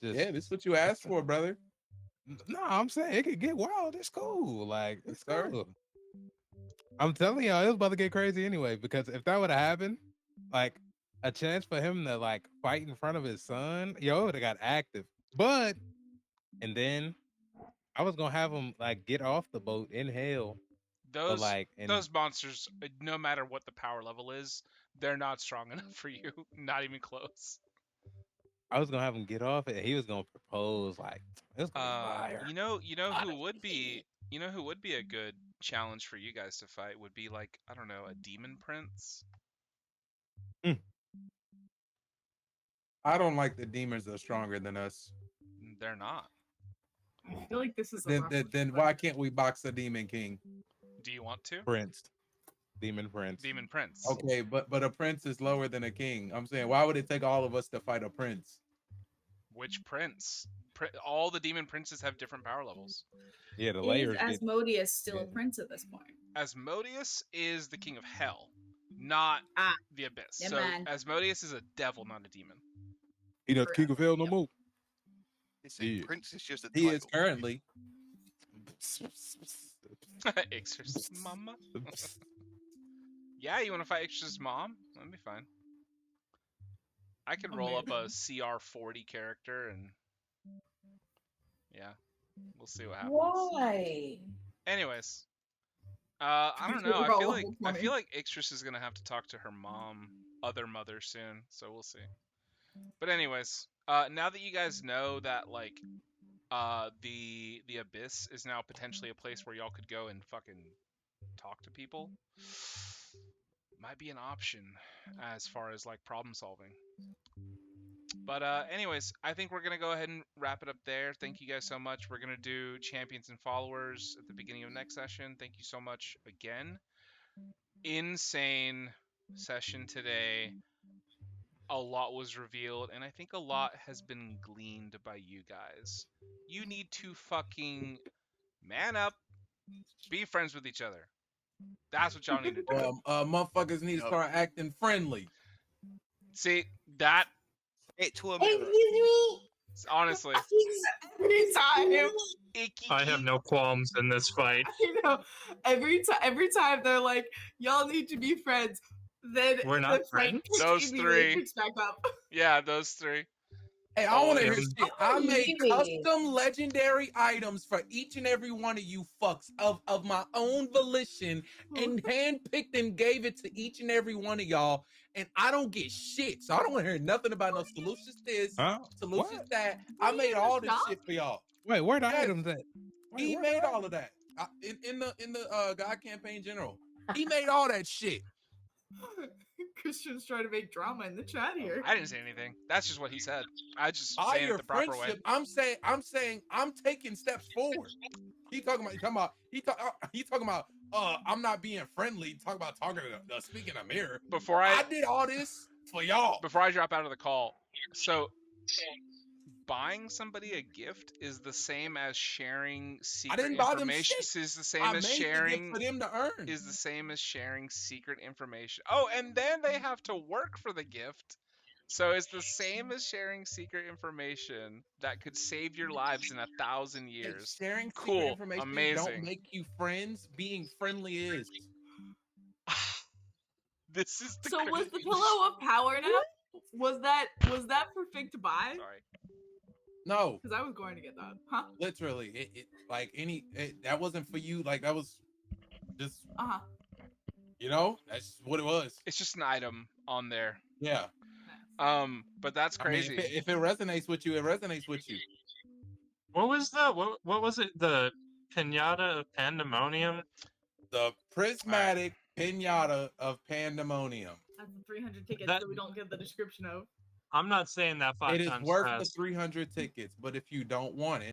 Yeah, this is what you asked for, brother. No, I'm saying it could get wild. It's cool. Like, it's sir. cool. I'm telling y'all, it was about to get crazy anyway, because if that would have happened, like a chance for him to like fight in front of his son, it would have got active. And then I was gonna have him like get off the boat in hell. Those monsters, no matter what the power level is, they're not strong enough for you. Not even close. I was gonna have him get off it. He was gonna propose like it's gonna be fire. You know who would be a good challenge for you guys to fight would be like, I don't know, a demon prince. I don't like the demons are stronger than us. They're not. I feel like this is a Then rough then, one, then but- why can't we box a demon king? Do you want to? Prince. Demon Prince. Demon Prince. Okay, but a prince is lower than a king. I'm saying, why would it take all of us to fight a prince? Which prince? All the demon princes have different power levels. Yeah, the Is layers. get- Asmodeus still a Yeah. prince at this point? Asmodeus is the king of hell, not Ah, the abyss. yeah, So man. Asmodeus is a devil, not a demon. He not the king of hell no Yep. more. It's a Yeah. prince is just a He is title. currently. Exorcist mama. Yeah, you want to fight Exorcist mom? That'd be fine. I could Oh, roll up man. a CR40 character and yeah, we'll see what happens. Why? Anyways, I don't know. Roll up a I 20. feel like Ixtris is gonna have to talk to her other mother soon, so we'll see. But anyways, now that you guys know that like the abyss is now potentially a place where y'all could go and fucking talk to people, might be an option as far as like problem solving. But anyways, I think we're gonna go ahead and wrap it up there. Thank you guys so much. We're gonna do champions and followers at the beginning of next session. Thank you so much again. Insane session today. A lot was revealed, and I think a lot has been gleaned by you guys. You need to fucking man up, be friends with each other. That's what y'all need to do. Motherfuckers need to Yup. start acting friendly. See, that, Say it to a mirror. honestly, Every time, icky. I have no qualms in this fight. you know, every time they're like, "Y'all need to be friends." Then We're not the friend friends? Those immediately three. picks back up. Yeah, those three. Hey, I want to hear Damn. shit. I made Really? custom legendary items for each and every one of you fucks of my own volition and handpicked and gave it to each and every one of y'all. And I don't get shit. So I don't want to hear nothing about no Solutious this, Huh? Solutious What? that. I made all this shit for y'all. Wait, where the Yes. items at? Wait, He where the made items? all of that. In the God campaign general. He made all that shit. Christian's trying to make drama in the chat here. I didn't say anything. That's just what he said. I just All saying your it the proper way. friendship. I'm saying I'm taking steps forward. He talking about I'm not being friendly. Talking about speaking a mirror. Before I I did all this for y'all. before I drop out of the call, so buying somebody a gift is the same as sharing secret didn't buy them information. shit. Is the same I as made the gift sharing for them to earn. is the same as sharing secret information. Oh, and then they have to work for the gift. So it's the same as sharing secret information that could save your lives in 1,000 Hey, years. sharing secret Cool, information don't amazing. make you friends. Being friendly is. This is the So was the crazy- pillow of power now? Was that for Fig to buy? Sorry. No, Because I was going to get that. Huh? literally, that wasn't for you. Like that was just, Uh-huh. that's what it was. It's just an item on there. Yeah. But that's crazy. I mean, if it resonates with you, it resonates with you. What was what was it? The pinata of pandemonium? The prismatic pinata of pandemonium. That's the 300 tickets That- that we don't get the description of. I'm not saying that 5 It is times worth fast. the 300 tickets, but if you don't want it,